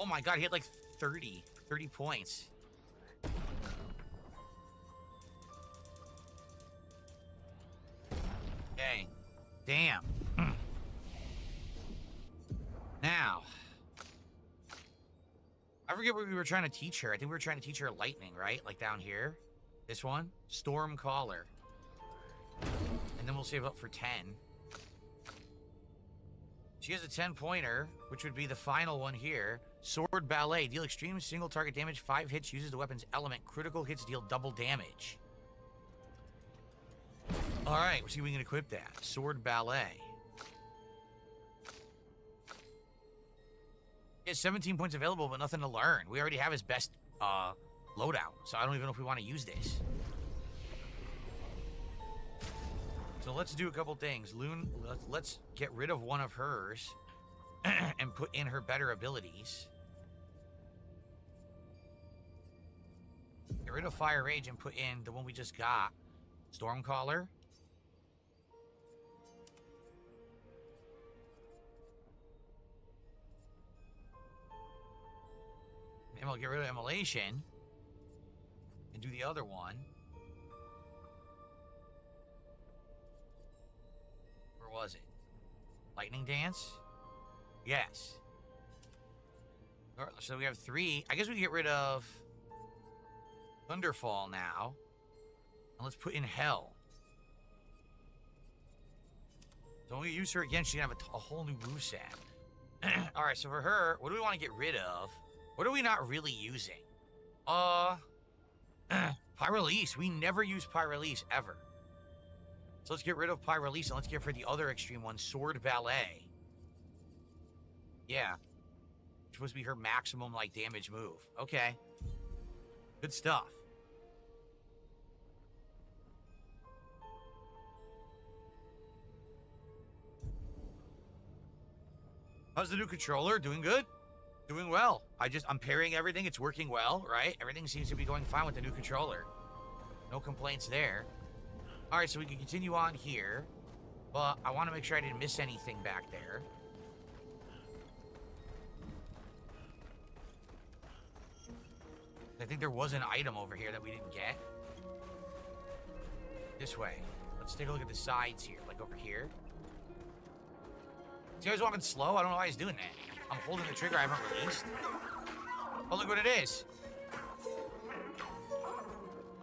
Oh my god, he had like 30 points. Okay. Damn. Now. I forget what we were trying to teach her. I think we were trying to teach her lightning, right? Like down here. This one. Storm Caller. And then we'll save up for 10. She has a 10-pointer, which would be the final one here. Sword Ballet. Deal extreme single target damage. 5 hits. Uses the weapon's element. Critical hits deal double damage. Alright, let's see if we can equip that. Sword Ballet. He has 17 points available, but nothing to learn. We already have his best loadout, so I don't even know if we want to use this. So let's do a couple things. Let's get rid of one of hers and put in her better abilities. Get rid of Fire Rage and put in the one we just got. Stormcaller. And we'll get rid of Immolation and do the other one. Where was it? Lightning Dance? Yes. So we have 3. I guess we can get rid of Thunderfall now. And let's put in Hell. So when we use her again, she's gonna have a whole new moveset. Alright, so for her, what do we want to get rid of? What are we not really using? Pyrrelease. We never use Pyrrelease, ever. So let's get rid of Pyrrelease and let's get for the other extreme one, Sword Ballet. Yeah. It's supposed to be her maximum, like, damage move. Okay. Good stuff. How's the new controller? Doing good? Doing well. I'm pairing everything. It's working well, right? Everything seems to be going fine with the new controller. No complaints there. All right, so we can continue on here. But I want to make sure I didn't miss anything back there. I think there was an item over here that we didn't get. This way. Let's take a look at the sides here, like over here. This guy's walking slow. I don't know why he's doing that. I'm holding the trigger I haven't released. Oh, look what it is.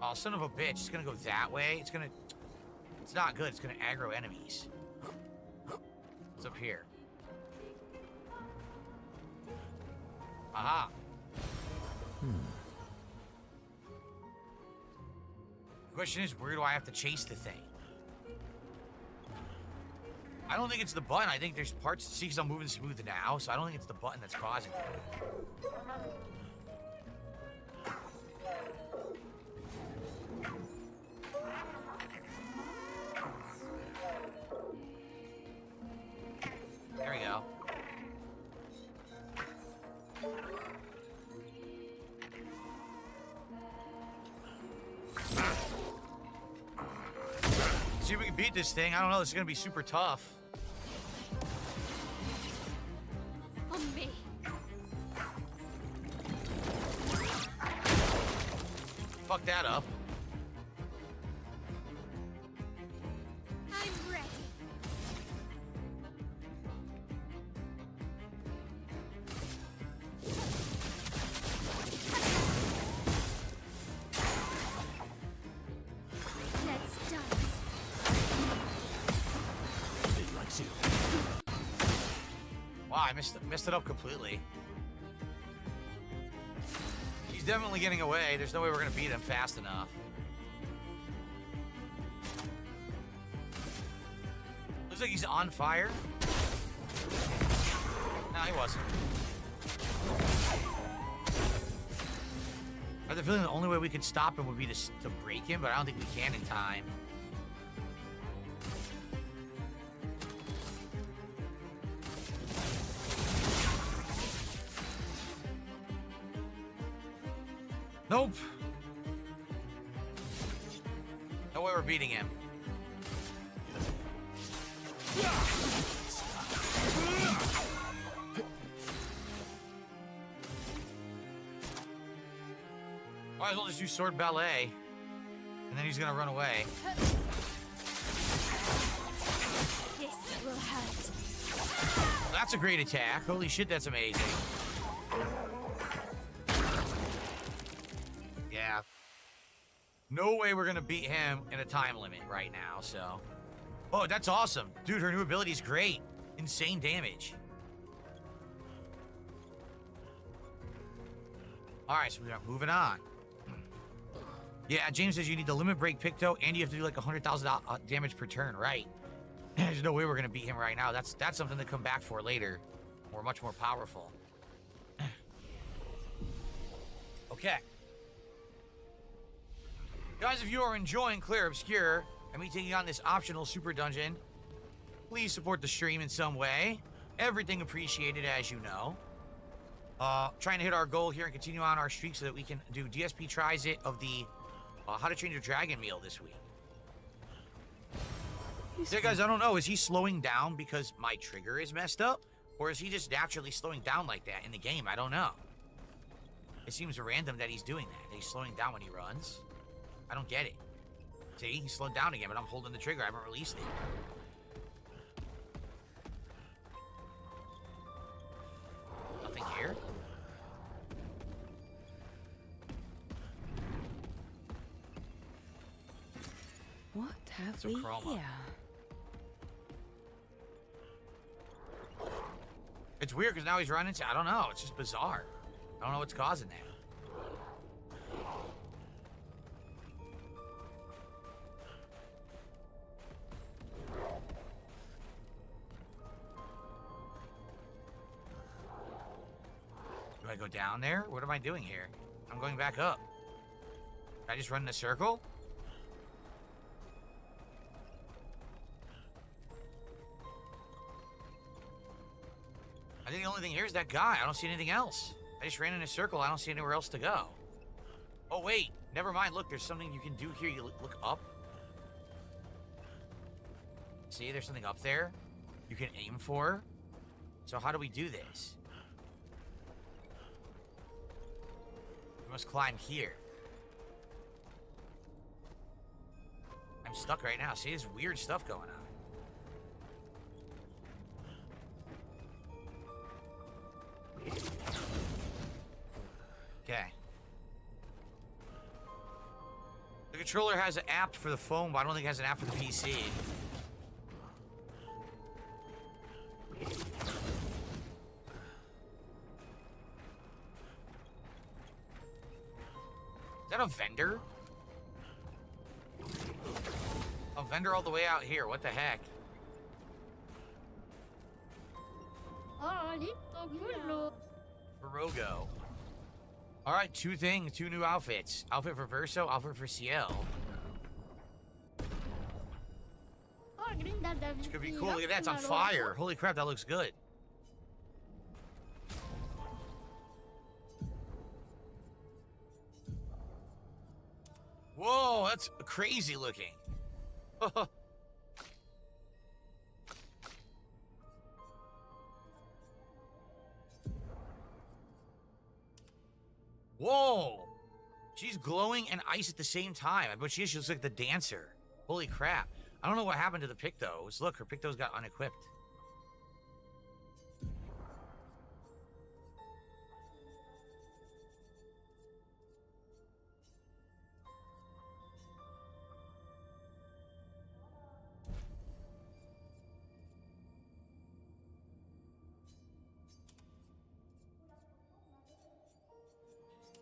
Oh, son of a bitch. It's gonna go that way. It's not good. It's gonna aggro enemies. What's up here? Aha. The question is, where do I have to chase the thing? I don't think it's the button. I think there's parts. See, because I'm moving smooth now, so I don't think it's the button that's causing it. There we go. See if we can beat this thing. I don't know. This is gonna be super tough. On me. Fuck that up. I'm ready. Let's dance. It likes you. Wow, I messed it up completely. He's definitely getting away. There's no way we're gonna beat him fast enough. Looks like he's on fire. No, he wasn't. I have the feeling the only way we could stop him would be to break him, but I don't think we can in time. Nope. No way we're beating him. Might as well just do sword ballet. And then he's gonna run away. This will hurt. That's a great attack. Holy shit, that's amazing. Yeah. No way we're gonna beat him in a time limit right now, so. Oh, that's awesome. Dude, her new ability is great. Insane damage. Alright, so we're moving on. Yeah, James says you need the limit break Picto, and you have to do like 100,000 damage per turn, right? There's no way we're gonna beat him right now. That's something to come back for later. We're much more powerful. Okay. Guys, if you are enjoying Clear Obscure and me taking on this optional super dungeon, please support the stream in some way. Everything appreciated, as you know. Trying to hit our goal here and continue on our streak so that we can do DSP tries it of the How to Train Your Dragon meal this week. Yeah, guys, I don't know. Is he slowing down because my trigger is messed up? Or is he just naturally slowing down like that in the game? I don't know. It seems random that he's doing that. He's slowing down when he runs. I don't get it. See, he slowed down again, but I'm holding the trigger. I haven't released it. Nothing here? What have It's a we chroma. here? It's weird because now he's running. I don't know. It's just bizarre. I don't know what's causing that. Do I go down there? What am I doing here? I'm going back up. Did I just run in a circle? I think the only thing here is that guy. I don't see anything else. I just ran in a circle. I don't see anywhere else to go. Oh, wait. Never mind. Look, there's something you can do here. You look up. See, there's something up there you can aim for. So how do we do this? We must climb here. I'm stuck right now. See, there's weird stuff going on. Okay. The controller has an app for the phone, but I don't think it has an app for the PC. Is that a vendor? A vendor all the way out here. What the heck? Virogo. Alright, two new outfits. Outfit for Verso, outfit for CL. This could be cool. Look at that, it's on fire. Holy crap, that looks good. Whoa, that's crazy looking. Whoa! She's glowing and ice at the same time. I bet she looks like the dancer. Holy crap. I don't know what happened to the Pictos. Look, her Pictos got unequipped.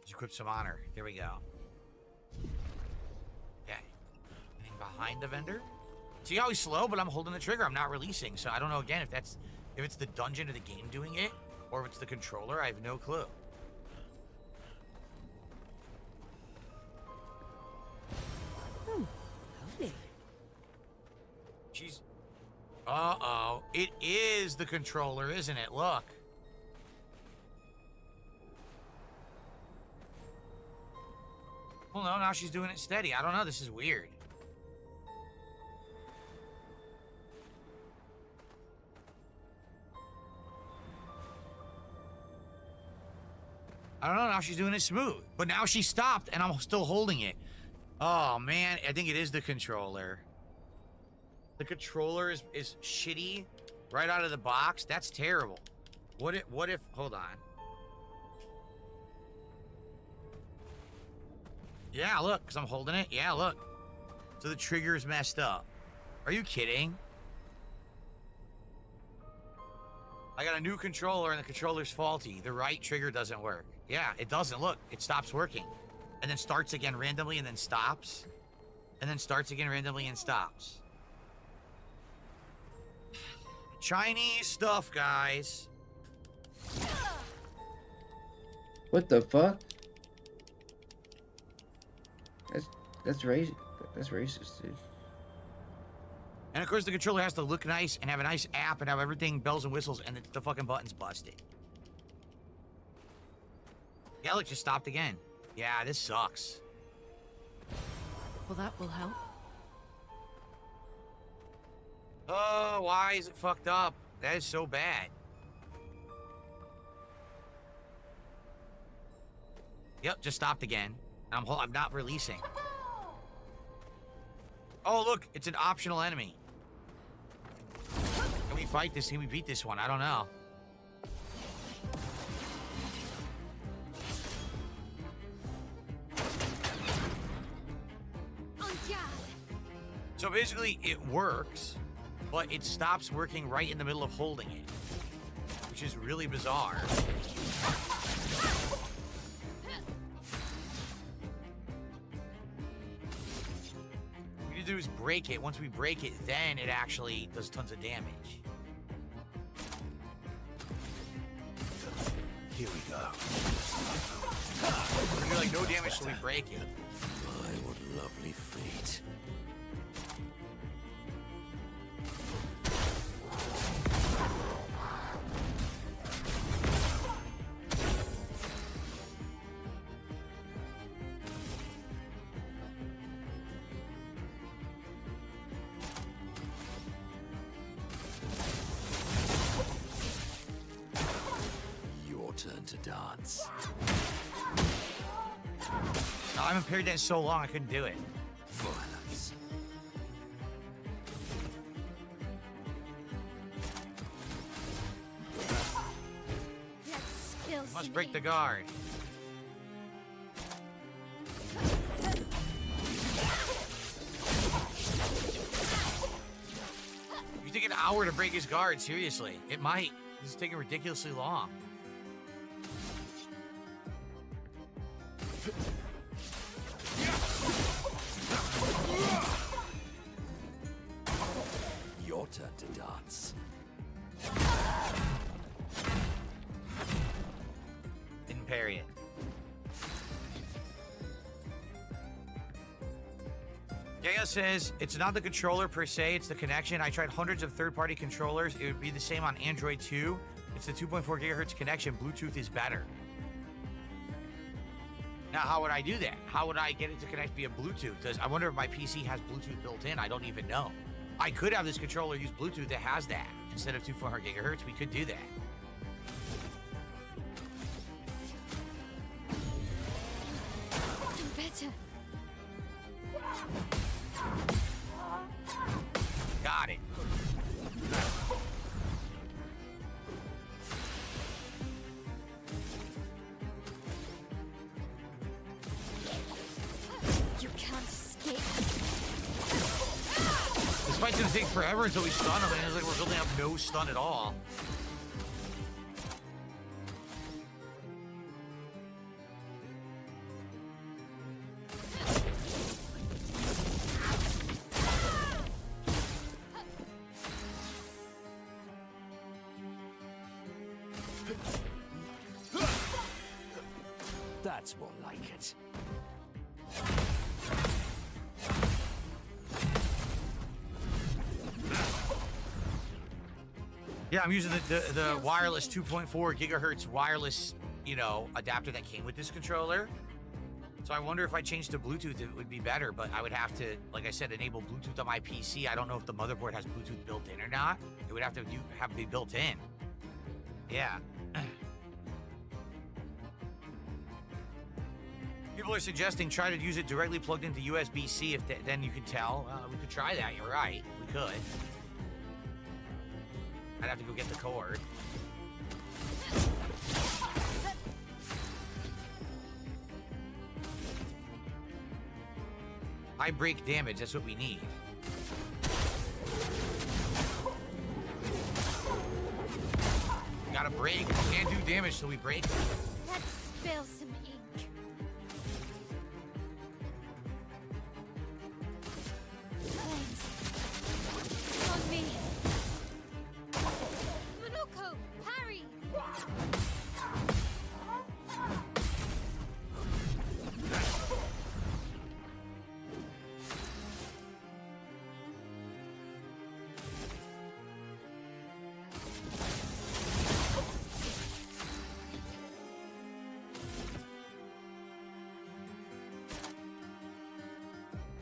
Equip some honor. There we go. Okay. Anything behind the vendor? See how he's slow, but I'm holding the trigger. I'm not releasing. So I don't know again if it's the dungeon or the game doing it, or if it's the controller. I have no clue. Howdy. She's. Uh-oh. It is the controller, isn't it? Look. Well, no, now she's doing it steady. I don't know. This is weird. I don't know. Now she's doing it smooth. But now she stopped, and I'm still holding it. Oh, man. I think it is the controller. The controller is shitty right out of the box. That's terrible. What if... Hold on. Yeah, look, because I'm holding it. Yeah, look. So the trigger is messed up. Are you kidding? I got a new controller and the controller's faulty. The right trigger doesn't work. Yeah, it doesn't. Look, it stops working. And then starts again randomly and then stops. And then starts again randomly and stops. Chinese stuff, guys. What the fuck? That's racist. That's racist, dude. And of course, the controller has to look nice and have a nice app and have everything bells and whistles, and the fucking button's busted. Yeah, look, just stopped again. Yeah, this sucks. Well, that will help. Oh, why is it fucked up? That is so bad. Yep, just stopped again. I'm not releasing. Oh, look, it's an optional enemy. Can we fight this? Can we beat this one? I don't know. So basically, it works, but it stops working right in the middle of holding it, which is really bizarre. What we need to do is break it. Once we break it, then it actually does tons of damage. Here we go. We do like no damage till we break it. My, what lovely feet. Your turn to dance. No, I haven't parried that in so long, I couldn't do it. Violence. Must break the guard. You take an hour to break his guard, seriously. It might. This is taking ridiculously long. Your turn to dance. Didn't parry it. Yaya says, it's not the controller per se, it's the connection. I tried hundreds of third-party controllers. It would be the same on Android too. It's the 2.4 gigahertz connection. Bluetooth is better. Now, how would I do that? How would I get it to connect via Bluetooth? I wonder if my PC has Bluetooth built in. I don't even know. I could have this controller use Bluetooth that has that. Instead of 2.4 gigahertz, we could do that. better. Got it. You can't escape. This fight's gonna take forever until we stun him, and it's like we're building up no stun at all. That's more like it. Yeah, I'm using the wireless 2.4 gigahertz wireless, you know, adapter that came with this controller. So I wonder if I changed to Bluetooth, it would be better, but I would have to, like I said, enable Bluetooth on my PC. I don't know if the motherboard has Bluetooth built in or not. It would have to be built in. Yeah. People are suggesting try to use it directly plugged into USB-C. Then you can tell. We could try that. You're right. We could. I'd have to go get the cord. High break damage. That's what we need. We gotta break. We can't do damage till we break. Let's spill some ink. Flames. On me. Monoko, parry.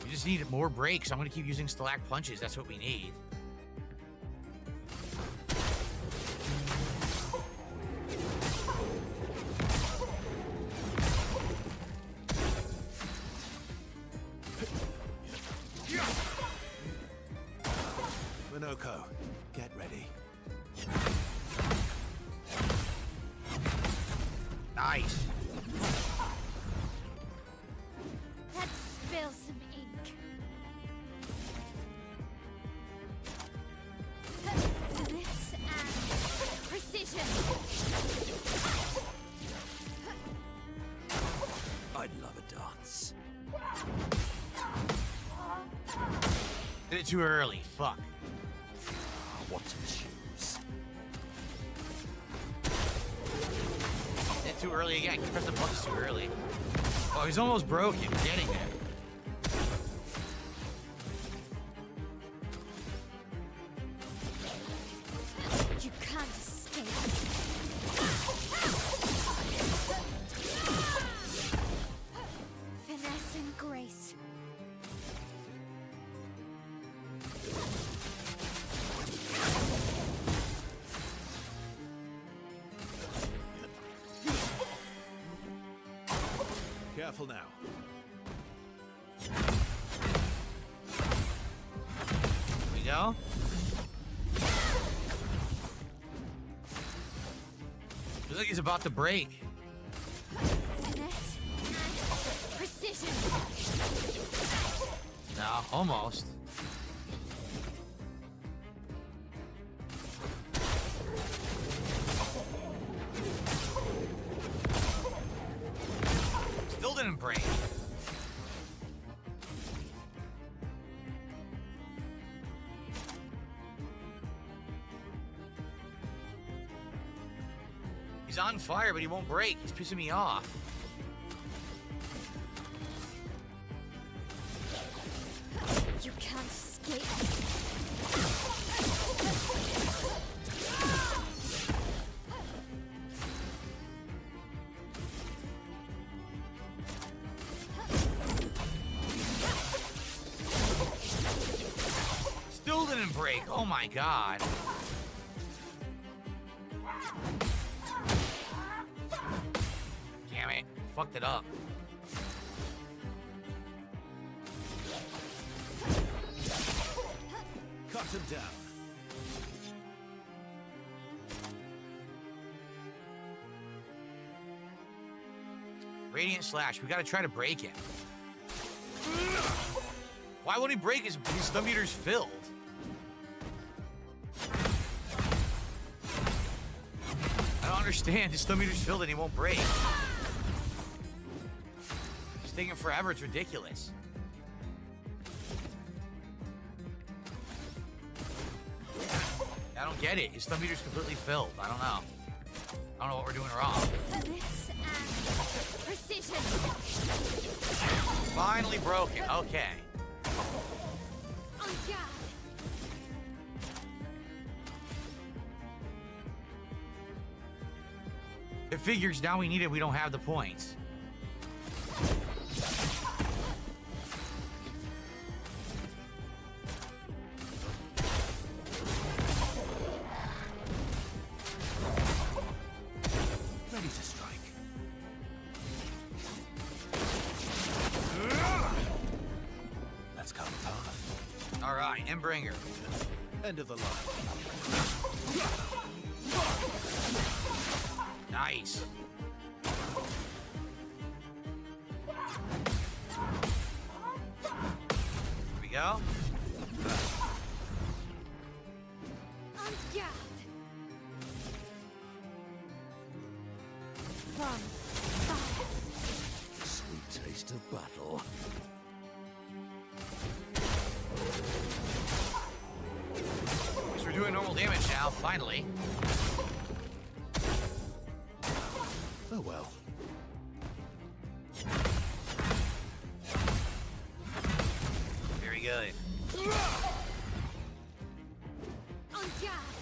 We just need more breaks. I'm gonna keep using stalag punches. That's what we need. Monoko, get ready. Nice. Let's spill some ink. This and precision. I'd love a dance. Did it too early. Fuck. What to choose? Did it too early again. I pressed the buttons too early. Oh, he's almost broken. Getting there. You can't escape. Finesse and grace. Careful now. Here we go. Looks like he's about to break. Finesse and precision. No, almost. Still didn't break. He's on fire, but he won't break. He's pissing me off. You can't escape. Still didn't break. Oh my god. Damn it. Fucked it up. Hunt him down. Radiant Slash. We gotta try to break him. Why won't he break? His stun meter's filled. I don't understand. His stun meter's filled and he won't break. It's taking forever. It's ridiculous. I don't get it. His stun meter's completely filled. I don't know. I don't know what we're doing wrong. This and precision. Finally broken. Okay. On guard. It figures now we need it. We don't have the points. Ready to strike. Let's come path. All right, Endbringer. End of the line. Nice. Here we go. On guard. From fire. Sweet taste of battle. So we're doing normal damage now, finally. Oh well. Very good. On guard.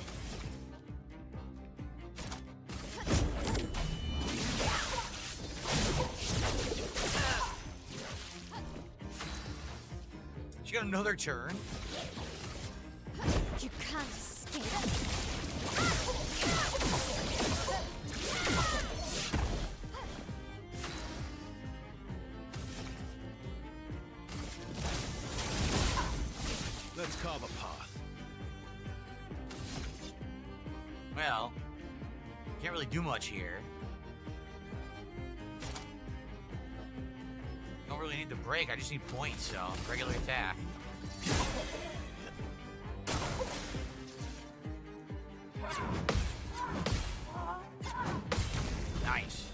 She got another turn. You can't escape. Let's carve a path. Well, can't really do much here. Don't really need the break. I just need points, so regular attack. Nice.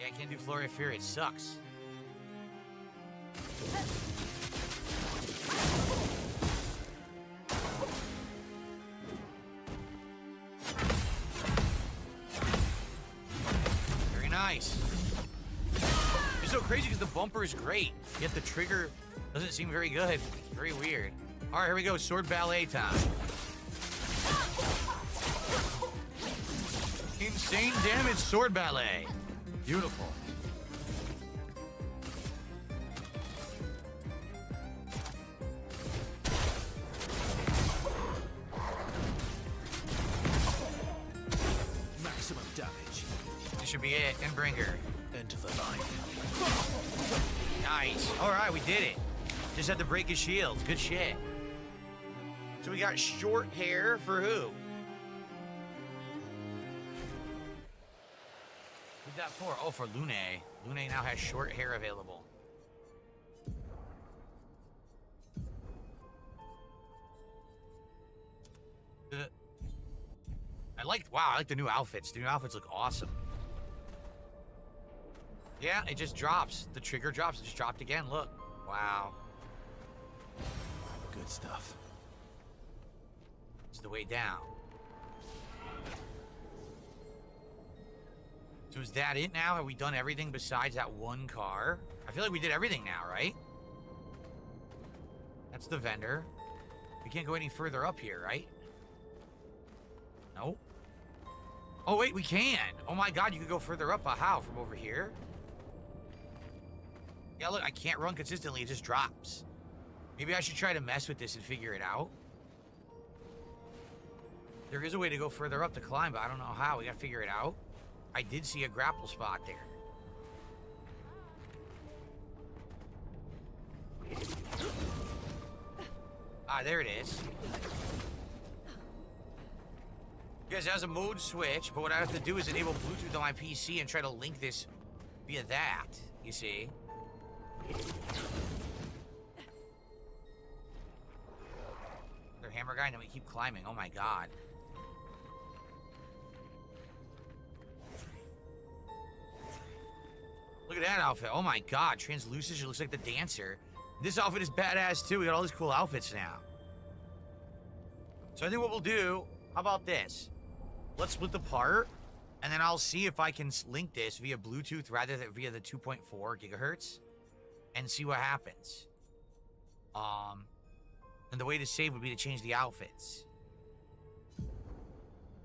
Yeah, I can't do Flurry of Fury. It sucks. Very nice. It's so crazy because the bumper is great, yet the trigger doesn't seem very good. It's very weird. All right, here we go. Sword ballet time. Insane damage sword ballet. Beautiful. Maximum damage. This should be it. Endbringer. End of the line. Nice. All right, we did it. Just had to break his shield. Good shit. So we got short hair for who? Who's that for? Oh, for Lune. Lune now has short hair available. I like the new outfits. The new outfits look awesome. Yeah, it just drops. The trigger drops. It just dropped again. Look. Wow. Good stuff. It's the way down. So is that it now? Have we done everything besides that one car? I feel like we did everything now, right? That's the vendor. We can't go any further up here, right? Nope. Oh, wait, we can. Oh, my God, you could go further up. How? From over here? Yeah, look, I can't run consistently. It just drops. Maybe I should try to mess with this and figure it out. There is a way to go further up to climb, but I don't know how. We gotta figure it out. I did see a grapple spot there. Ah, there it is. Because it has a mode switch, but what I have to do is enable Bluetooth on my PC and try to link this via that, you see? Their hammer guy, and then we keep climbing. Oh my god. Look at that outfit. Oh my god, translucent. She looks like the dancer. This outfit is badass too. We got all these cool outfits now. So I think what we'll do, how about this? Let's split the part, and then I'll see if I can link this via Bluetooth rather than via the 2.4 gigahertz, and see what happens. And the way to save would be to change the outfits.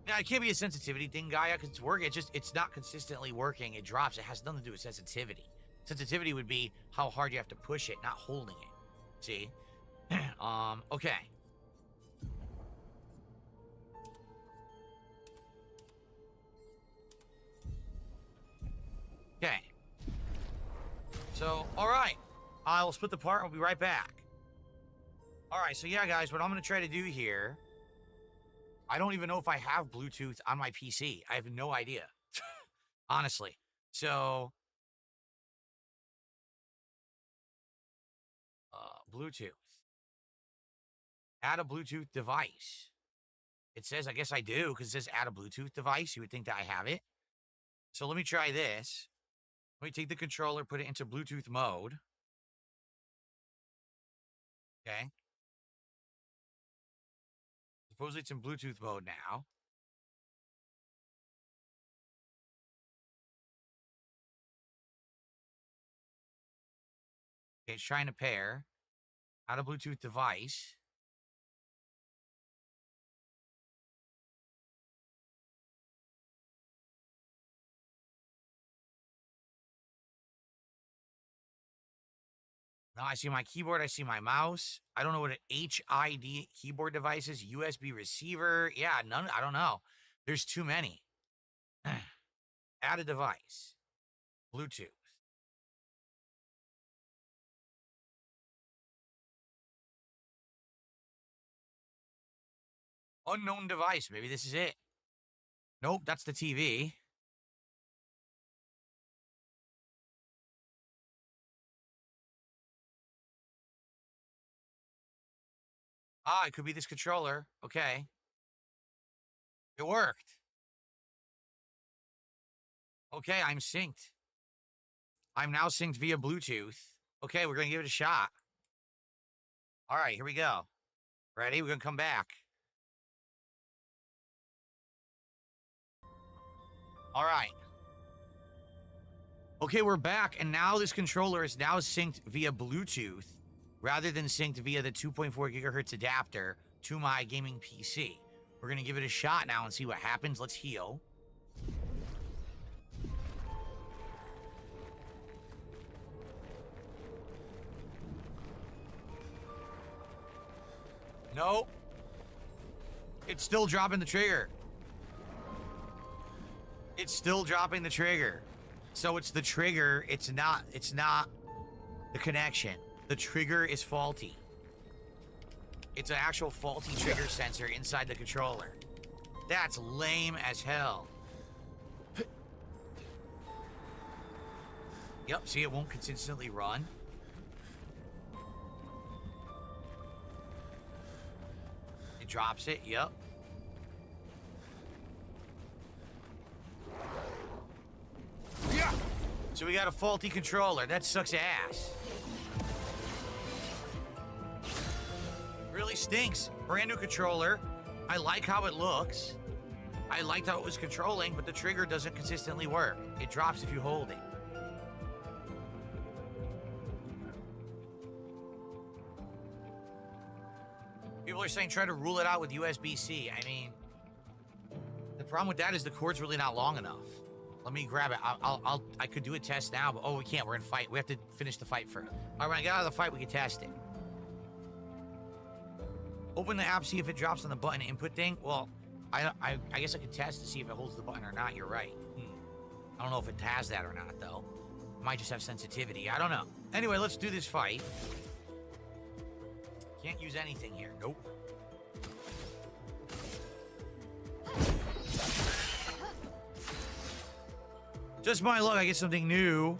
Now, it can't be a sensitivity thing, Gaia, because it's working. It's not consistently working. It drops. It has nothing to do with sensitivity. Sensitivity would be how hard you have to push it, not holding it. See? Okay. Okay. So, alright. I'll split the part and we'll be right back. Alright, so yeah, guys, what I'm going to try to do here... I don't even know if I have Bluetooth on my PC. I have no idea. Honestly. So... Bluetooth. Add a Bluetooth device. It says, I guess I do, because it says add a Bluetooth device. You would think that I have it. So let me try this. Let me take the controller, put it into Bluetooth mode. Okay. Supposedly it's in Bluetooth mode now. Okay, it's trying to pair. Add a Bluetooth device. Now I see my keyboard, I see my mouse. I don't know what an HID keyboard device is. USB receiver. Yeah, none. I don't know. There's too many. Add a device. Bluetooth. Unknown device. Maybe this is it. Nope, that's the TV. Ah, it could be this controller. Okay. It worked. Okay, I'm synced. I'm now synced via Bluetooth. Okay, we're going to give it a shot. All right, here we go. Ready? We're going to come back. All right. Okay, we're back, and now this controller is now synced via Bluetooth rather than synced via the 2.4 gigahertz adapter to my gaming PC. We're going to give it a shot now and see what happens. Let's heal. Nope. It's still dropping the trigger. It's still dropping the trigger. So it's the trigger, it's not the connection. The trigger is faulty. It's an actual faulty trigger sensor inside the controller. That's lame as hell. Yep, see, it won't consistently run. It drops it, yep. Yeah. So we got a faulty controller. That sucks ass. Really stinks. Brand new controller. I like how it looks. I liked how it was controlling, but the trigger doesn't consistently work. It drops if you hold it. People are saying try to rule it out with USB-C. I mean, the problem with that is the cord's really not long enough. Let me grab it. I could do a test now, but oh, we can't. We're in fight. We have to finish the fight first. All right, when I get out of the fight, we can test it. Open the app, see if it drops on the button input thing. Well, I guess I could test to see if it holds the button or not. You're right. I don't know if it has that or not, though. It might just have sensitivity. I don't know. Anyway, let's do this fight. Can't use anything here. Nope. Just my luck, I get something new.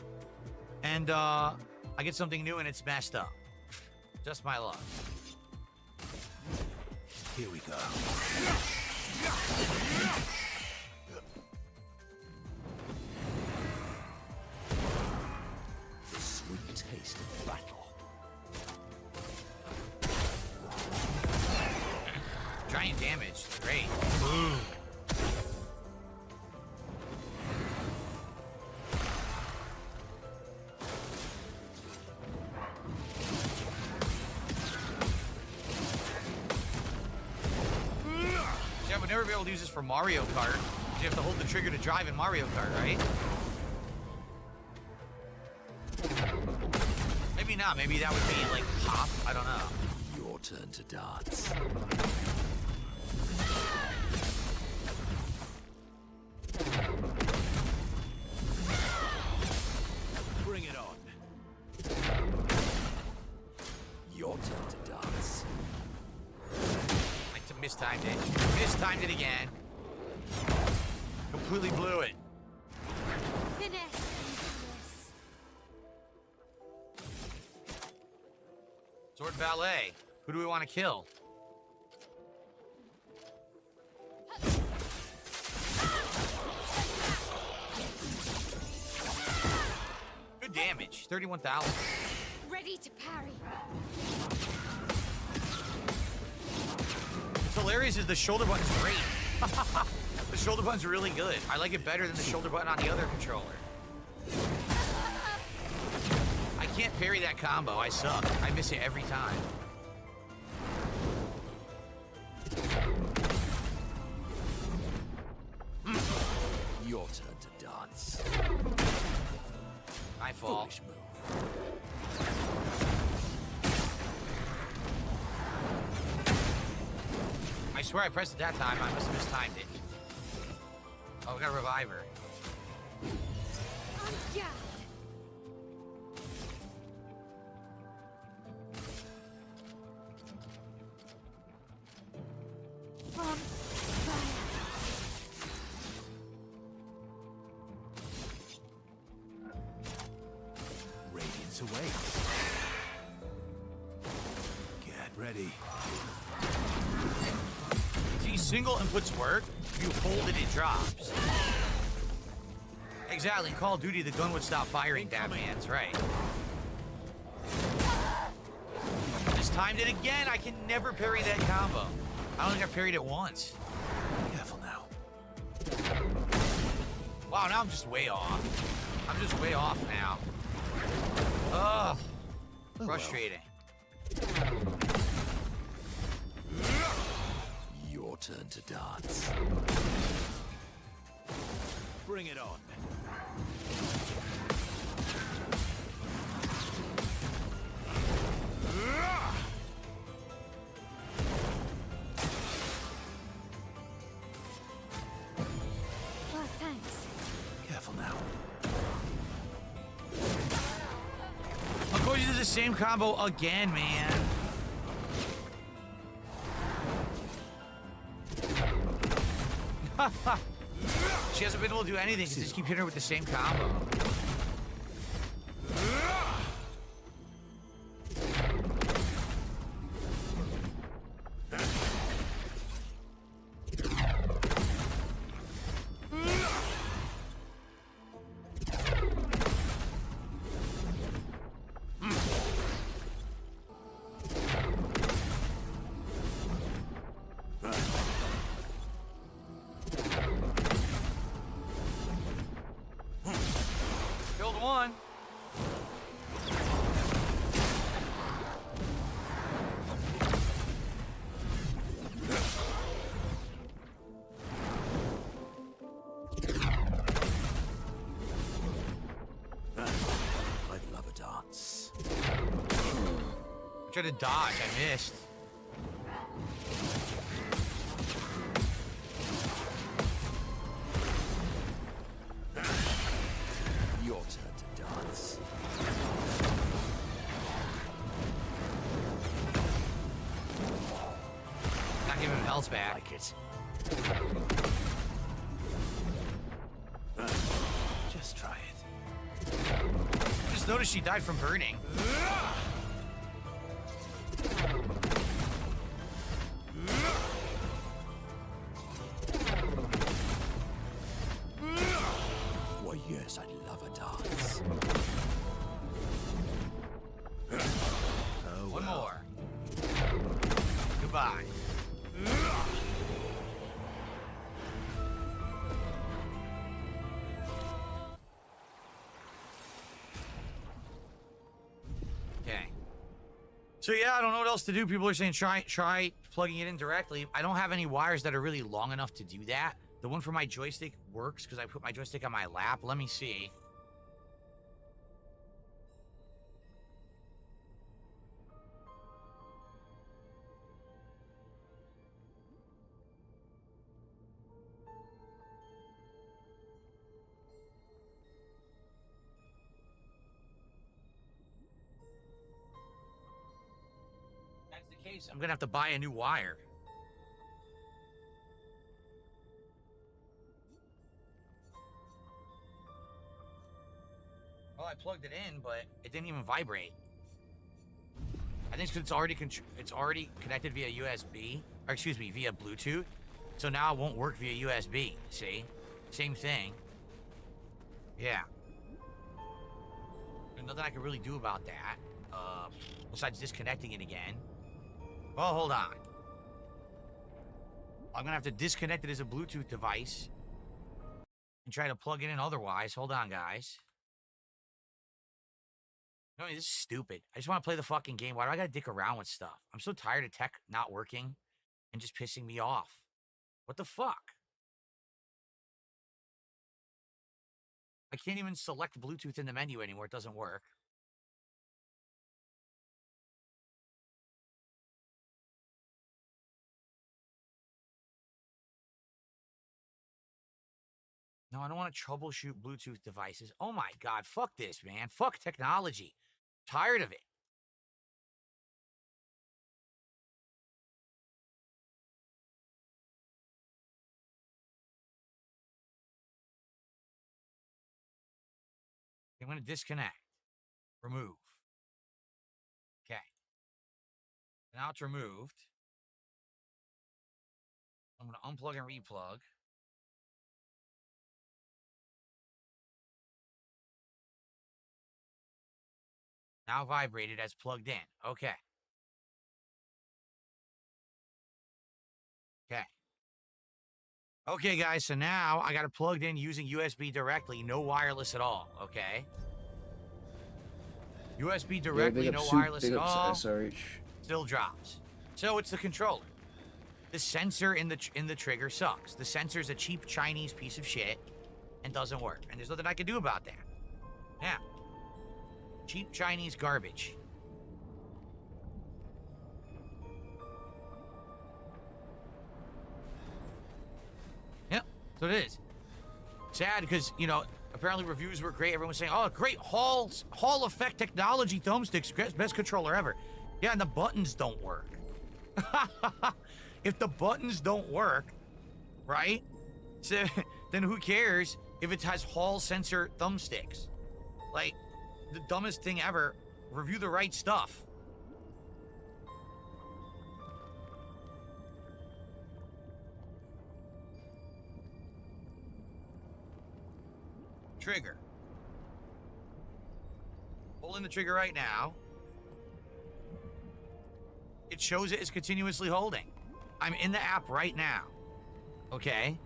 And, I get something new and it's messed up. Just my luck. Here we go. The sweet taste of battle. Giant damage. Great. Boom. See, I would never be able to use this for Mario Kart. You have to hold the trigger to drive in Mario Kart, right? Maybe not. Maybe that would be like pop. I don't know. Your turn to dance. Bring it on. Your turn to dance. Like to mistimed it. Mistimed it again. Completely blew it. Finesse. Sword Ballet. Who do we want to kill? Good damage. 31,000. Ready to parry. What's hilarious is the shoulder button's great. The shoulder button's really good. I like it better than the shoulder button on the other controller. I can't parry that combo. I suck. I miss it every time. Your turn to dance. My fault. Foolish move. I swear I pressed it that time. I must have mistimed it. Oh, we got a reviver. On guard. On fire. Radiance awaits. Get ready. See, single inputs work. If you hold it, it drops. Exactly. In Call of Duty, the gun would stop firing. Batman's right. Just timed it again. I can never parry that combo. I don't think I've parried it once. Careful now. Wow, now I'm just way off. I'm just way off now. Ugh. Oh, Frustrating. Your turn to dance. Bring it on. Oh, thanks. Careful now. Of course, he does the same combo again, man. She hasn't been able to do anything because just keep hitting her with the same combo. Killed one. I'd love a dance. I tried to dodge. I missed. health's back. Like it. Just try it. Just noticed she died from burning. Why, yes, I'd love a dance. One more. Goodbye. Okay. So yeah, I don't know what else to do. People are saying try plugging it in directly. I don't have any wires that are really long enough to do that. The one for my joystick works because I put my joystick on my lap. Let me see. That's the case. I'm gonna have to buy a new wire. Well, I plugged it in, but it didn't even vibrate. I think it's 'cause it's already connected via USB, or excuse me, via Bluetooth. So now it won't work via USB. See, same thing. Yeah. There's nothing I can really do about that, besides disconnecting it again. Well, hold on. I'm gonna have to disconnect it as a Bluetooth device and try to plug it in otherwise. Hold on, guys. No, this is stupid. I just want to play the fucking game. Why do I gotta dick around with stuff? I'm so tired of tech not working and just pissing me off. What the fuck? I can't even select Bluetooth in the menu anymore. It doesn't work. No, I don't want to troubleshoot Bluetooth devices. Oh my God, fuck this, man. Fuck technology. Tired of it. I'm going to disconnect. Remove. Okay. Now it's removed. I'm going to unplug and replug. Now vibrated as plugged in. Okay. Okay. Okay, guys, so now I got it plugged in using USB directly, no wireless at all, okay? USB directly, no wireless at all. SRH. Still drops. So it's the controller. The sensor in the trigger sucks. The sensor's a cheap Chinese piece of shit and doesn't work. And there's nothing I can do about that. Yeah. Cheap Chinese garbage. Yep, so it is. Sad because, you know, apparently reviews were great. Everyone's saying, oh, great Hall effect technology thumbsticks, best controller ever. Yeah, and the buttons don't work. If the buttons don't work, right? So, then who cares if it has Hall sensor thumbsticks? Like, the dumbest thing ever. Review the right stuff. Trigger. Pulling the trigger right now. It shows it as continuously holding. I'm in the app right now. Okay?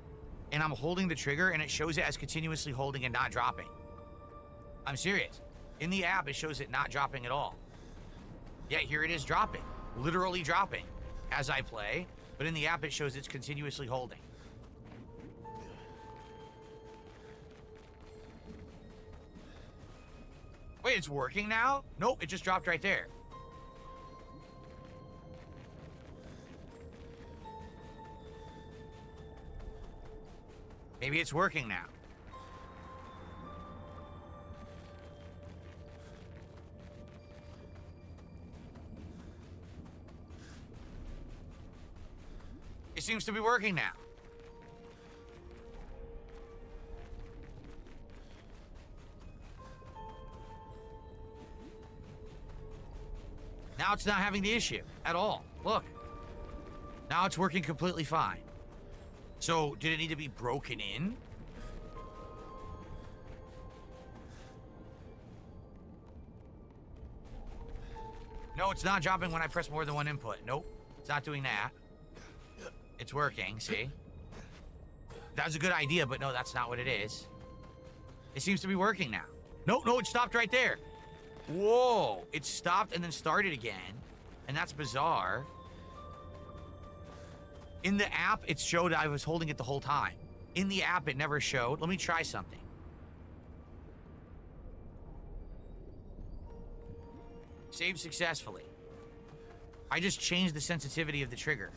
And I'm holding the trigger and it shows it as continuously holding and not dropping. I'm serious. In the app, it shows it not dropping at all. Yet here it is dropping. Literally dropping as I play. But in the app, it shows it's continuously holding. Wait, it's working now? Nope, it just dropped right there. Maybe it's working now. You see seems to be working now. Now it's not having the issue at all. Look. Now it's working completely fine. So, did it need to be broken in? No, it's not dropping when I press more than one input. Nope. It's not doing that. It's working, see? That was a good idea, but no, that's not what it is. It seems to be working now. No, it stopped right there. Whoa. It stopped and then started again. And that's bizarre. In the app, it showed I was holding it the whole time. In the app, it never showed. Let me try something. Save successfully. I just changed the sensitivity of the trigger.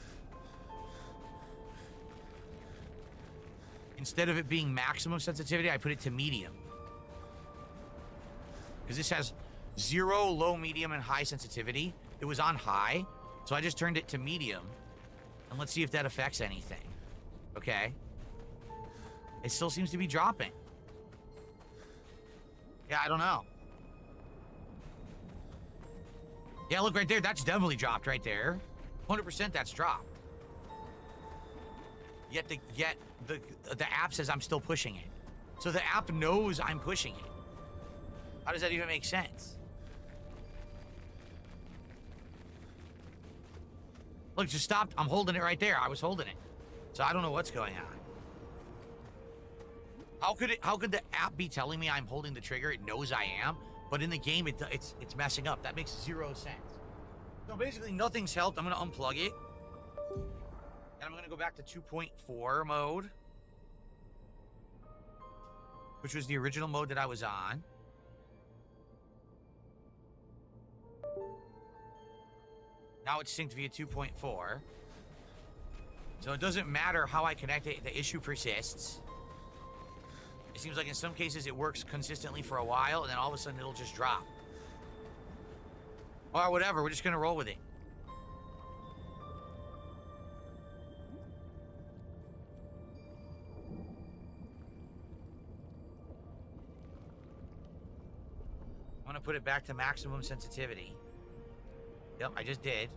Instead of it being maximum sensitivity, I put it to medium. Because this has 0, low, medium, and high sensitivity. It was on high, so I just turned it to medium. And let's see if that affects anything. Okay. It still seems to be dropping. Yeah, I don't know. Yeah, look right there. That's definitely dropped right there. 100% that's dropped. Yet the app says I'm still pushing it. So the app knows I'm pushing it. How does that even make sense? Look, just stopped. I'm holding it right there. I was holding it. So I don't know what's going on. How could the app be telling me I'm holding the trigger? It knows I am, but in the game it's messing up. That makes 0 sense. So basically nothing's helped. I'm gonna unplug it. And I'm gonna go back to 2.4 mode, which was the original mode that I was on. Now it's synced via 2.4. So it doesn't matter how I connect it, the issue persists. It seems like in some cases it works consistently for a while, and then all of a sudden it'll just drop. Or whatever, we're just gonna roll with it. I'm gonna put it back to maximum sensitivity. Yep, I just did.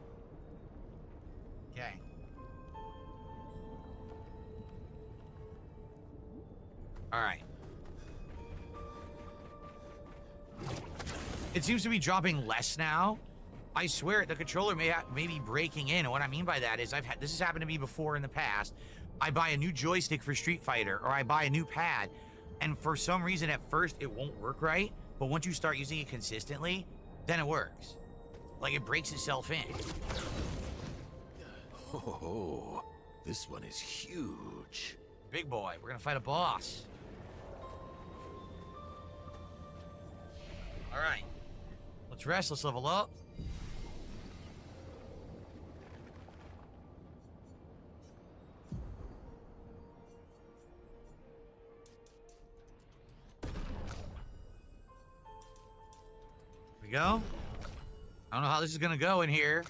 Okay. All right. It seems to be dropping less now. I swear the controller may be breaking in. And what I mean by that is this has happened to me before in the past. I buy a new joystick for Street Fighter, or I buy a new pad, and for some reason at first it won't work right, but once you start using it consistently, then it works. Like it breaks itself in. Oh, this one is huge. Big boy, we're gonna fight a boss. All right, let's rest, let's level up. Here we go. I don't know how this is gonna go in here.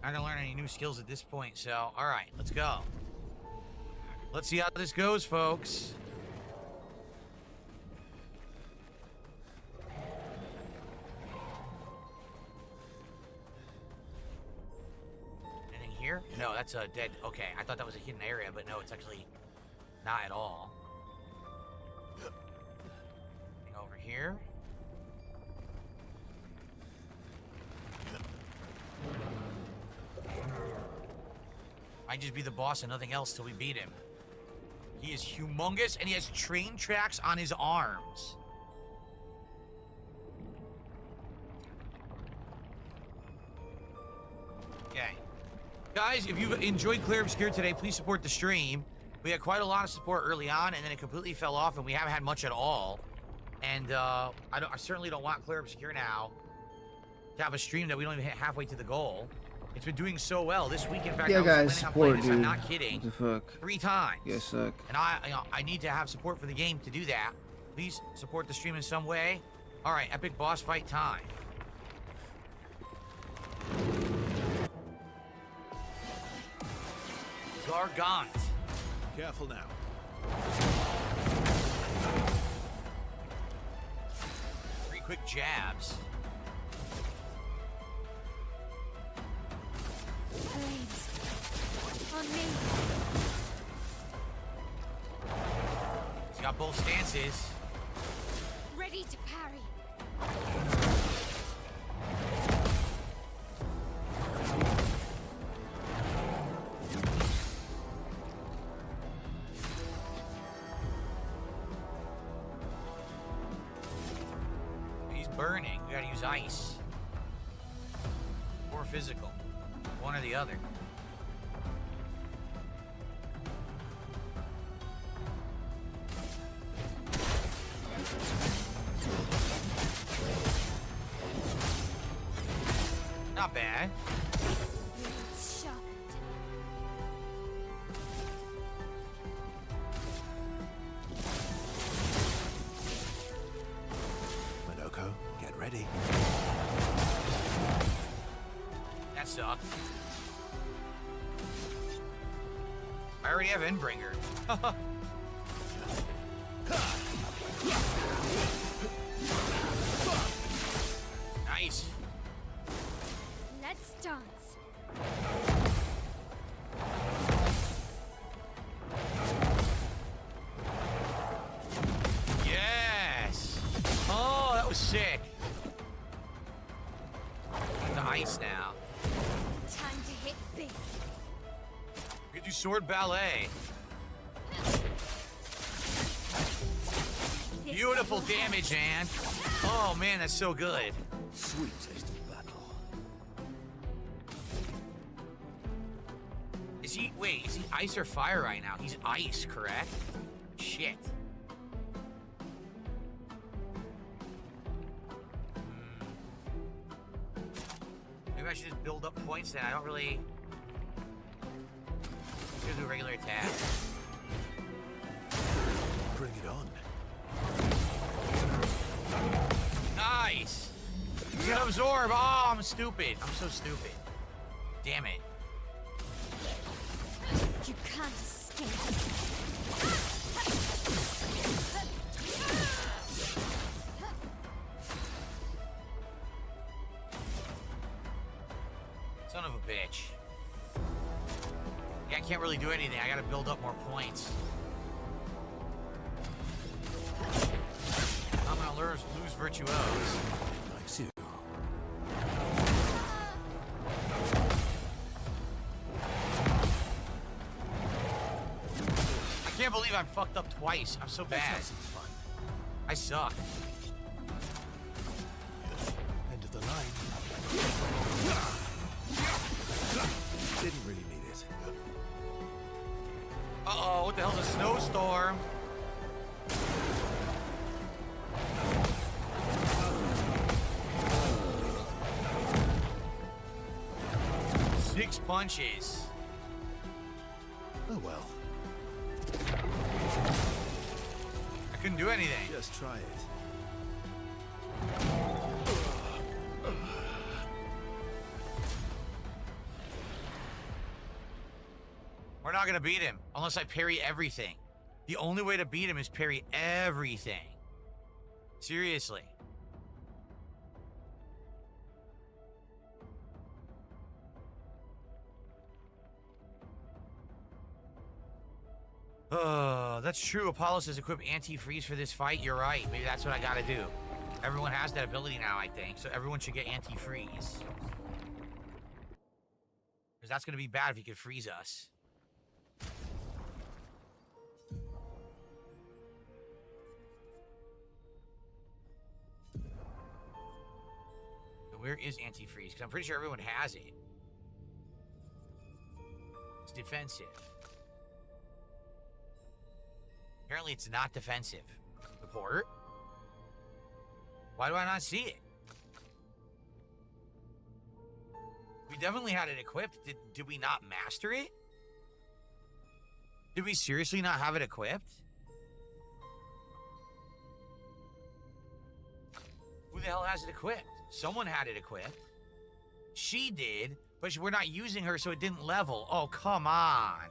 I'm not gonna learn any new skills at this point, so all right, let's go. Let's see how this goes, folks. Anything here? No, that's a dead. Okay, I thought that was a hidden area, but no, it's actually not at all. Anything over here? Might just be the boss and nothing else till we beat him. He is humongous and he has train tracks on his arms. Okay. Guys, if you've enjoyed Clear Obscure today, please support the stream. We had quite a lot of support early on, and then it completely fell off, and we haven't had much at all. And I certainly don't want Clear Obscure now to have a stream that we don't even hit halfway to the goal. It's been doing so well this week. In fact, yeah, I was guys, planning on support, playing this. dude. I'm not kidding. What the fuck? 3 times. You guys suck. And I need to have support for the game to do that. Please support the stream in some way. All right, epic boss fight time. Gargant. Careful now. 3 quick jabs. Blades. On me. He's got both stances. Ready to parry. He's burning. We gotta use ice. Or physical. One or the other. Not bad. Blades sharpened. Minoko, get ready. That sucked. I already have Endbringer. Nice. Let's dance. Yes. Oh, that was sick. The ice now. Time to hit big. We could do sword ballet. This Beautiful will damage, man. Oh man, that's so good. Sweet taste of battle. Is he, wait, is he ice or fire right now? He's ice, correct? Shit. Maybe I should just build up points then. I don't really... Just do a regular attack. Bring it on. Nice! He's gonna absorb! Oh, I'm stupid. I'm so stupid. Damn it. You can't escape. Son of a bitch. Yeah, I can't really do anything. I gotta build up more points. I'm gonna lose Virtuose. Likes you. I can't believe I'm fucked up twice. I'm so bad. Let's have some fun. I suck. End of the line. Didn't really need it. Uh-oh, what the hell's a snowstorm? Six punches. Oh well. I couldn't do anything. Just try it. We're not gonna beat him unless I parry everything. The only way to beat him is parry everything. Seriously. Oh, that's true. Apollo says equip anti-freeze for this fight. You're right. Maybe that's what I gotta do. Everyone has that ability now, I think. So everyone should get anti-freeze. Because that's gonna be bad if he could freeze us. Where is anti-freeze? Because I'm pretty sure everyone has it. It's defensive. Apparently it's not defensive. Report? Why do I not see it? We definitely had it equipped. Did we not master it? Did we seriously not have it equipped? the hell has it equipped? Someone had it equipped. She did, but we're not using her, so it didn't level. Oh, come on.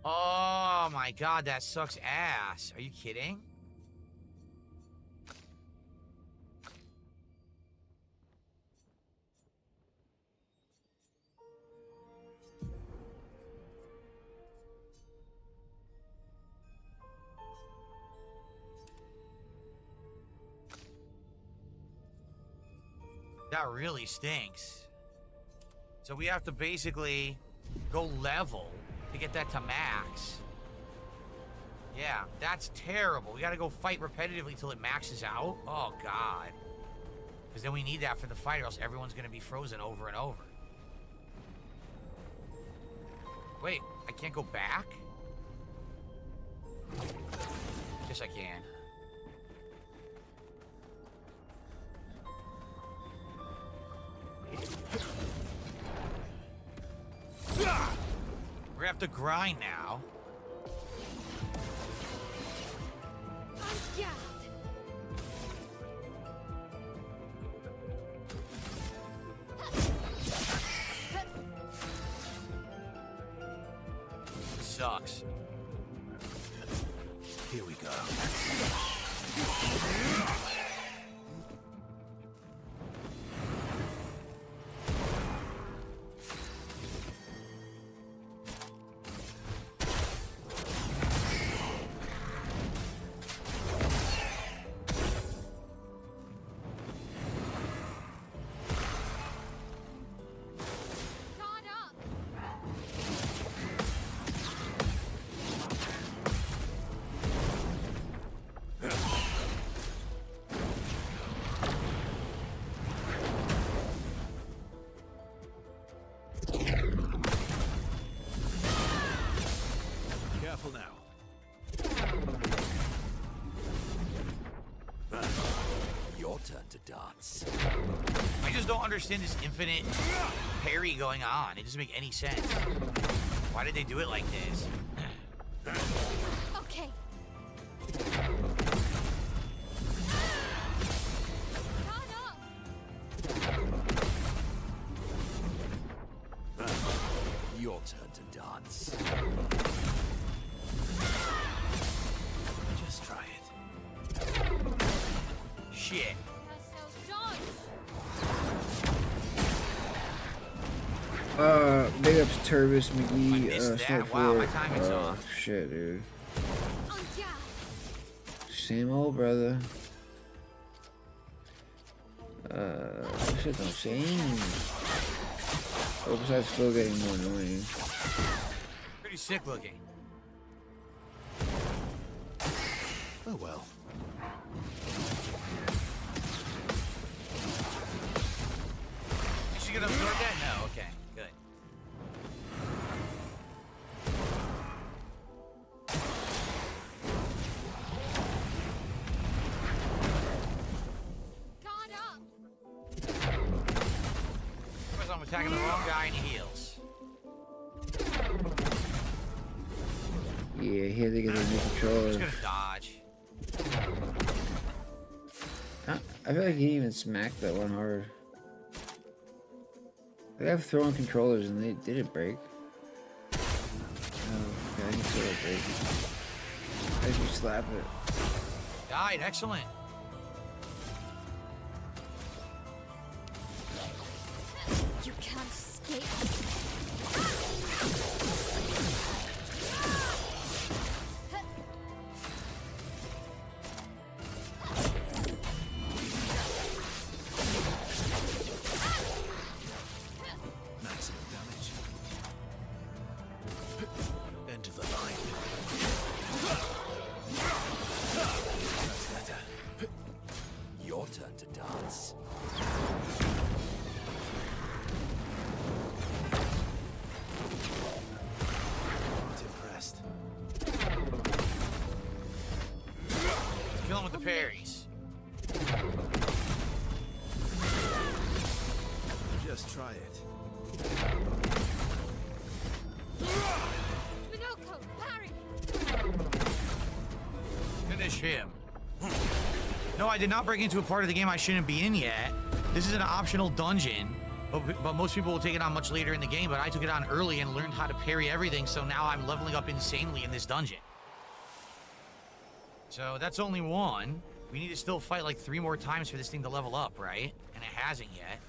Oh my god, that sucks ass. Are you kidding? That really stinks. So we have to basically go level to get that to max. Yeah, that's terrible. We gotta go fight repetitively till it maxes out. Oh, God. Because then we need that for the fight, or else everyone's gonna be frozen over and over. Wait, I can't go back? Yes, I can. We're gonna have to grind now. Sucks. Here we go. Careful now. Your turn to dance. I just don't understand this infinite parry going on. It doesn't make any sense. Why did they do it like this? Okay. Your turn to dance. Just try it. Shit. Big ups Turvis McGee, missed that. Snort Wow, my Fort. timing's Oh, off. shit, dude. Same old brother. Shit don't change. Oh, besides Phil getting more annoying. Pretty sick looking. Oh well. Is she gonna absorb that? No, okay, good. Because I'm attacking the wrong guy and he heals. Yeah, here they get a new I'm controller. just gonna dodge. I feel like he didn't even smacked that one hard. They have throwing controllers and they did it break. Oh, okay, I can feel it break. As you slap it. Died, excellent. You can't escape. Maximum damage. End of the line. That's better. Your turn to dance. Not impressed. Kill him with the parries. Just try it. Minoko, parry. Finish him. No, I did not break into a part of the game I shouldn't be in yet. This is an optional dungeon, but most people will take it on much later in the game, but I took it on early and learned how to parry everything, so now I'm leveling up insanely in this dungeon. So that's only one. We need to still fight like 3 more times for this thing to level up, right? And it hasn't yet.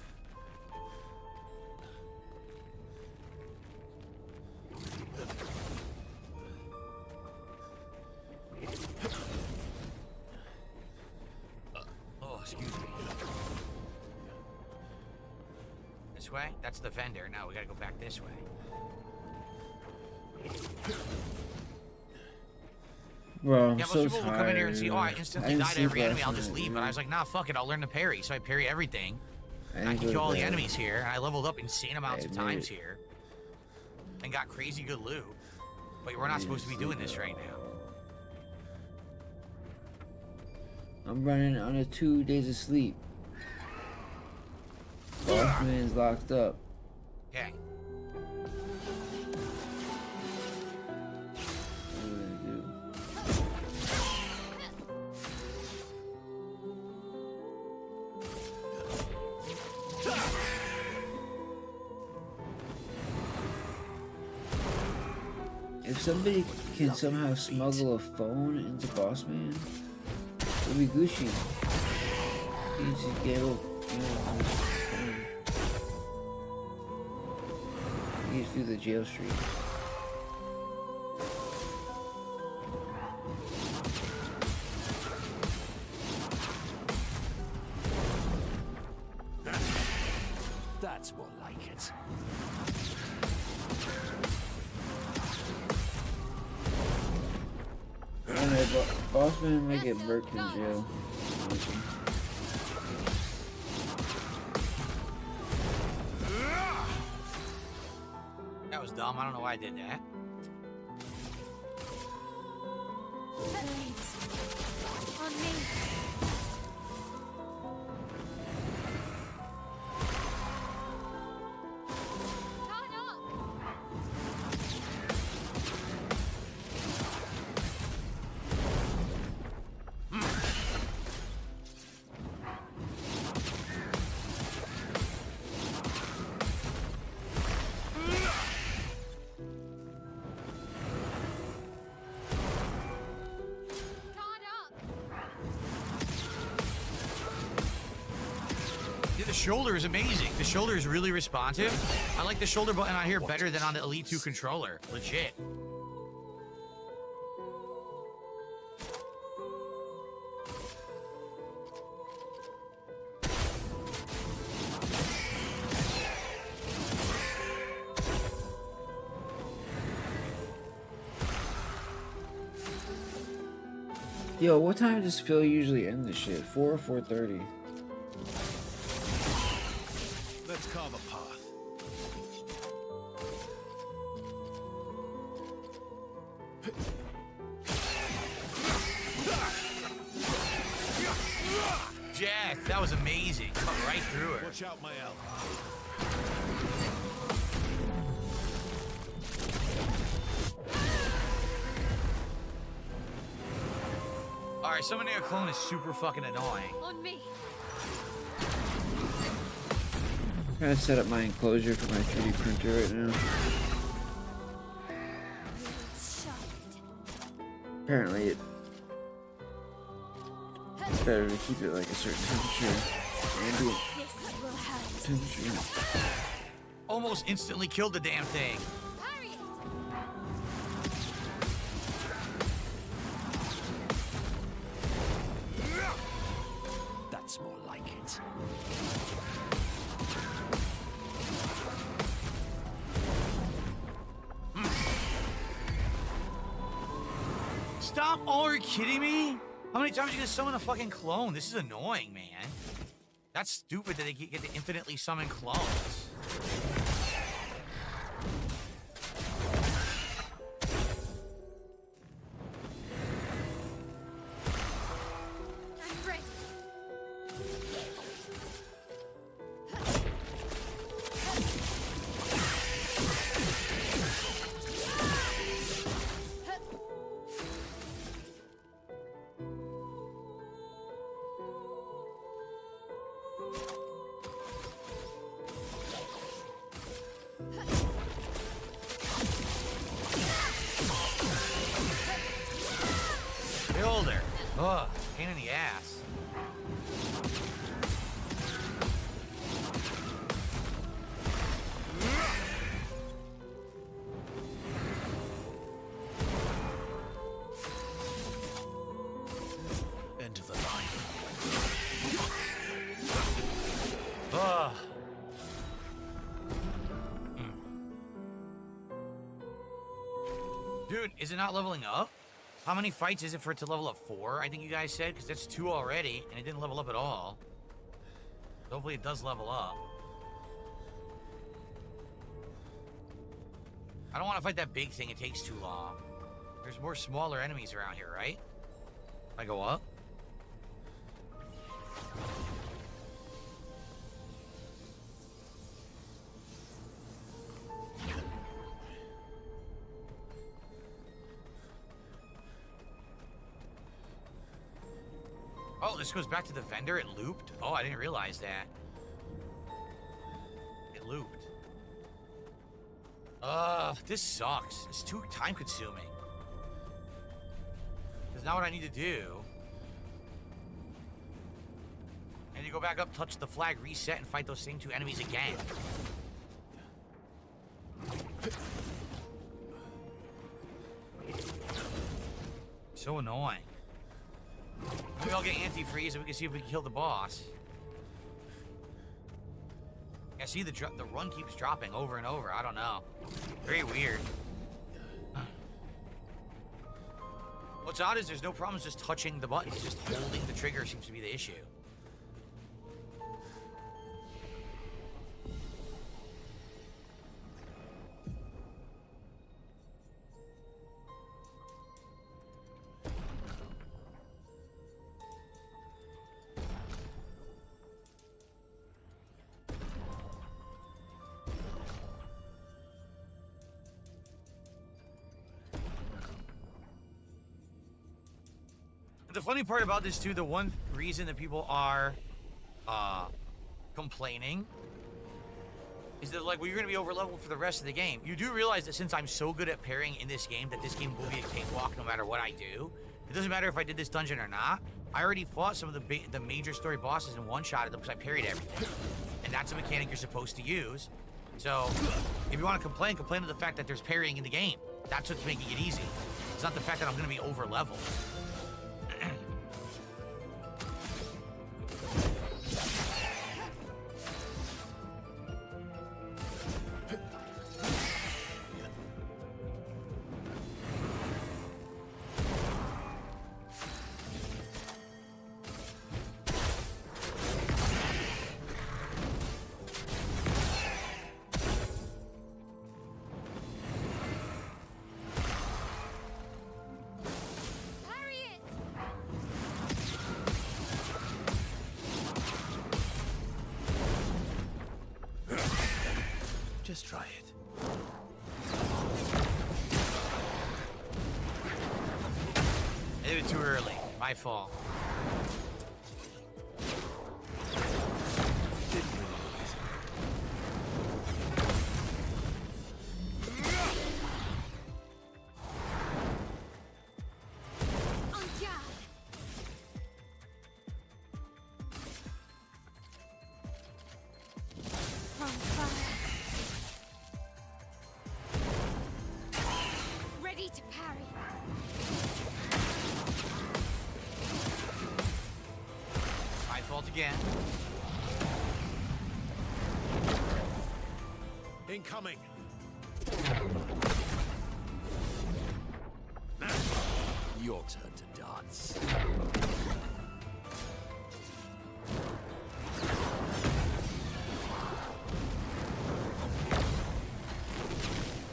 Oh, excuse me. This way? That's the vendor. Now we gotta go back this way. Bro, I'm Yeah, most so people will come in here and see, oh, I tired. instantly didn't died to sleep every enemy, last I'll just night, leave. But I was like, nah, fuck it, I'll learn to parry. So I parry everything. I didn't can go kill to all the bed. enemies here, and I leveled up insane amounts I of made times it. here. And got crazy good loot. But we're not supposed to be doing this right now. I'm running on a 2 days of sleep. Bossman's locked up. Okay. What am I gonna do? If somebody can somehow smuggle a phone into Bossman, it'll be Gucci. He just get a little, you know, on his phone. He gets through the jail street. That's more like it. Anyway, Bossman might get murked in jail. That was dumb. I don't know why I did that. Blades. On me. Turn up. Yeah, the shoulder is amazing. The shoulder is really responsive. I like the shoulder button on here better than on the Elite 2 controller. Legit. Yo, what time does Phil usually end this shit? 4 or 4:30? Let's carve a path. Jack, that was amazing. Cut right through her. Watch out, my elf. Alright, summoning a clone is super fucking annoying. On me. I'm trying to set up my enclosure for my 3D printer right now. Shaft. Apparently it's better to keep it like a certain temperature. Ambient This will hurt. temperature. Almost instantly killed the damn thing. Parry it. That's more like it. Stop! Oh, are you kidding me? How many times are you gonna summon a fucking clone? This is annoying, man. That's stupid that they get to infinitely summon clones. I'm ready. Builder. Ugh, pain in the ass. End of the line. Ugh. Dude, is it not leveling up? How many fights is it for it to level up 4? I think you guys said, because that's 2 already, and it didn't level up at all. Hopefully it does level up. I don't want to fight that big thing. It takes too long. There's more smaller enemies around here, right? I go up. Oh, this goes back to the vendor. It looped. Oh, I didn't realize that. It looped. This sucks. It's too time consuming. That's not what I need to do. I need to go back up, touch the flag, reset, and fight those same 2 enemies again. So annoying. Maybe I'll get anti-freeze and we can see if we can kill the boss. I see the run keeps dropping over and over. I don't know. Very weird. What's odd is there's no problems just touching the buttons. Just holding the trigger seems to be the issue. The funny part about this too, the one reason that people are complaining is that like, well, you're gonna be over leveled for the rest of the game. You do realize that since I'm so good at parrying in this game, that this game will be a cakewalk no matter what I do. It doesn't matter if I did this dungeon or not. I already fought some of the major story bosses and one-shotted them because I parried everything. And that's a mechanic you're supposed to use. So if you want to complain of the fact that there's parrying in the game. That's what's making it easy. It's not the fact that I'm gonna be over leveled. Just try it. I did it too early. My fault. Didn't realize. On guard. On fire. Ready to parry. My fault again. Incoming. Your turn to dance.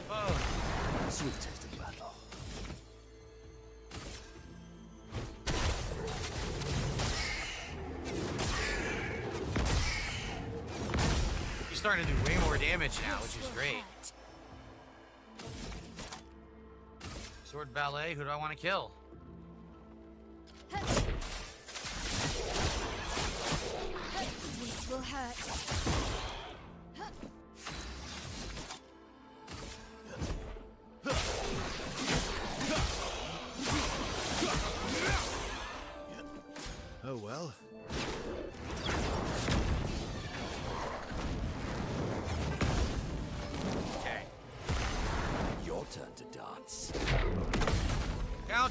Oh. Sweet taste of battle. He's starting to do way more damage now, which is great. Sword ballet, who do I want to kill? This will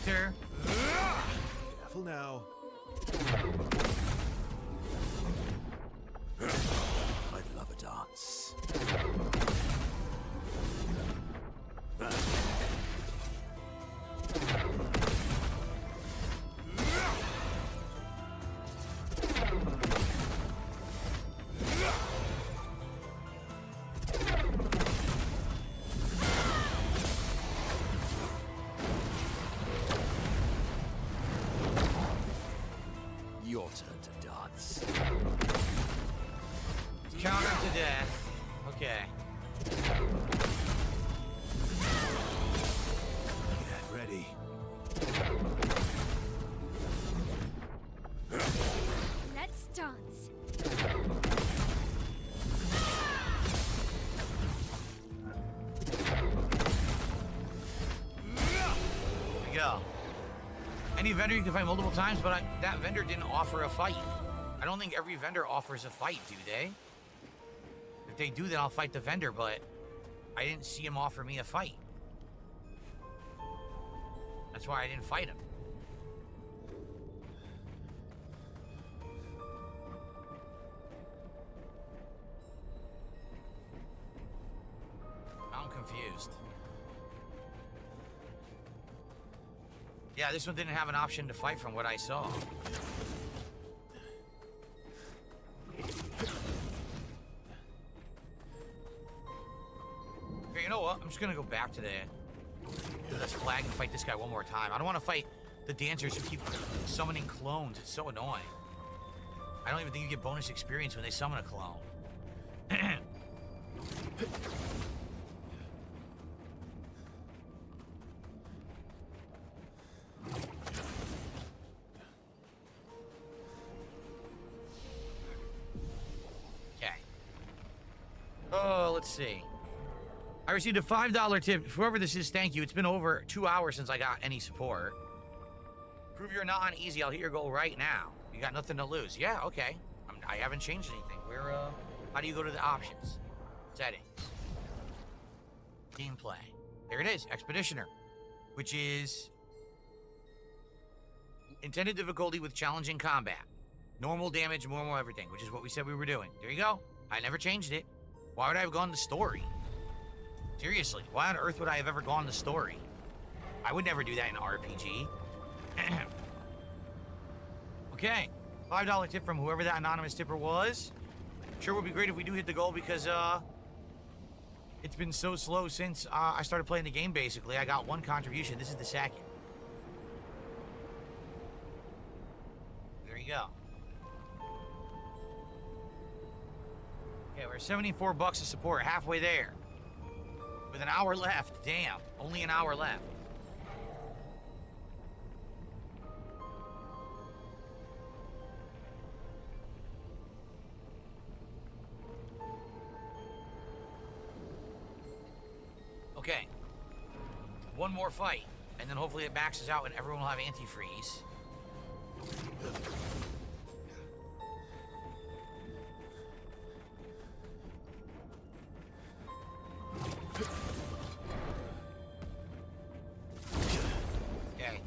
counter. Careful now. I'd love a dance. Your turn to dance. Counter to death. Okay. Get ready. Let's dance. There we go. Any vendor you can fight multiple times, but that vendor didn't offer a fight. I don't think every vendor offers a fight, do they? If they do, then I'll fight the vendor, but I didn't see him offer me a fight. That's why I didn't fight him. I'm confused. Yeah, this one didn't have an option to fight from what I saw. Okay, you know what? I'm just gonna go back to this flag and fight this guy one more time. I don't want to fight the dancers who keep summoning clones. It's so annoying. I don't even think you get bonus experience when they summon a clone. Okay. Oh, let's see. I received a $5 tip. Whoever this is, thank you. It's been over 2 hours since I got any support. Prove you're not uneasy. I'll hit your goal right now. You got nothing to lose. Yeah, okay. I haven't changed anything. Where, how do you go to the options? Settings. Gameplay. There it is. Expeditioner. Which is intended difficulty with challenging combat. Normal damage, normal everything, which is what we said we were doing. There you go. I never changed it. Why would I have gone to story? Seriously, why on earth would I have ever gone to story? I would never do that in an RPG. Okay, $5 tip from whoever that anonymous tipper was. Sure would be great if we do hit the goal because it's been so slow since I started playing the game, basically. I got one contribution. This is the second. There you go. Okay, we're 74 bucks of support, halfway there. With an hour left. Damn, only an hour left. Okay. One more fight, and then hopefully it maxes out and everyone will have antifreeze. Okay.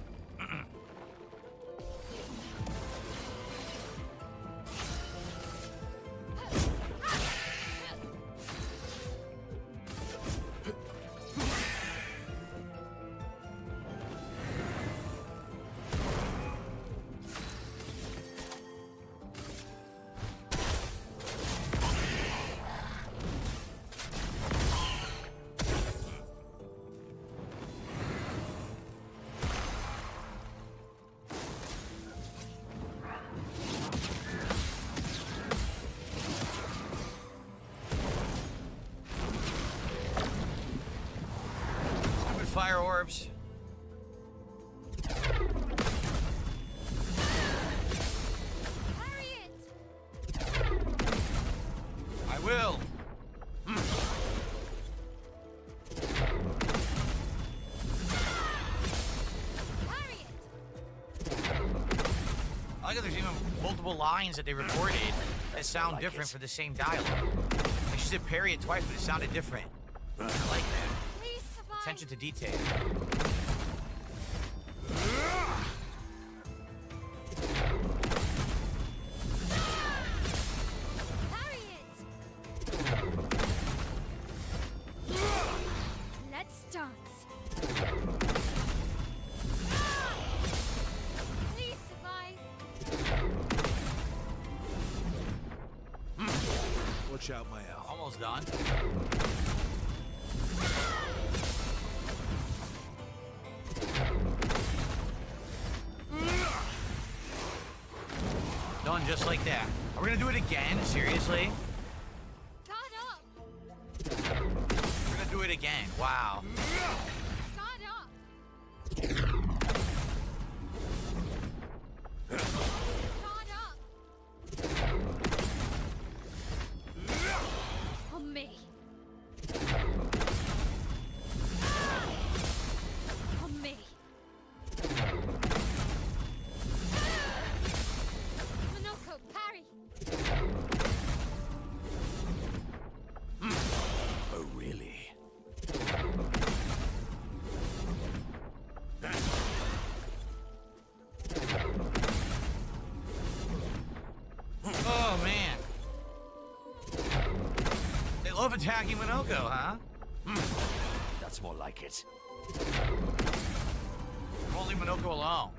Fire orbs. Harry it! I will. Harry it! I like how there's even multiple lines that they recorded that sound different for the same dialogue. Like she said parry it twice, but it sounded different. I like that. Please survive. Attention to detail. Watch out, my Al. Almost done. Done just like that. Are we gonna do it again? Seriously? Guard up! We're gonna do it again. Wow. Guard up! Guard up! On me! On me! Minoko, parry! Oh, really? Oh, man. They love attacking Minoko, huh? That's more like it. Won't leave Minoko alone.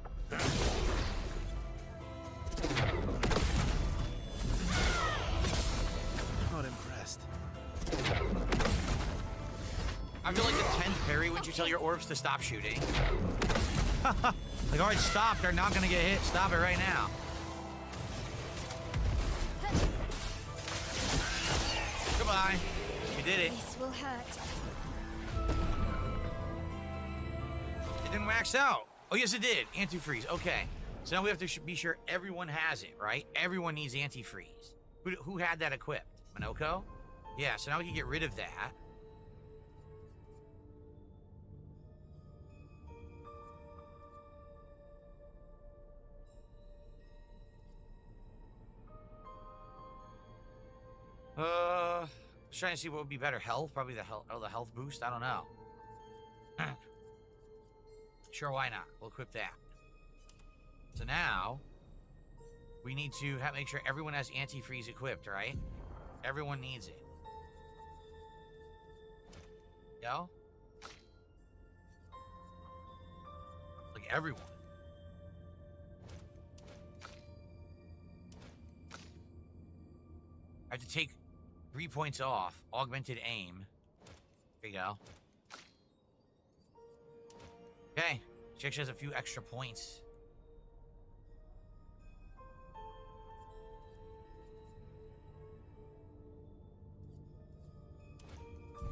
Not impressed. I feel like the 10th parry when you tell your orbs to stop shooting. Like, alright, stop. They're not gonna get hit. Stop it right now. Goodbye. You did it. This will hurt. It didn't wax out. Oh, yes, it did. Antifreeze. Okay. So now we have to be sure everyone has it, right? Everyone needs antifreeze. Who had that equipped? Minoko? Yeah, so now we can get rid of that. Just trying to see what would be better. Health? Probably the health. Oh, the health boost? I don't know. Sure, why not? We'll equip that. So now, we need to make sure everyone has antifreeze equipped, right? Everyone needs it. Yo? Like, everyone. I have to take 3 points off. Augmented aim. There you go. Okay. She actually has a few extra points.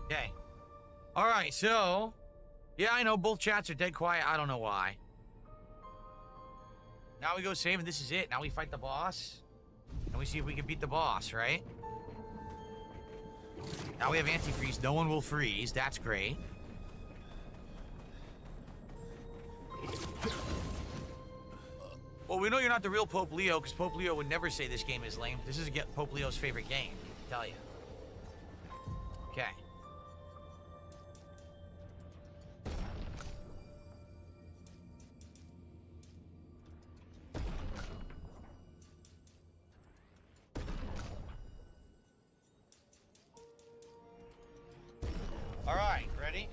Okay. Alright, so... Yeah, I know, both chats are dead quiet. I don't know why. Now we go save, and this is it. Now we fight the boss. And we see if we can beat the boss, right? Now we have antifreeze. No one will freeze. That's great. Well, we know you're not the real Pope Leo, because Pope Leo would never say this game is lame. This is Pope Leo's favorite game, I tell you. Okay. All right, ready?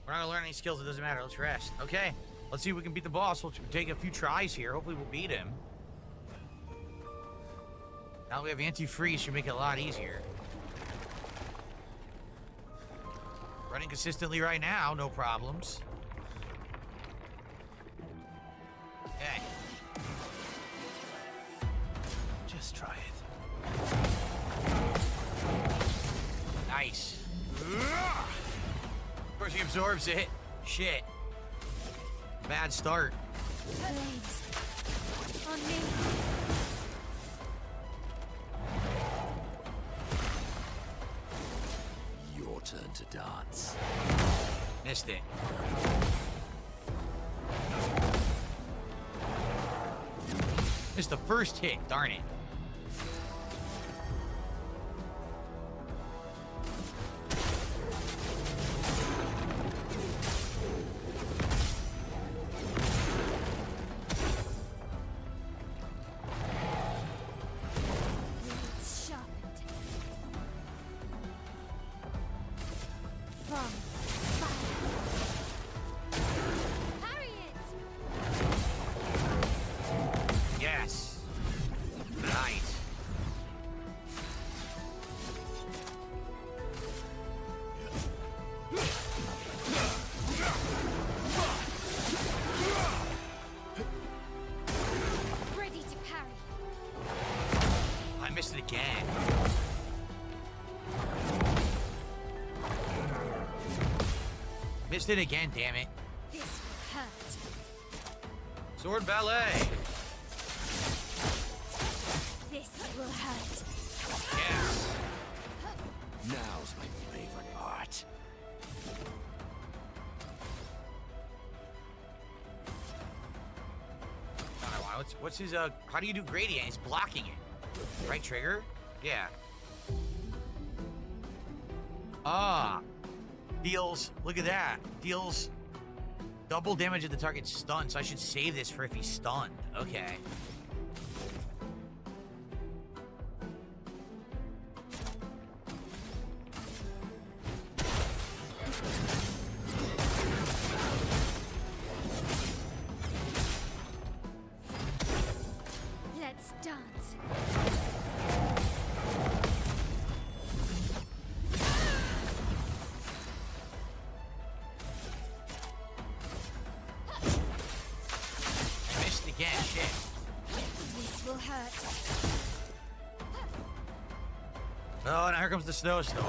We're not gonna learn any skills. It doesn't matter. Let's rest. Okay. Let's see if we can beat the boss. We'll take a few tries here. Hopefully we'll beat him. Now that we have antifreeze, should make it a lot easier. Running consistently right now, no problems. Okay. Just try it. Nice. Of course he absorbs it. Shit. Bad start. Blades. On me. Your turn to dance. Missed it. Missed the first hit. Darn it. Blades sharpened. From fire. Parry it! Yes. missed it again. Missed it again, damn it. This will hurt. Sword ballet. This will hurt. Yes. Now's my favorite part. What's his, how do you do gradient? He's blocking it. Right trigger? Yeah. Ah. Deals, look at that. Deals double damage if the target's stunned, so I should save this for if he's stunned. Okay. Let's dance. I missed again, shit. This will hurt. Oh, now here comes the snowstorm.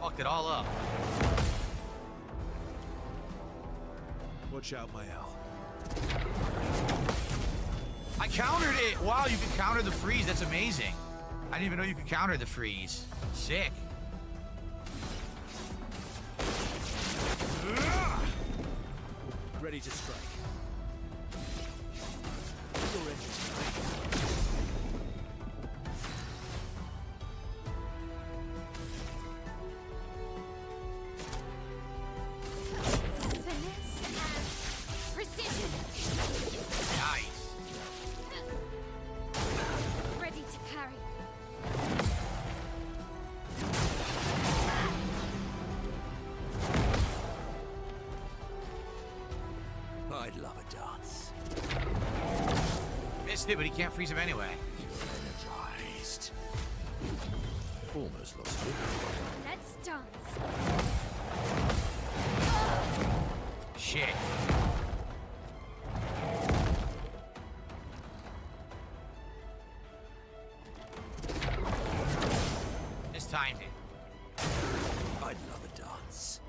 Fucked it all up. Watch out, my Al. I countered it! Wow, you can counter the freeze. That's amazing. I didn't even know you could counter the freeze. Sick. Ready to strike. You're ready to strike. Finesse and precision. Nice. Ready to parry. I'd love a dance. Missed it, but he can't freeze him anyway. You're energized. Almost lost it. Let's dance. Shit. Mistimed it. I'd love a dance.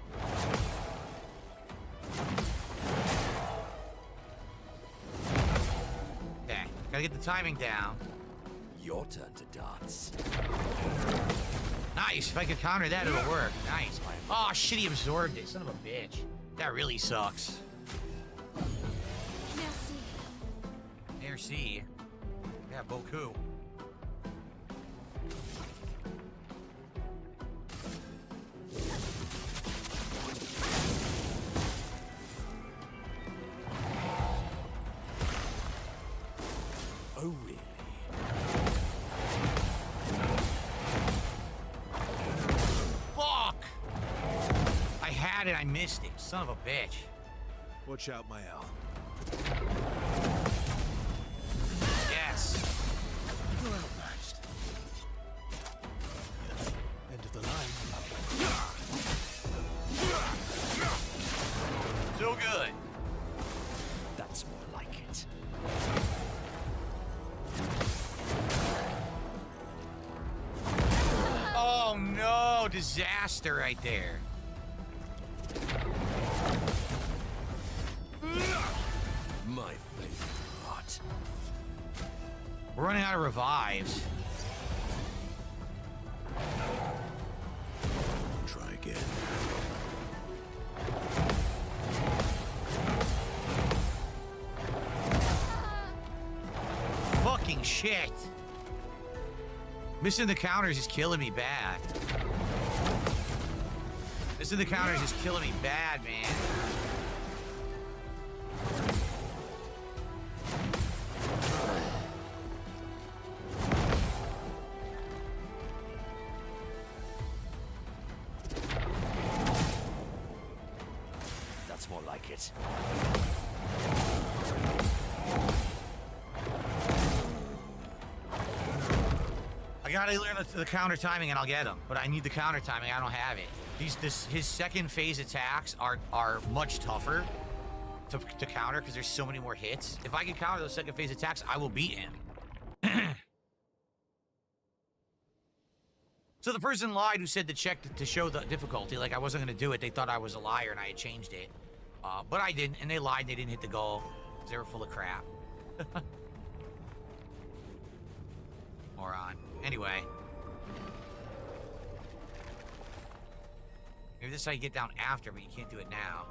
Okay, gotta get the timing down. Your turn to dance. Nice, if I could counter that, it'll work. Nice. Oh, shit, he absorbed it. Son of a bitch. That really sucks. Merci. Merci. Yeah, beaucoup. Oh, really? Fuck! I had it, I missed it. Son of a bitch. Watch out, my Al. Yes. You're outmatched. End of the line. So good. That's more like it. Oh no, disaster right there. My favorite part. We're running out of revives. Try again. Fucking shit. Missing the counters is killing me bad. Missing the counters is killing me bad, man. That's more like it. I I gotta learn the counter timing and I'll get him. But I need the counter timing. I don't have it. His second phase attacks are much tougher to counter because there's so many more hits. If I can counter those second phase attacks, I will beat him. So the person lied who said to check to show the difficulty. Like I wasn't gonna do it. They thought I was a liar and I had changed it. But I didn't, and they lied and they didn't hit the goal. They were full of crap. Moron. Anyway. Maybe this is how you get down after, but you can't do it now.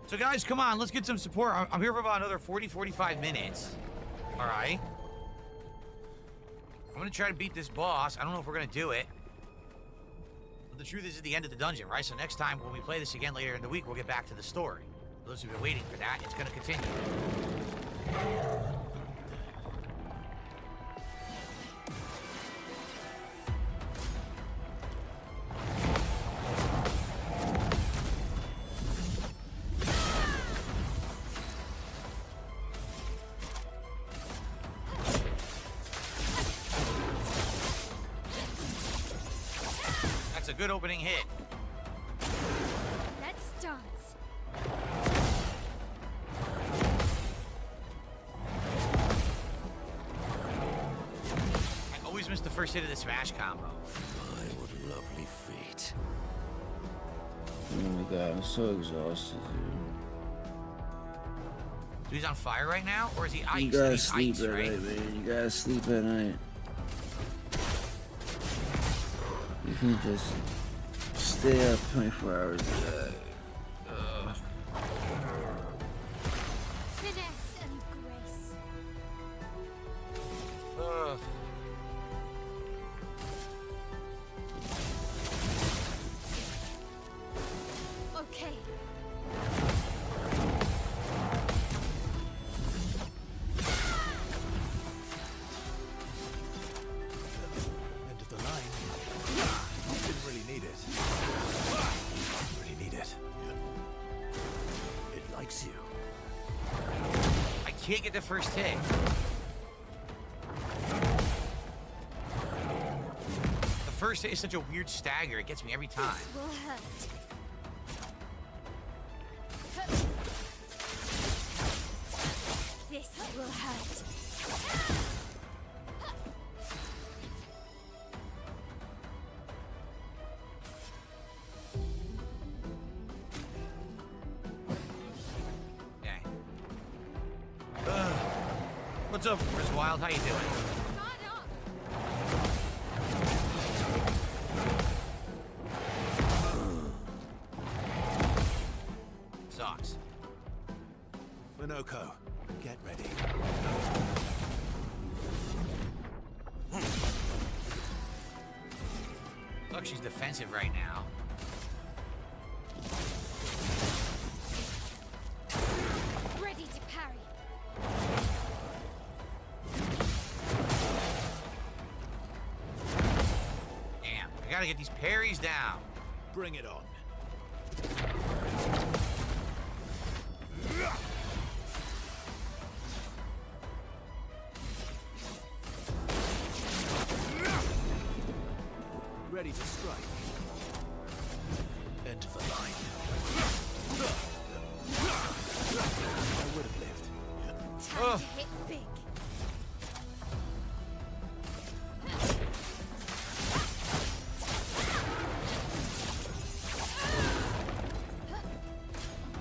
So guys, come on, let's get some support. I'm here for about another 40-45 minutes. Alright. I'm gonna try to beat this boss. I don't know if we're gonna do it. But the truth is at the end of the dungeon, right? So next time when we play this again later in the week, we'll get back to the story. For those who've been waiting for that, it's gonna continue. Good opening hit. Let's dance. I always miss the first hit of the smash combo. My, what lovely feet. Oh my god, I'm so exhausted, dude. So he's on fire right now, or is he ice? You gotta He's sleep ice, at right? night, man. You gotta sleep at night. You can just stay up 24 hours a day. Finesse and grace. Okay. End of the line. Didn't really need it. Really need it. It likes you. I can't get the first hit. The first hit is such a weird stagger. It gets me every time. This will hurt. This will hurt. Okay. What's up, Chris Wild? How you doing? Guard up. Sucks. Minoko, get ready. Look, she's defensive right now. Ready to parry. Damn, I gotta get these parries down. Bring it on. Ready to strike. End of the line. I would have lived. Time to hit big.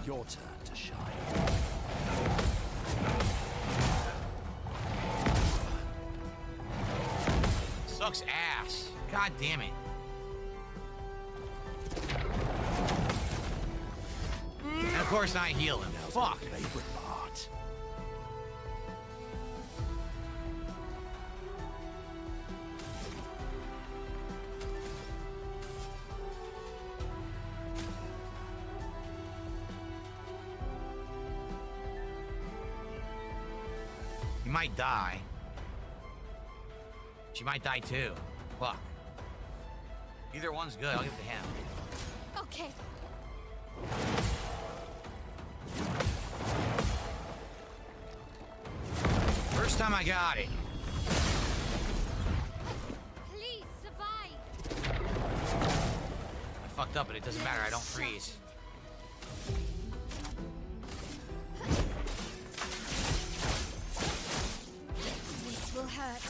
Your turn to shine. Sucks ass. God damn it. And of course I heal him. Fuck. Favorite part. He might die. She might die too. Fuck. Either one's good. I'll give it to him. Okay. First time I got it. fucked up, but it doesn't matter. I don't freeze. This will hurt.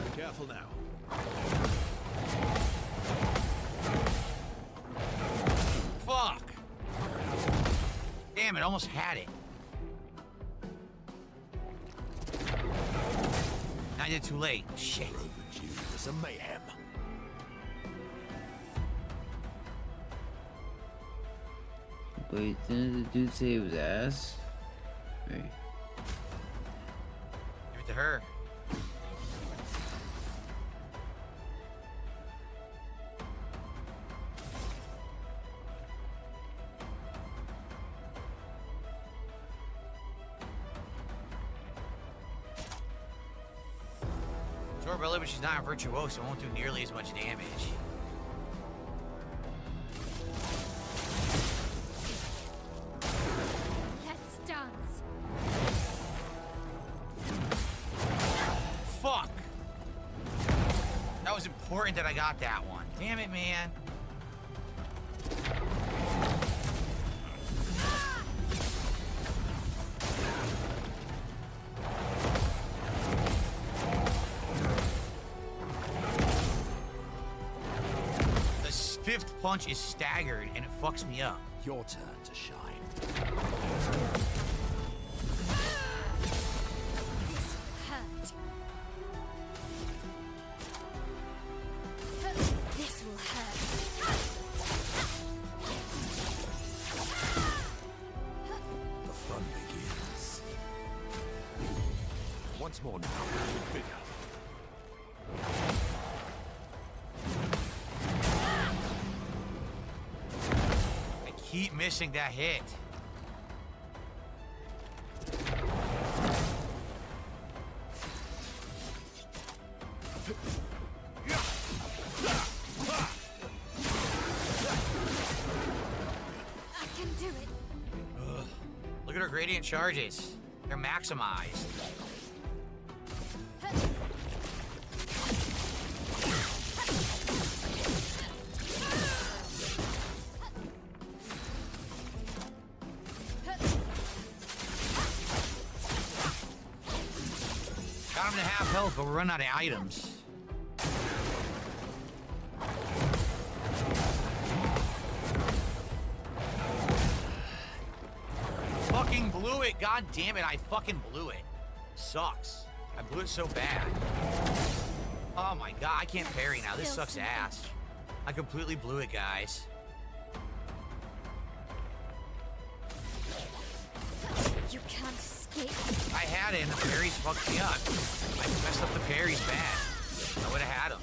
Be careful now. Fuck! Damn it, almost had it. I did too late. Shit. Overdue for some mayhem. Wait, didn't the dude say it was ass? Wait. Give it to her. Sure, brother, but she's not a virtuoso. It won't do nearly as much damage. Let's dance. Fuck! That was important that I got that one. Damn it, man. The fifth punch is staggered and it fucks me up. Your turn to shine. Hurt. This will hurt. The fun begins. Once more now. Bigger. I keep missing that hit. I can do it. Look at her gradient charges. They're maximized. Got him to half health, but we're running out of items. Fucking blew it. God damn it, I fucking blew it. Sucks. I blew it so bad. Oh my god, I can't parry now. This sucks ass. I completely blew it, guys. You can't escape. I had it and the parries fucked me up. I messed up the parries bad. I would have had them.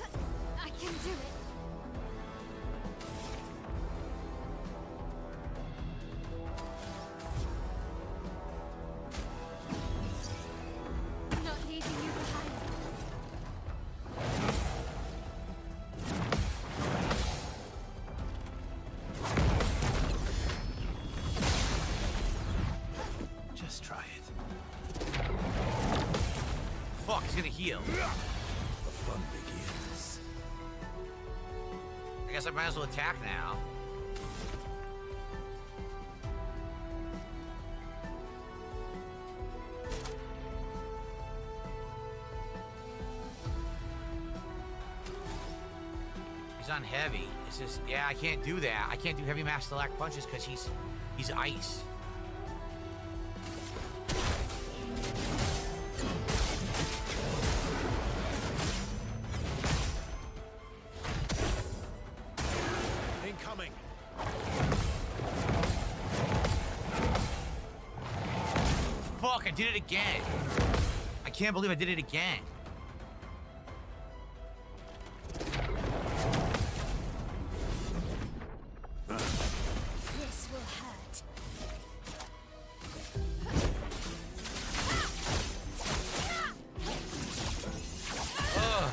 I can do it. Not leaving you behind. Just try it. Fuck, he's gonna heal. The fun begins. I guess I might as well attack now. He's on heavy. It's just, yeah, I can't do that. I can't do heavy mass select punches because he's ice. Incoming. Fuck, I did it again. I can't believe I did it again. This will hurt. Ugh.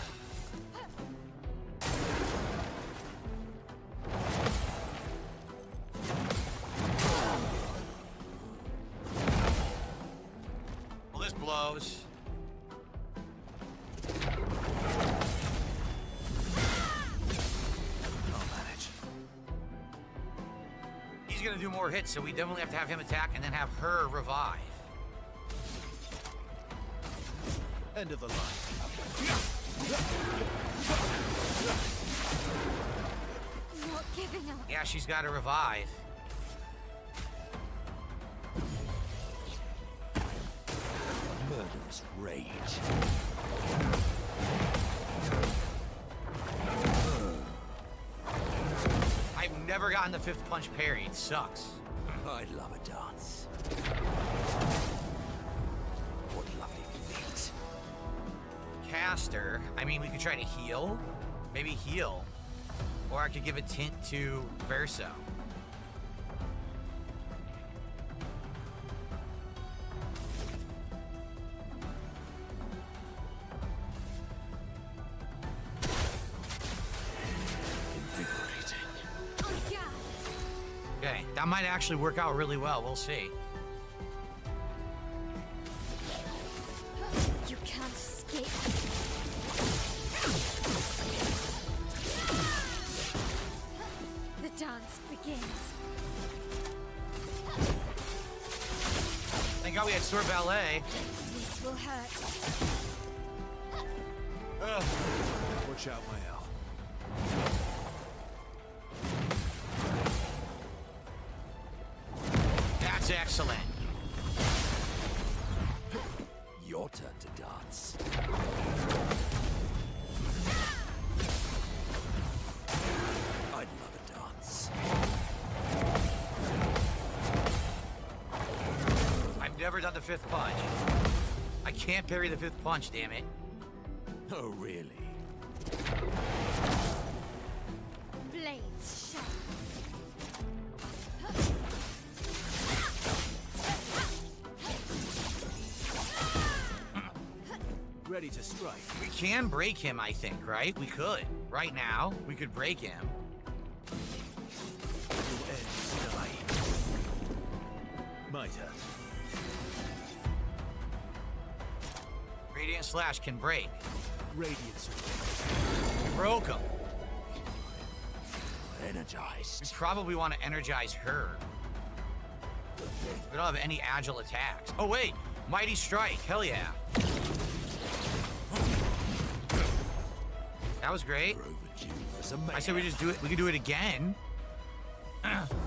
Well, this blows. she's gonna do more hits, so we definitely have to have him attack and then have her revive. End of the line. Not giving up. Yeah, she's got to revive. Murderous rage. I've never gotten the fifth punch parry. It sucks. I'd love a dance. What lovely feet. Caster. I mean, we could try to heal. Maybe heal. Or I could give a tint to Verso. Invigorating. Oh, yeah. Okay, that might actually work out really well. We'll see. You can't escape. The dance begins. Thank God we had sword ballet. This will hurt. Watch out, my L. That's excellent. Your turn to dance. I'd love a dance. I've never done the fifth punch. I can't parry the fifth punch, damn it. Oh, really? Blades sharp. Ready to strike. We can break him, I think, right? We could. Right now, we could break him. Your end tonight. My turn. Radiant Slash can break. Radiance. Broke him. We Energized. probably want to energize her. We don't have any agile attacks. Oh, wait. Mighty Strike. Hell yeah. That was great. We're overdue for some I said we just do it. We could do it again.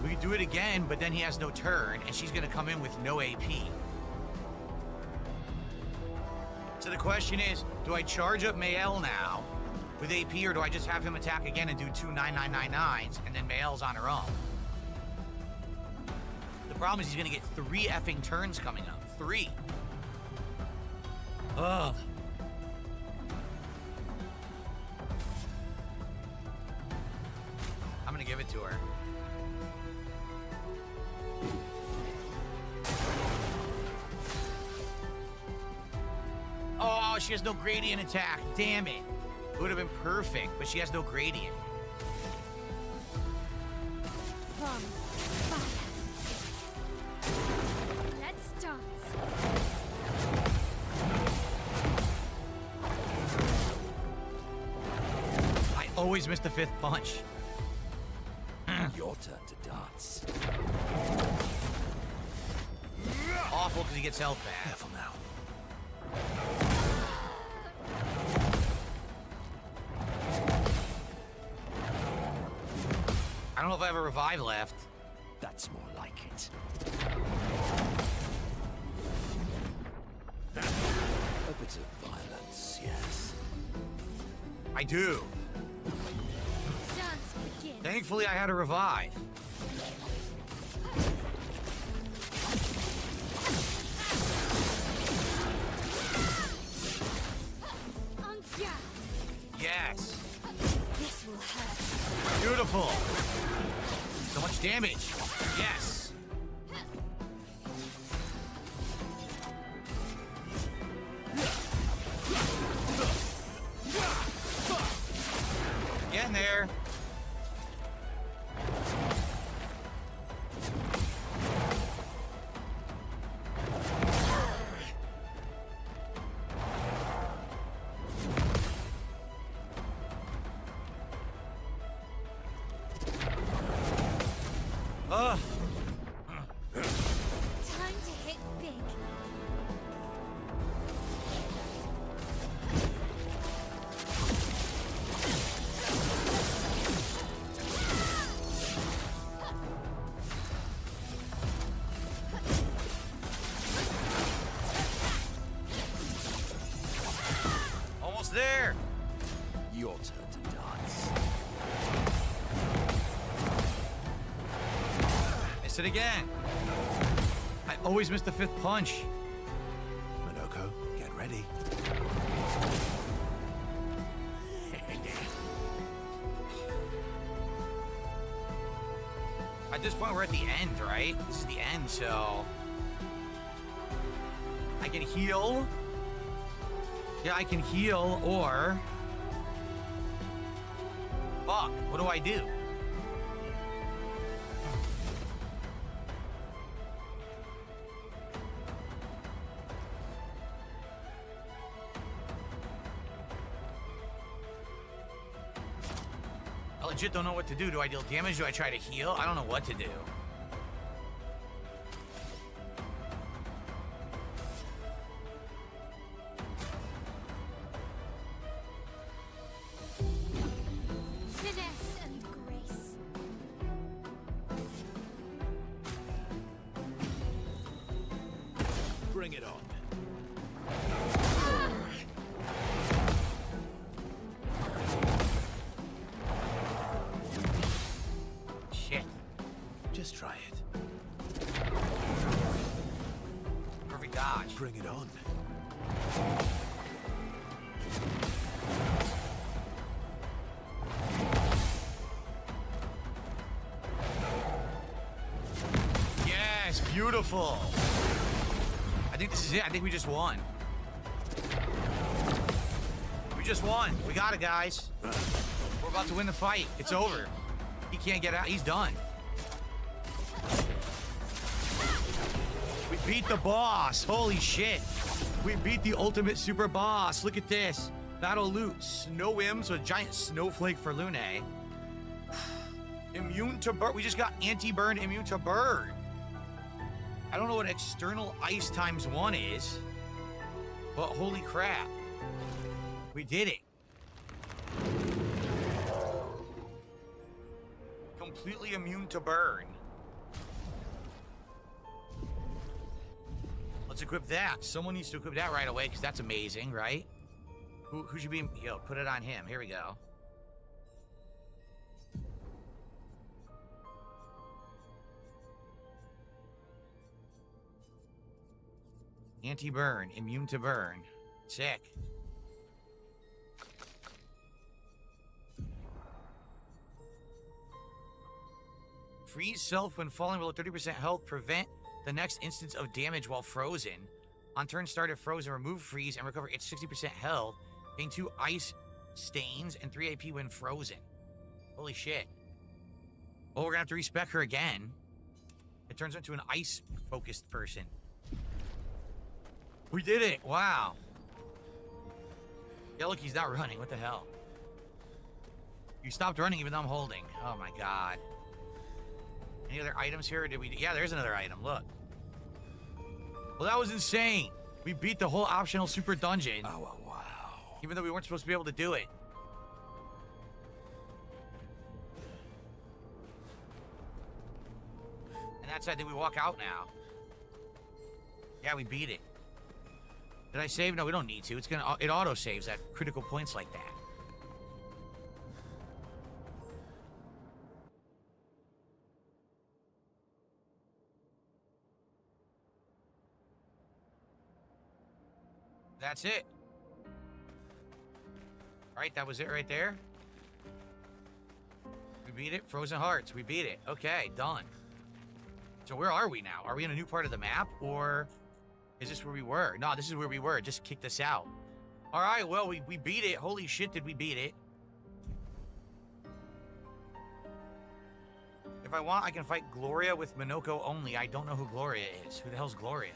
We could do it again, but then he has no turn, and she's gonna come in with no AP. So the question is, do I charge up Mael now with AP, or do I just have him attack again and do two 9999s, and then Mael's on her own? The problem is he's gonna get 3 effing turns coming up. 3. Ugh. I'm gonna give it to her. Oh, she has no gradient attack. Damn it. It would have been perfect, but she has no gradient. From fire. Let's dance. I always miss the 5th punch. Your turn to dance. Awful because he gets health back. Careful now. I don't know if I have a revive left. That's more like it. A bit of violence, yes. I do. Dance begins. Thankfully, I had a revive. Oh, yeah. Yes. This will hurt. Beautiful. So much damage. Yes. Getting there. Ugh. Missed it again. I always miss the 5th punch. Minoko, get ready. At this point, we're at the end, right? This is the end, so... I can heal. Yeah, I can heal, or... Fuck, what do I do? I legit don't know what to do. Do I deal damage? Do I try to heal? I don't know what to do. Finesse and grace. Bring it on. Shit. Just try it. Perfect dodge. Bring it on. Yes, beautiful. I think this is it. I think we just won. We just won. We got it, guys. We're about to win the fight. It's over. He can't get out. He's done. We beat the boss. Holy shit. We beat the ultimate super boss. Look at this. Battle loot. Snow imps with a giant snowflake for Lune. Immune to burn. We just got anti-burn, immune to burn. I don't know what external ice times 1 is, but holy crap. We did it. Completely immune to burn. Let's equip that. Someone needs to equip that right away because that's amazing, right? Who should be... Yo, put it on him. Here we go. Anti-burn, immune to burn. Sick. Freeze self when falling below 30% health. Prevent the next instance of damage while frozen. On turn start if frozen, remove freeze and recover its 60% health. Gain 2 ice stains and 3 AP when frozen. Holy shit. Well, we're gonna have to respec her again. It turns into an ice-focused person. We did it! Wow. Yeah, look, he's not running. What the hell? You stopped running even though I'm holding. Oh my god. Any other items here? Or did we... Yeah, there's another item. Look. Well, that was insane. We beat the whole optional super dungeon. Oh, wow. Even though we weren't supposed to be able to do it. And that's it. Then we walk out now. Yeah, we beat it. Did I save? No, we don't need to. It's gonna... It auto-saves at critical points like that. That's it. Right, that was it right there. We beat it. Frozen Hearts. We beat it. Okay, done. So where are we now? Are we in a new part of the map, or is this where we were? No, this is where we were. Just kicked us out. All right, well, we beat it. Holy shit, did we beat it. If I want, I can fight Gloria with Minoko only. I don't know who Gloria is. Who the hell's Gloria?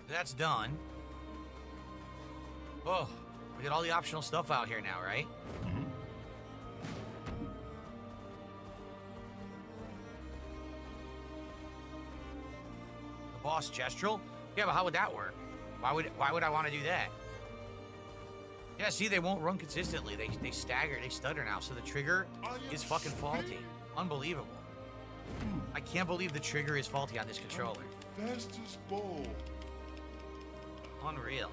That's done. Oh, we got all the optional stuff out here now, right? Mm-hmm. The boss gestural? Yeah, but how would that work? Why would I want to do that? Yeah, see, they won't run consistently. They stagger, they stutter now, so the trigger is fucking faulty. Unbelievable. I can't believe the trigger is faulty on this controller. Fastest ball. Unreal.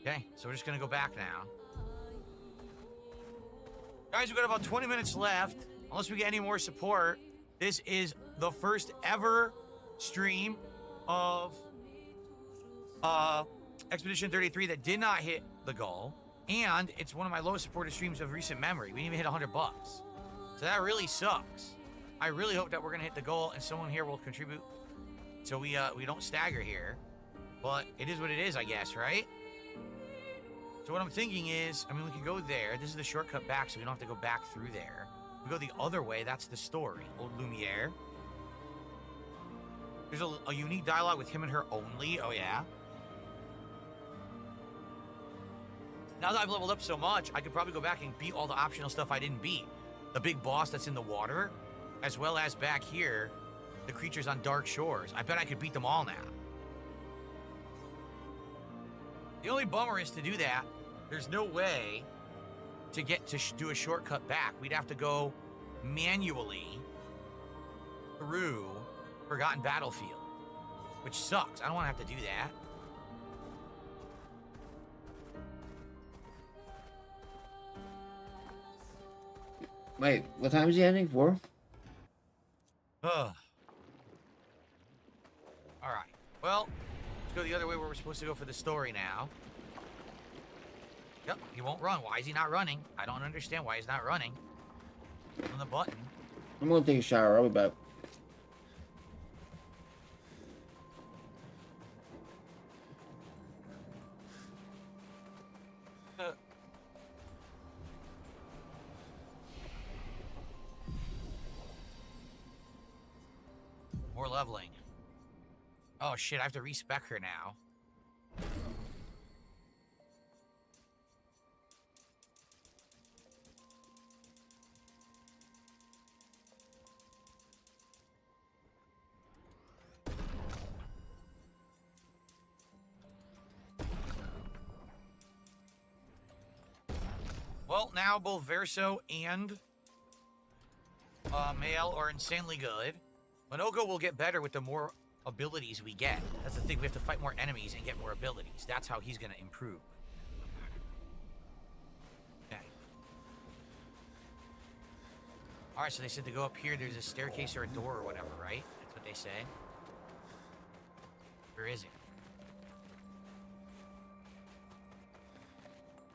Okay, so we're just gonna go back now. Guys, we've got about 20 minutes left. Unless we get any more support, this is the first ever stream of Expedition 33 that did not hit the goal. And it's one of my lowest supported streams of recent memory. We didn't even hit $100. So that really sucks. I really hope that we're gonna hit the goal and someone here will contribute so we don't stagger here. But it is what it is, I guess, right? So what I'm thinking is, I mean, we could go there. This is the shortcut back, so we don't have to go back through there. We go the other way. That's the story. Old Lumiere. There's a unique dialogue with him and her only. Oh, yeah. Now that I've leveled up so much, I could probably go back and beat all the optional stuff I didn't beat. The big boss that's in the water, as well as back here, the creatures on Dark Shores. I bet I could beat them all now. The only bummer is to do that, there's no way to get to do a shortcut back. We'd have to go manually through Forgotten Battlefield, which sucks. I don't want to have to do that. Wait, what time is the ending for? Ugh. All right. Well, let's go the other way where we're supposed to go for the story now. Yep, he won't run. Why is he not running? I don't understand why he's not running. On the button. I'm gonna take a shower. I'll be back. More leveling. Oh shit, I have to respec her now. Well, now both Verso and Mael are insanely good. Monoko will get better with the more abilities we get. That's the thing, we have to fight more enemies and get more abilities. That's how he's gonna improve. Okay. Alright, so they said to go up here, there's a staircase or a door or whatever, right? That's what they say. Where is it?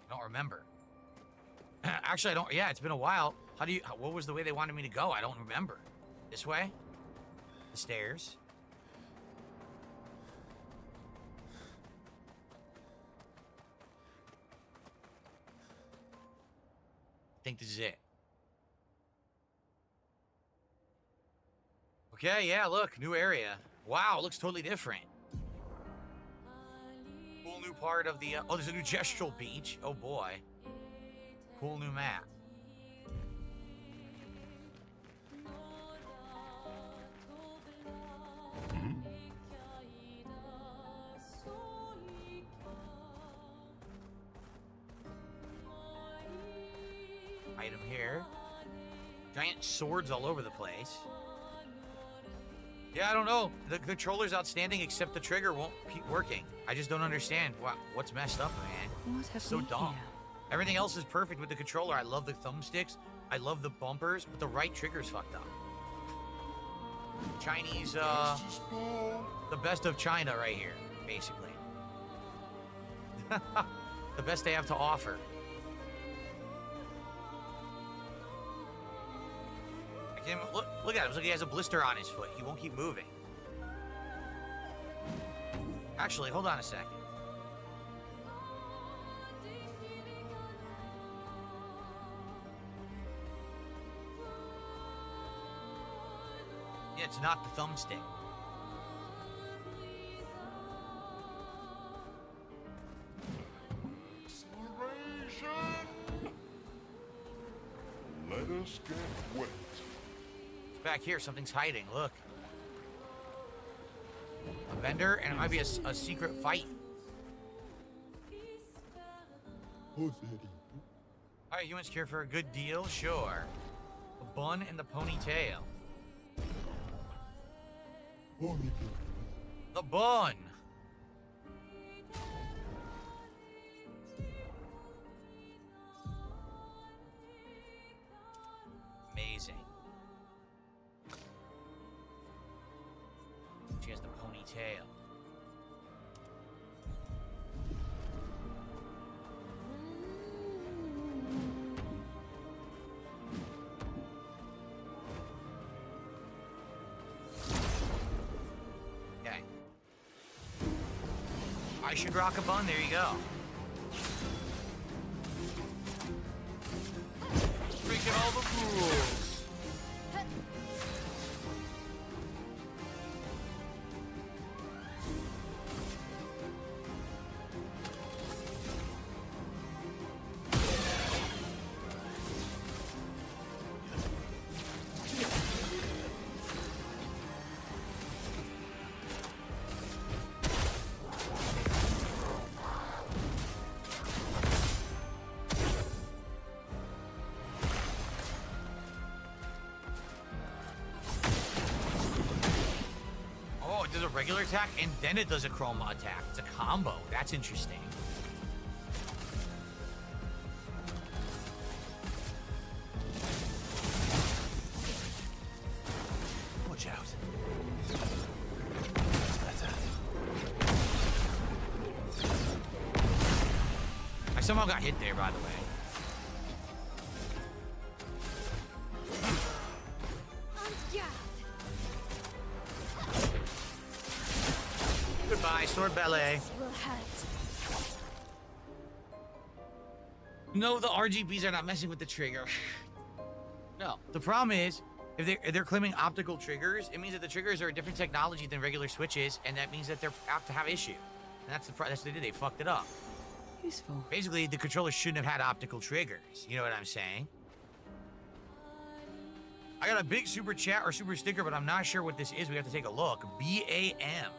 I don't remember. Actually, I don't. Yeah, it's been a while. What was the way they wanted me to go? I don't remember. This way? The stairs? I think this is it. Okay, yeah, look, new area. Wow, it looks totally different. Cool new part of the, oh, there's a new gestural beach. Oh boy. Cool new map. Item here. Giant swords all over the place. Yeah, I don't know. The controller's outstanding, except the trigger won't keep working. I just don't understand what's messed up, man. What have So we dumb. here? Everything else is perfect with the controller. I love the thumbsticks. I love the bumpers, but the right trigger's fucked up. Chinese, the best of China right here, basically. The best they have to offer. I can't even, look at him. It's like he has a blister on his foot. He won't keep moving. Actually, hold on a second. Yeah, it's not the thumbstick. Let us get wet. It's back here. Something's hiding. Look. A vendor, and it might be a secret fight. Alright, humans care for a good deal? Sure. bun and the ponytail. The bun. Amazing. She has the ponytail. Okay. I should rock a bun. There you go. Breaking all the rules. It does a regular attack and then it does a chroma attack. It's a combo. That's interesting. Watch out. That's better. I somehow got hit there, by the way. Goodbye, sword ballet. Will hurt. No, the RGBs are not messing with the trigger. No. The problem is, if they're claiming optical triggers, it means that the triggers are a different technology than regular switches, and that means that they're apt to have issue. And that's what they did. They fucked it up. Useful. Basically, the controller shouldn't have had optical triggers. You know what I'm saying? I got a big super chat or super sticker, but I'm not sure what this is. We have to take a look. BAM.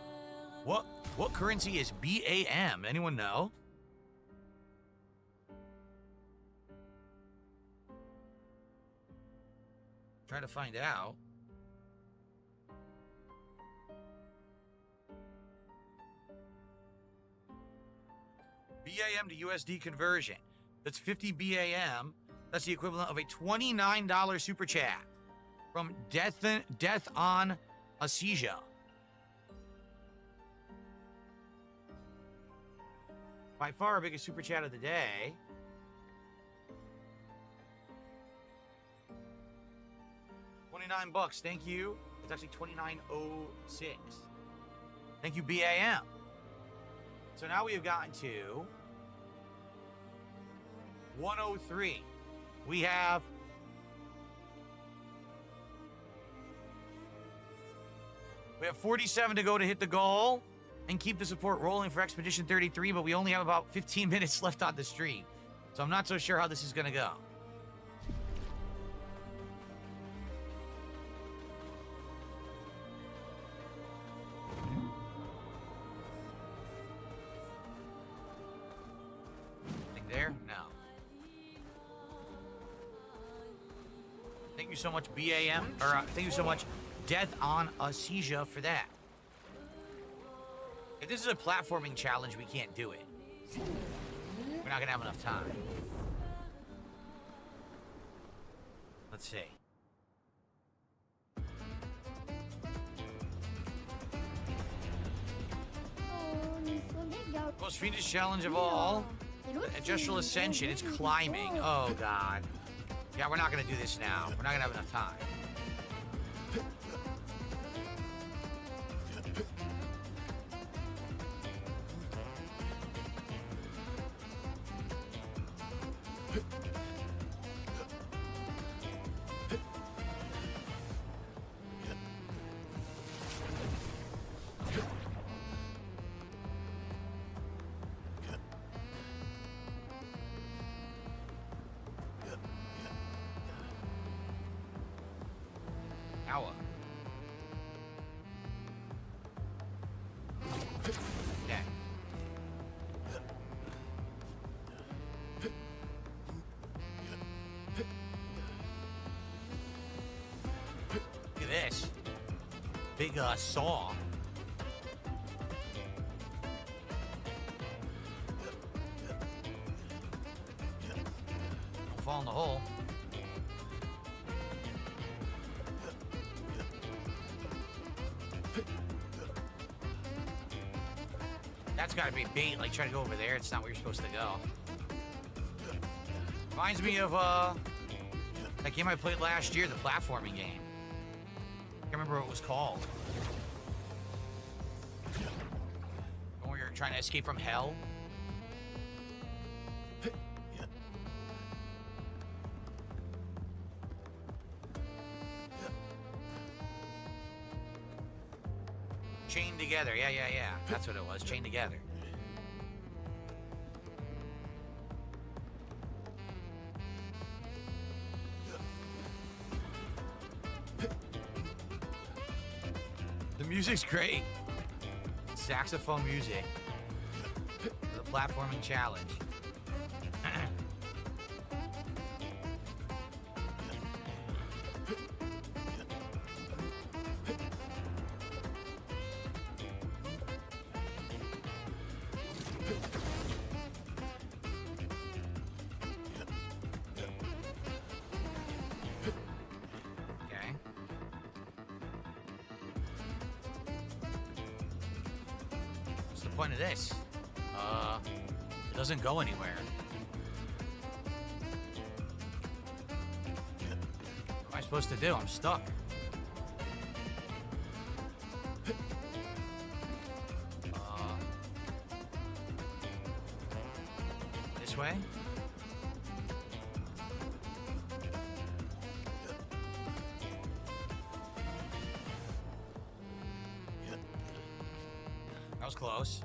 What currency is BAM? Anyone know? Trying to find out. BAM to USD conversion. That's 50 BAM. That's the equivalent of a $29 super chat from Death on Asia. By far our biggest super chat of the day. $29. Thank you. It's actually $29.06. Thank you, BAM. So now we have gotten to 103. We have We have 47 to go to hit the goal and keep the support rolling for Expedition 33, but we only have about 15 minutes left on the stream. So I'm not so sure how this is going to go. Anything there? No. Thank you so much, BAM, or thank you so much, Death on Asia, for that. If this is a platforming challenge, we can't do it. We're not gonna have enough time. Let's see. Most fiendish challenge of all, Gestural Ascension. It's climbing. Oh god. Yeah, we're not gonna do this now. We're not gonna have enough time. Hour. Okay. this. Big saw. Don't fall in the hole. That's gotta be bait, like trying to go over there. It's not where you're supposed to go. Reminds me of that game I played last year, the platforming game. Can't remember what it was called. When you're trying to escape from hell. Chained together, yeah. That's what it was, chained together. The music's great. Saxophone music. The platforming challenge. Okay. What's the point of this? It doesn't go anywhere. What am I supposed to do? I'm stuck. This way? That was close.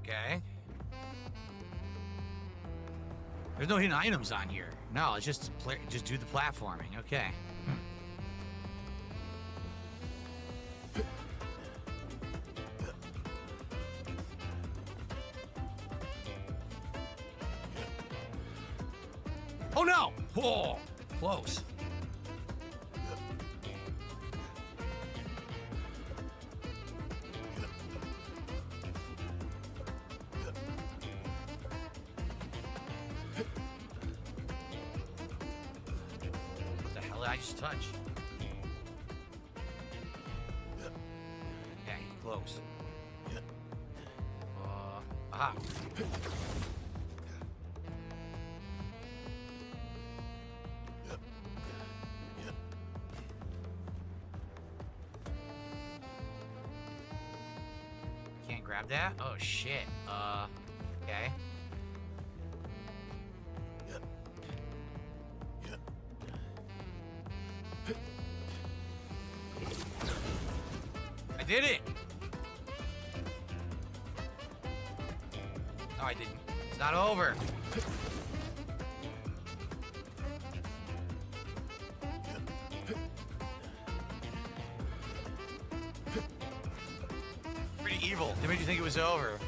Okay. There's no hidden items on here. No, it's just just do the platforming. Okay. Oh no! Oh, close. What the hell did I just touch? Okay, close. Aha. Can't grab that? Oh shit. Okay. I did it! No, I didn't. It's not over. Pretty evil. They made you think it was over.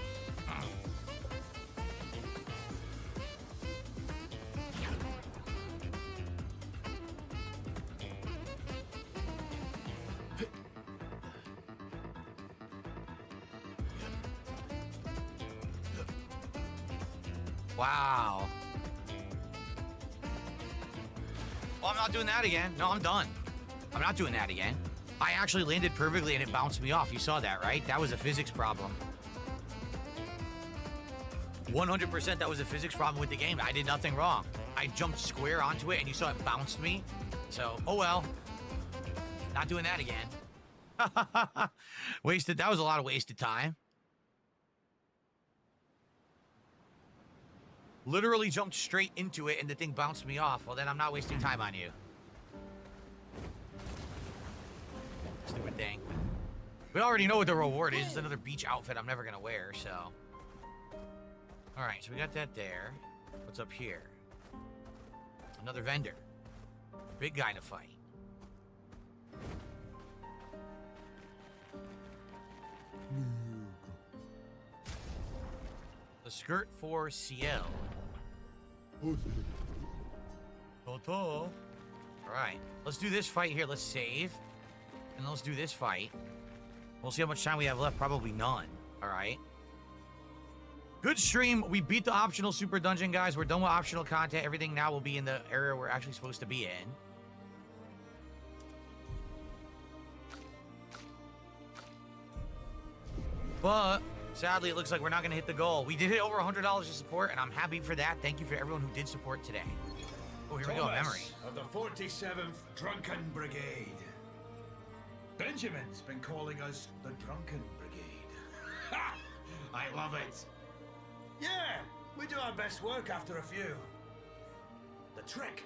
Wow. Well, I'm not doing that again. No, I'm done. I'm not doing that again. I actually landed perfectly and it bounced me off. You saw that, right? That was a physics problem. 100% that was a physics problem with the game. I did nothing wrong. I jumped square onto it and you saw it bounced me. So, oh well. Not doing that again. Wasted. That was a lot of wasted time. Literally jumped straight into it and the thing bounced me off. Well, then I'm not wasting time on you. Stupid thing. We already know what the reward is. It's another beach outfit I'm never going to wear, so. Alright, so we got that there. What's up here? Another vendor. Big guy to fight. The skirt for CL. Toto. Alright. Let's do this fight here. Let's save. And then let's do this fight. We'll see how much time we have left. Probably none. Alright. Good stream. We beat the optional super dungeon, guys. We're done with optional content. Everything now will be in the area we're actually supposed to be in. But sadly, it looks like we're not going to hit the goal. We did hit over $100 of support, and I'm happy for that. Thank you for everyone who did support today. Oh, here we go. Memory. Of the 47th Drunken Brigade. Benjamin's been calling us the Drunken Brigade. Ha! I love it. Yeah, we do our best work after a few. The trick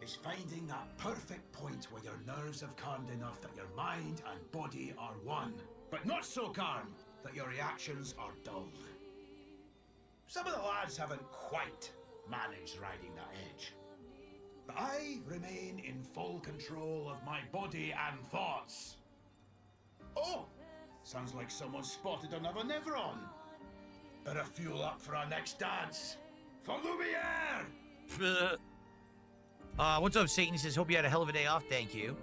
is finding that perfect point where your nerves have calmed enough that your mind and body are one, but not so calm that your reactions are dull. Some of the lads haven't quite managed riding that edge. But I remain in full control of my body and thoughts. Oh, sounds like someone spotted another Neveron. Better fuel up for our next dance. For Lumiere! What's up, Satan? He says, hope you had a hell of a day off. Thank you.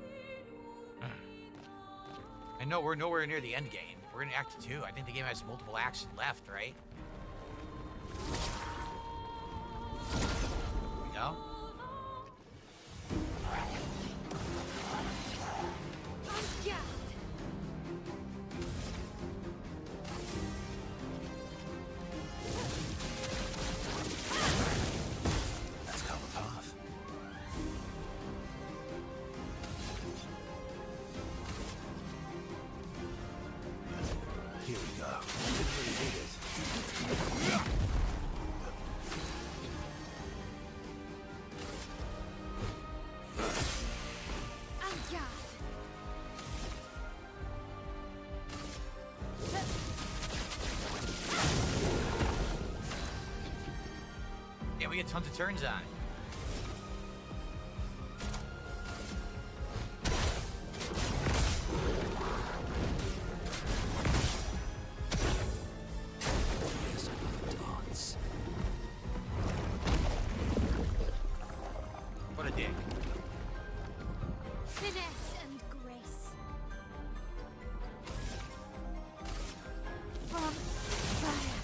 I know we're nowhere near the end game. We're in Act 2. I think the game has multiple acts left, right? Here we go. Yeah. Let's cover path. Here we go. Didn't really need it. Yeah, we get tons of turns on it. Here's another dance. What a dick. Finesse and grace. From fire.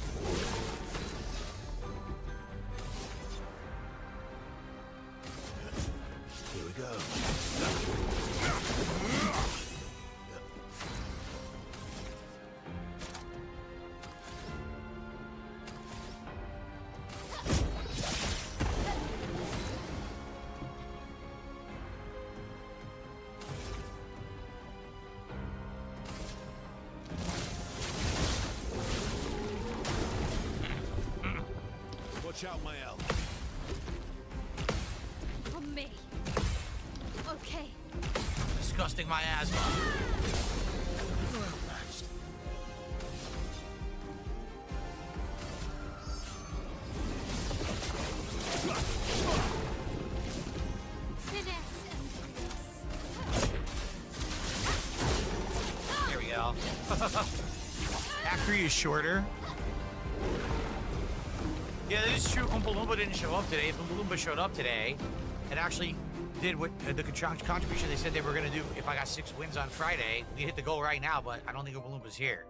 Here we go. Watch out, my elf. For me. Okay. Disgusting my asthma. Finesse and grace. Here we go. Act 3 is shorter. Yeah, that is true. Oompa Loompa didn't show up today. If Oompa Loompa showed up today, it actually did what the contribution they said they were going to do. If I got 6 wins on Friday, we hit the goal right now, but I don't think Oompa Loomba's here.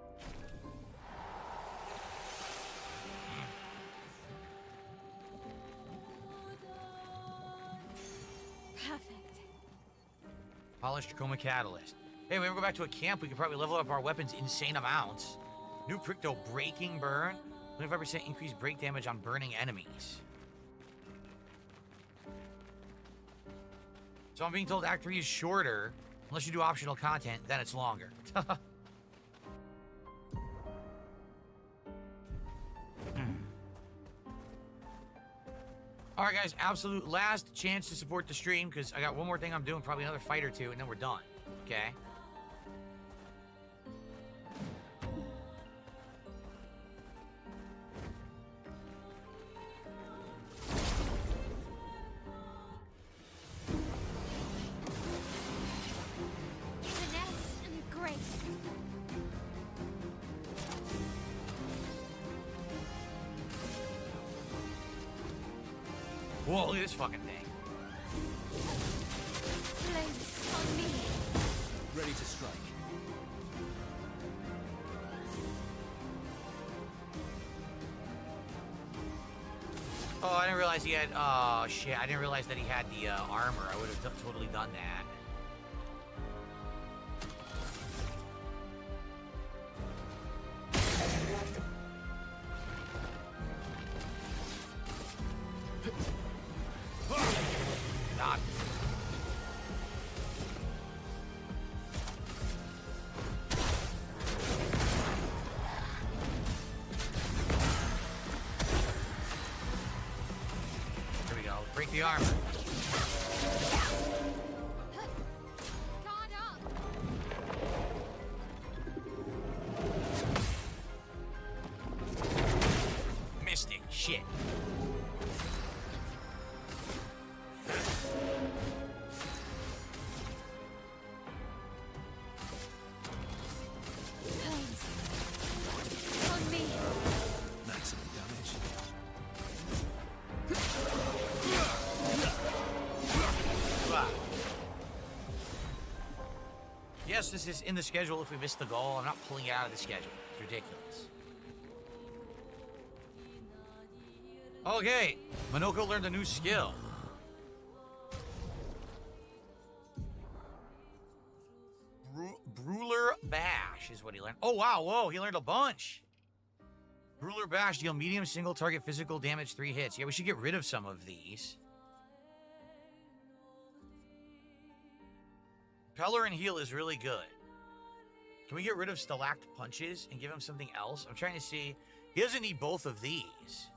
Perfect. Polished Chroma Catalyst. Hey, when we ever go back to a camp, we could probably level up our weapons insane amounts. New Crypto Breaking Burn. 25% increased break damage on burning enemies. So I'm being told Act 3 is shorter. Unless you do optional content, then it's longer. Alright guys, absolute last chance to support the stream, because I got one more thing I'm doing, probably another fight or two, and then we're done. Okay? Finesse and grace. Whoa, look at this fucking thing. Flames on me. Ready to strike. Oh, I didn't realize he had. Oh shit! I didn't realize that he had the armor. I would have totally done that. God. Here we go. Break the armor. Guard up. Missed it. Shit. Flames on me. Maximum damage. Ah. Yes, this is in the schedule if we miss the goal. I'm not pulling it out of the schedule. It's ridiculous. Okay, Minoko learned a new skill. Bruler Bash is what he learned. Oh, wow, whoa, he learned a bunch. Bruler Bash, deal medium single target physical damage, 3 hits. Yeah, we should get rid of some of these. Peller and heal is really good. Can we get rid of Stalact punches and give him something else? I'm trying to see. He doesn't need both of these.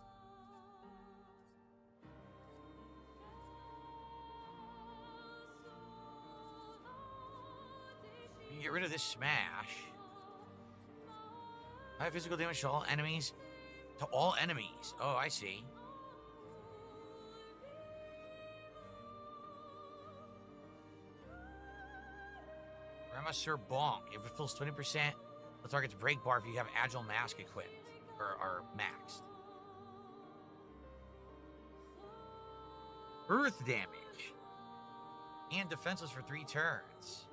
We can get rid of this smash. High physical damage to all enemies. To all enemies. Oh, I see. Grandma Sir Bonk. If it fills 20%, the target's break bar if you have Agile Mask equipped. Or maxed. Earth damage. And defenseless for 3 turns.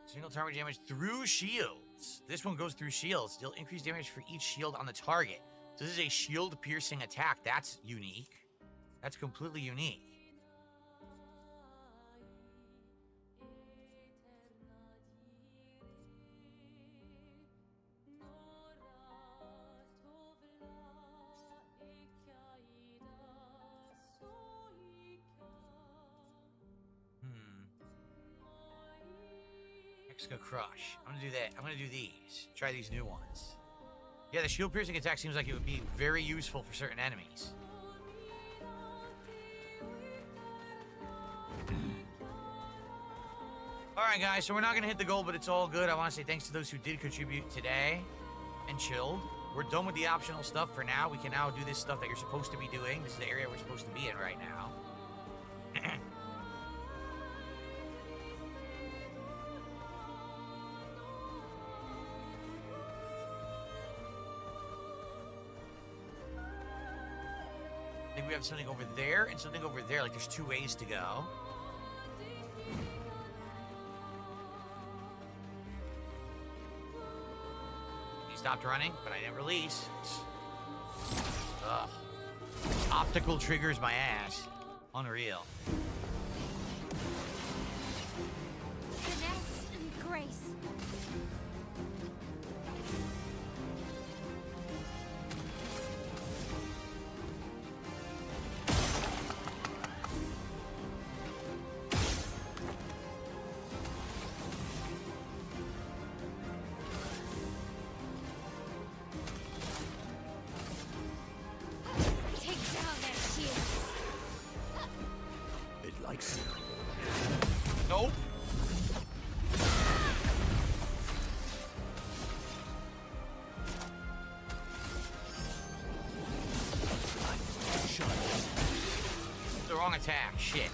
Single target damage through shields. This one goes through shields. Deal increased damage for each shield on the target. So this is a shield piercing attack. That's unique. That's completely unique. Mexico Crush. I'm gonna do that. I'm gonna do these. Try these new ones. Yeah, the shield piercing attack seems like it would be very useful for certain enemies. Alright guys, so we're not gonna hit the goal, but it's all good. I want to say thanks to those who did contribute today and chilled. We're done with the optional stuff for now. We can now do this stuff that you're supposed to be doing. This is the area we're supposed to be in right now. I think we have something over there and something over there. Like there's 2 ways to go. He stopped running, but I didn't release. Ugh. Optical triggers my ass. Unreal. Finesse and grace. Take down their shields. It likes you. Nope. The wrong attack. Shit.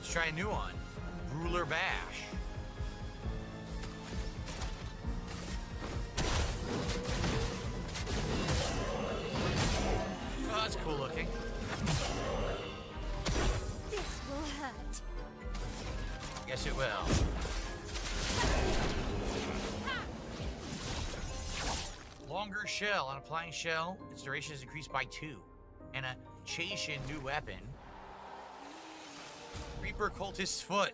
Let's try a new one. Ruler Bash. Oh, that's cool looking. This will hurt. Guess it will. Longer shell. On applying shell, its duration is increased by 2. And a Chashin new weapon. Reaper Cultist's Foot.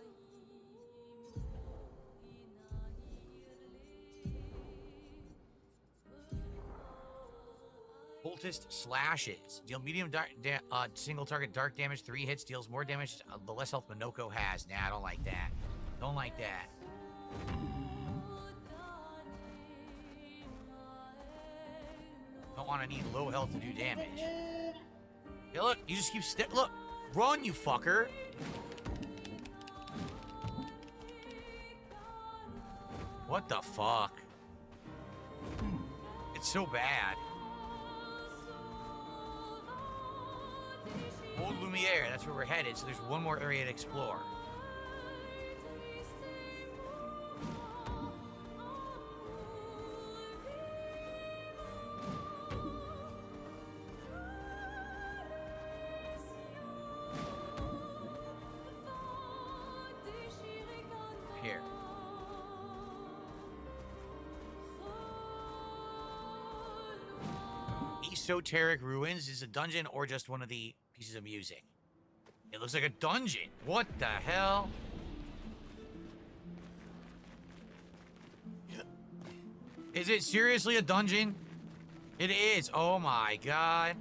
Cultist Slashes. Deal medium single target dark damage, 3 hits, deals more damage the less health Minoko has. Nah, I don't like that. Don't like that. Don't want to need low health to do damage. Yeah, look, you just keep look, run, you fucker. What the fuck? It's so bad. Old Lumiere, that's where we're headed, so there's one more area to explore. Here. Esoteric Ruins is a dungeon or just one of the pieces of music? It looks like a dungeon. What the hell? Is it seriously a dungeon? It is. Oh my god.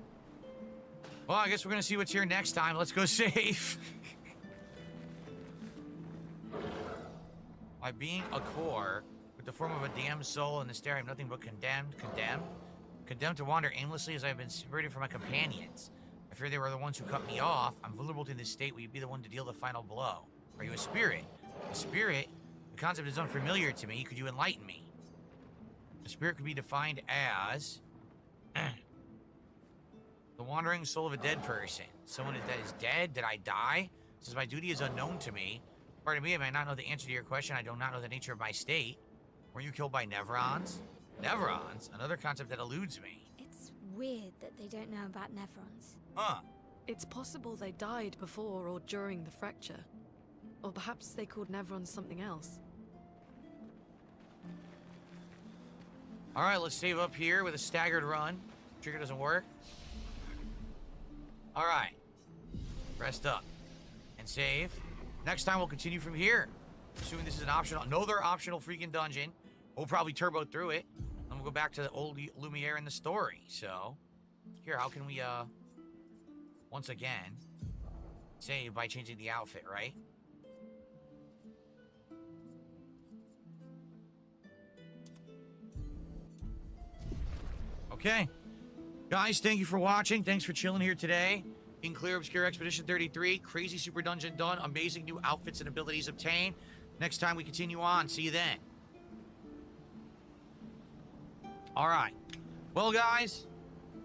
Well, I guess we're gonna see what's here next time. Let's go save. By being a core, with the form of a damned soul in the stare, I'm nothing but condemned. Condemned to wander aimlessly as I have been separated from my companions. I fear they were the ones who cut me off. I'm vulnerable to this state. Will you be the one to deal the final blow? Are you a spirit? A spirit? The concept is unfamiliar to me. Could you enlighten me? A spirit could be defined as the wandering soul of a dead person. Someone that is dead? Did I die? Since my duty is unknown to me, pardon me, I may not know the answer to your question. I do not know the nature of my state. Were you killed by Nevrons? Nevrons? Another concept that eludes me. It's weird that they don't know about Nevrons. Huh. It's possible they died before or during the fracture. Or perhaps they called Nevrons something else. Alright, let's save up here with a staggered run. Trigger doesn't work. Alright. Rest up. And save. Next time we'll continue from here. Assuming this is an optional, another optional freaking dungeon. We'll probably turbo through it. And we'll go back to the old Lumiere in the story. So, here, how can we, once again, save by changing the outfit, right? Okay. Guys, thank you for watching. Thanks for chilling here today. In Clear Obscure Expedition 33. Crazy Super Dungeon done. Amazing new outfits and abilities obtained. Next time we continue on. See you then. Alright. Well, guys,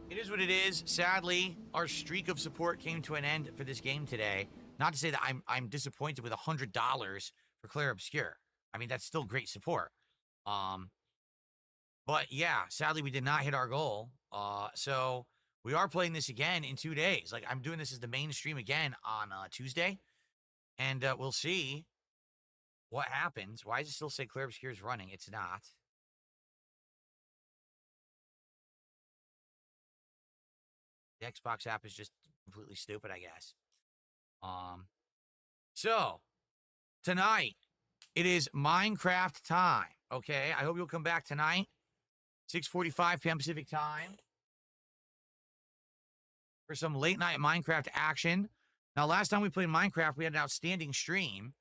it is what it is. Sadly, our streak of support came to an end for this game today. Not to say that I'm disappointed with $100 for Clair Obscure. I mean, that's still great support. But yeah, sadly we did not hit our goal. So we are playing this again in 2 days. Like, I'm doing this as the main stream again on Tuesday. And we'll see what happens. Why does it still say Clair Obscure is running? It's not. The Xbox app is just completely stupid, I guess. So, tonight, it is Minecraft time, okay? I hope you'll come back tonight, 6:45 p.m. Pacific time, for some late-night Minecraft action. Now, last time we played Minecraft, we had an outstanding stream.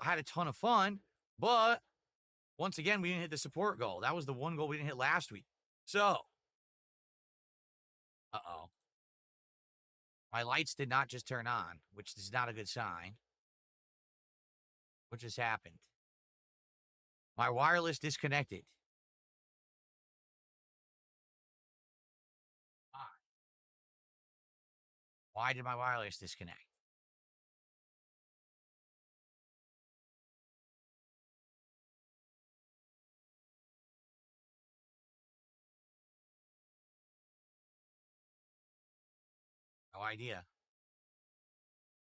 Had a ton of fun, but once again, we didn't hit the support goal. That was the one goal we didn't hit last week. So, uh-oh. My lights did not just turn on, which is not a good sign. What just happened? My wireless disconnected. Why did my wireless disconnect? No idea.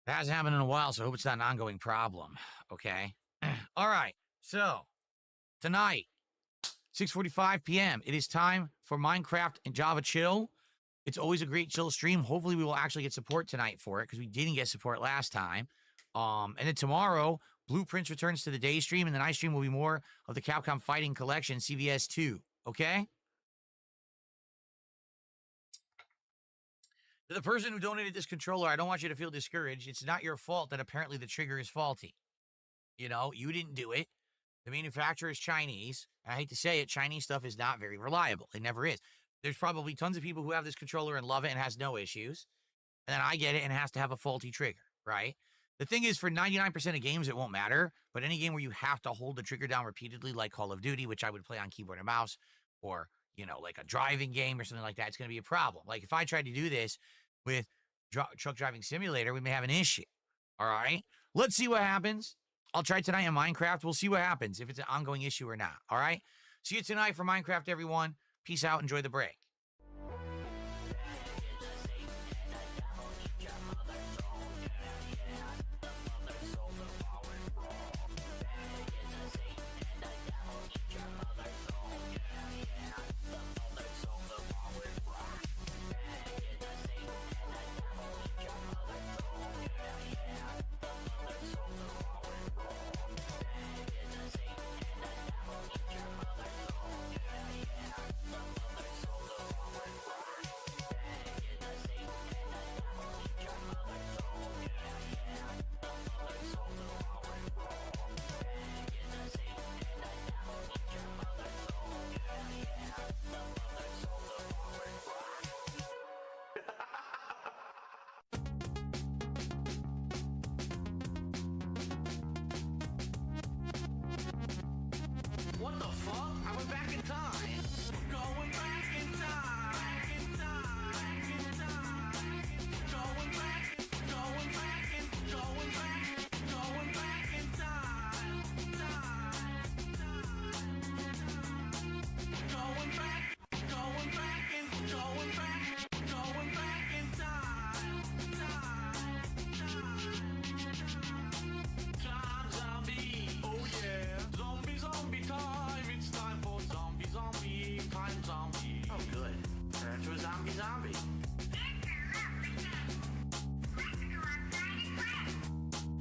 It hasn't happened in a while, so I hope it's not an ongoing problem. Okay. All right. So tonight, 6:45 p.m. It is time for Minecraft and Java Chill. It's always a great chill stream. Hopefully, we will actually get support tonight for it because we didn't get support last time. And then tomorrow, Blueprints returns to the day stream, and the night stream will be more of the Capcom Fighting Collection CVS 2. Okay. To the person who donated this controller, I don't want you to feel discouraged. It's not your fault that apparently the trigger is faulty. You know, you didn't do it. The manufacturer is Chinese. And I hate to say it, Chinese stuff is not very reliable. It never is. There's probably tons of people who have this controller and love it and has no issues. And then I get it and it has to have a faulty trigger, right? The thing is, for 99% of games, it won't matter. But any game where you have to hold the trigger down repeatedly, like Call of Duty, which I would play on keyboard and mouse, or, you know, like a driving game or something like that, it's going to be a problem. Like if I tried to do this with Truck Driving Simulator, we may have an issue. All right? Let's see what happens. I'll try tonight in Minecraft. We'll see what happens, if it's an ongoing issue or not. All right? See you tonight for Minecraft, everyone. Peace out. Enjoy the break. What the fuck? I went back in time. Going back in time. Back in time. Back in time. Going back. Going back. Going back. Going back in time. Going back. Going back in. Going back. Going back in time. Time zombie. Oh yeah. Zombie time. It's time for zombie. Time zombie. Oh good. Turn to a zombie.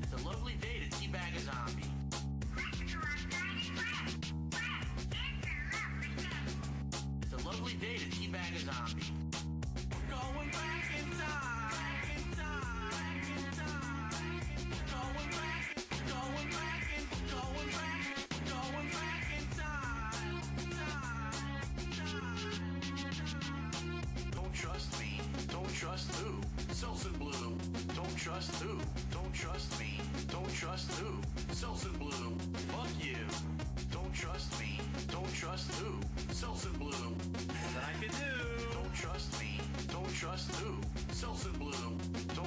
It's a lovely day to teabag a zombie. It's a lovely day to teabag a zombie. Going back in time. Back in time. Back in time. Going back. Going back. Going back. Going back in time. Don't trust me. Don't trust who? Selson Blue. Don't trust who? Don't trust me. Don't trust who? Selson Blue. Fuck you. Don't trust me. Don't trust who? Selson Blue. What I can do. Don't trust me. Don't trust who? Selson